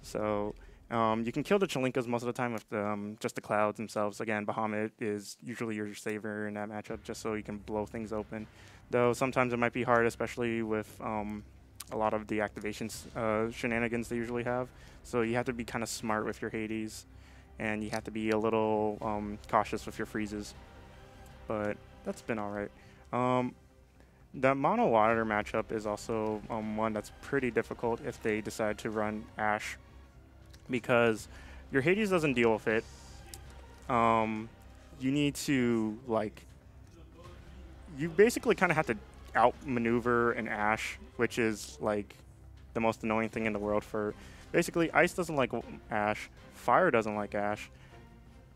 So you can kill the Chalinkas most of the time with just the clouds themselves. Again, Bahamut is usually your saver in that matchup just so you can blow things open. Though sometimes it might be hard, especially with a lot of the activations shenanigans they usually have. So you have to be kind of smart with your Hades, and you have to be a little cautious with your freezes. But that's been all right. The mono water matchup is also one that's pretty difficult if they decide to run Ash, because your Hades doesn't deal with it. You need to, like, you basically kind of have to outmaneuver an Ash, which is like the most annoying thing in the world. For basically, Ice doesn't like Ash, Fire doesn't like Ash.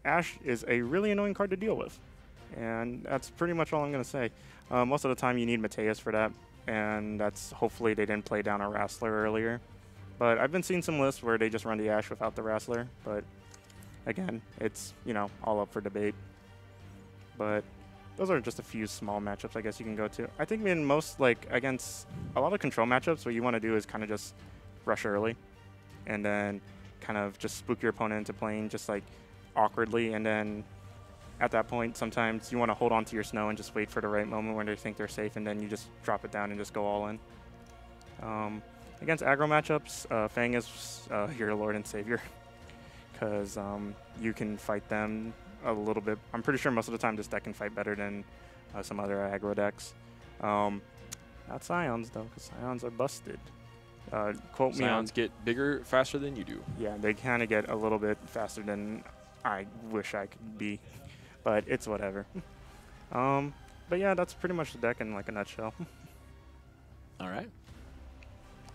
Ash is a really annoying card to deal with, and that's pretty much all I'm going to say. Most of the time you need Mateus for that, and that's hopefully they didn't play down a Wrestler earlier. But I've been seeing some lists where they just run the Ash without the Wrestler, but again, it's, you know, all up for debate. But those are just a few small matchups I guess you can go to. I think in most, like, against a lot of control matchups, what you want to do is kind of just rush early and then kind of just spook your opponent into playing just, like, awkwardly, and then at that point, sometimes you want to hold on to your Snow and just wait for the right moment when they think they're safe, and then you just drop it down and just go all in. Against aggro matchups, Fang is your Lord and Savior, because you can fight them a little bit. I'm pretty sure most of the time this deck can fight better than some other aggro decks. Not Scions, though, because Scions are busted. Quote me on... Scions get bigger faster than you do. Yeah, they kind of get a little bit faster than I wish I could be, but it's whatever. But yeah, that's pretty much the deck in, like, a nutshell. All right.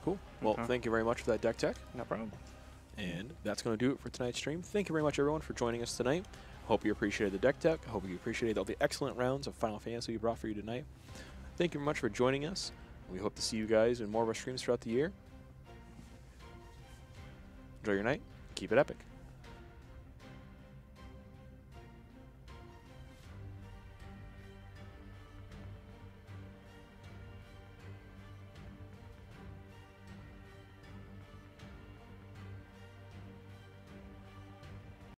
Cool. Well, thank you very much for that deck tech. No problem. And that's going to do it for tonight's stream. Thank you very much, everyone, for joining us tonight. Hope you appreciated the deck tech. Hope you appreciated all the excellent rounds of Final Fantasy we brought for you tonight. Thank you very much for joining us. We hope to see you guys in more of our streams throughout the year. Enjoy your night. Keep it epic.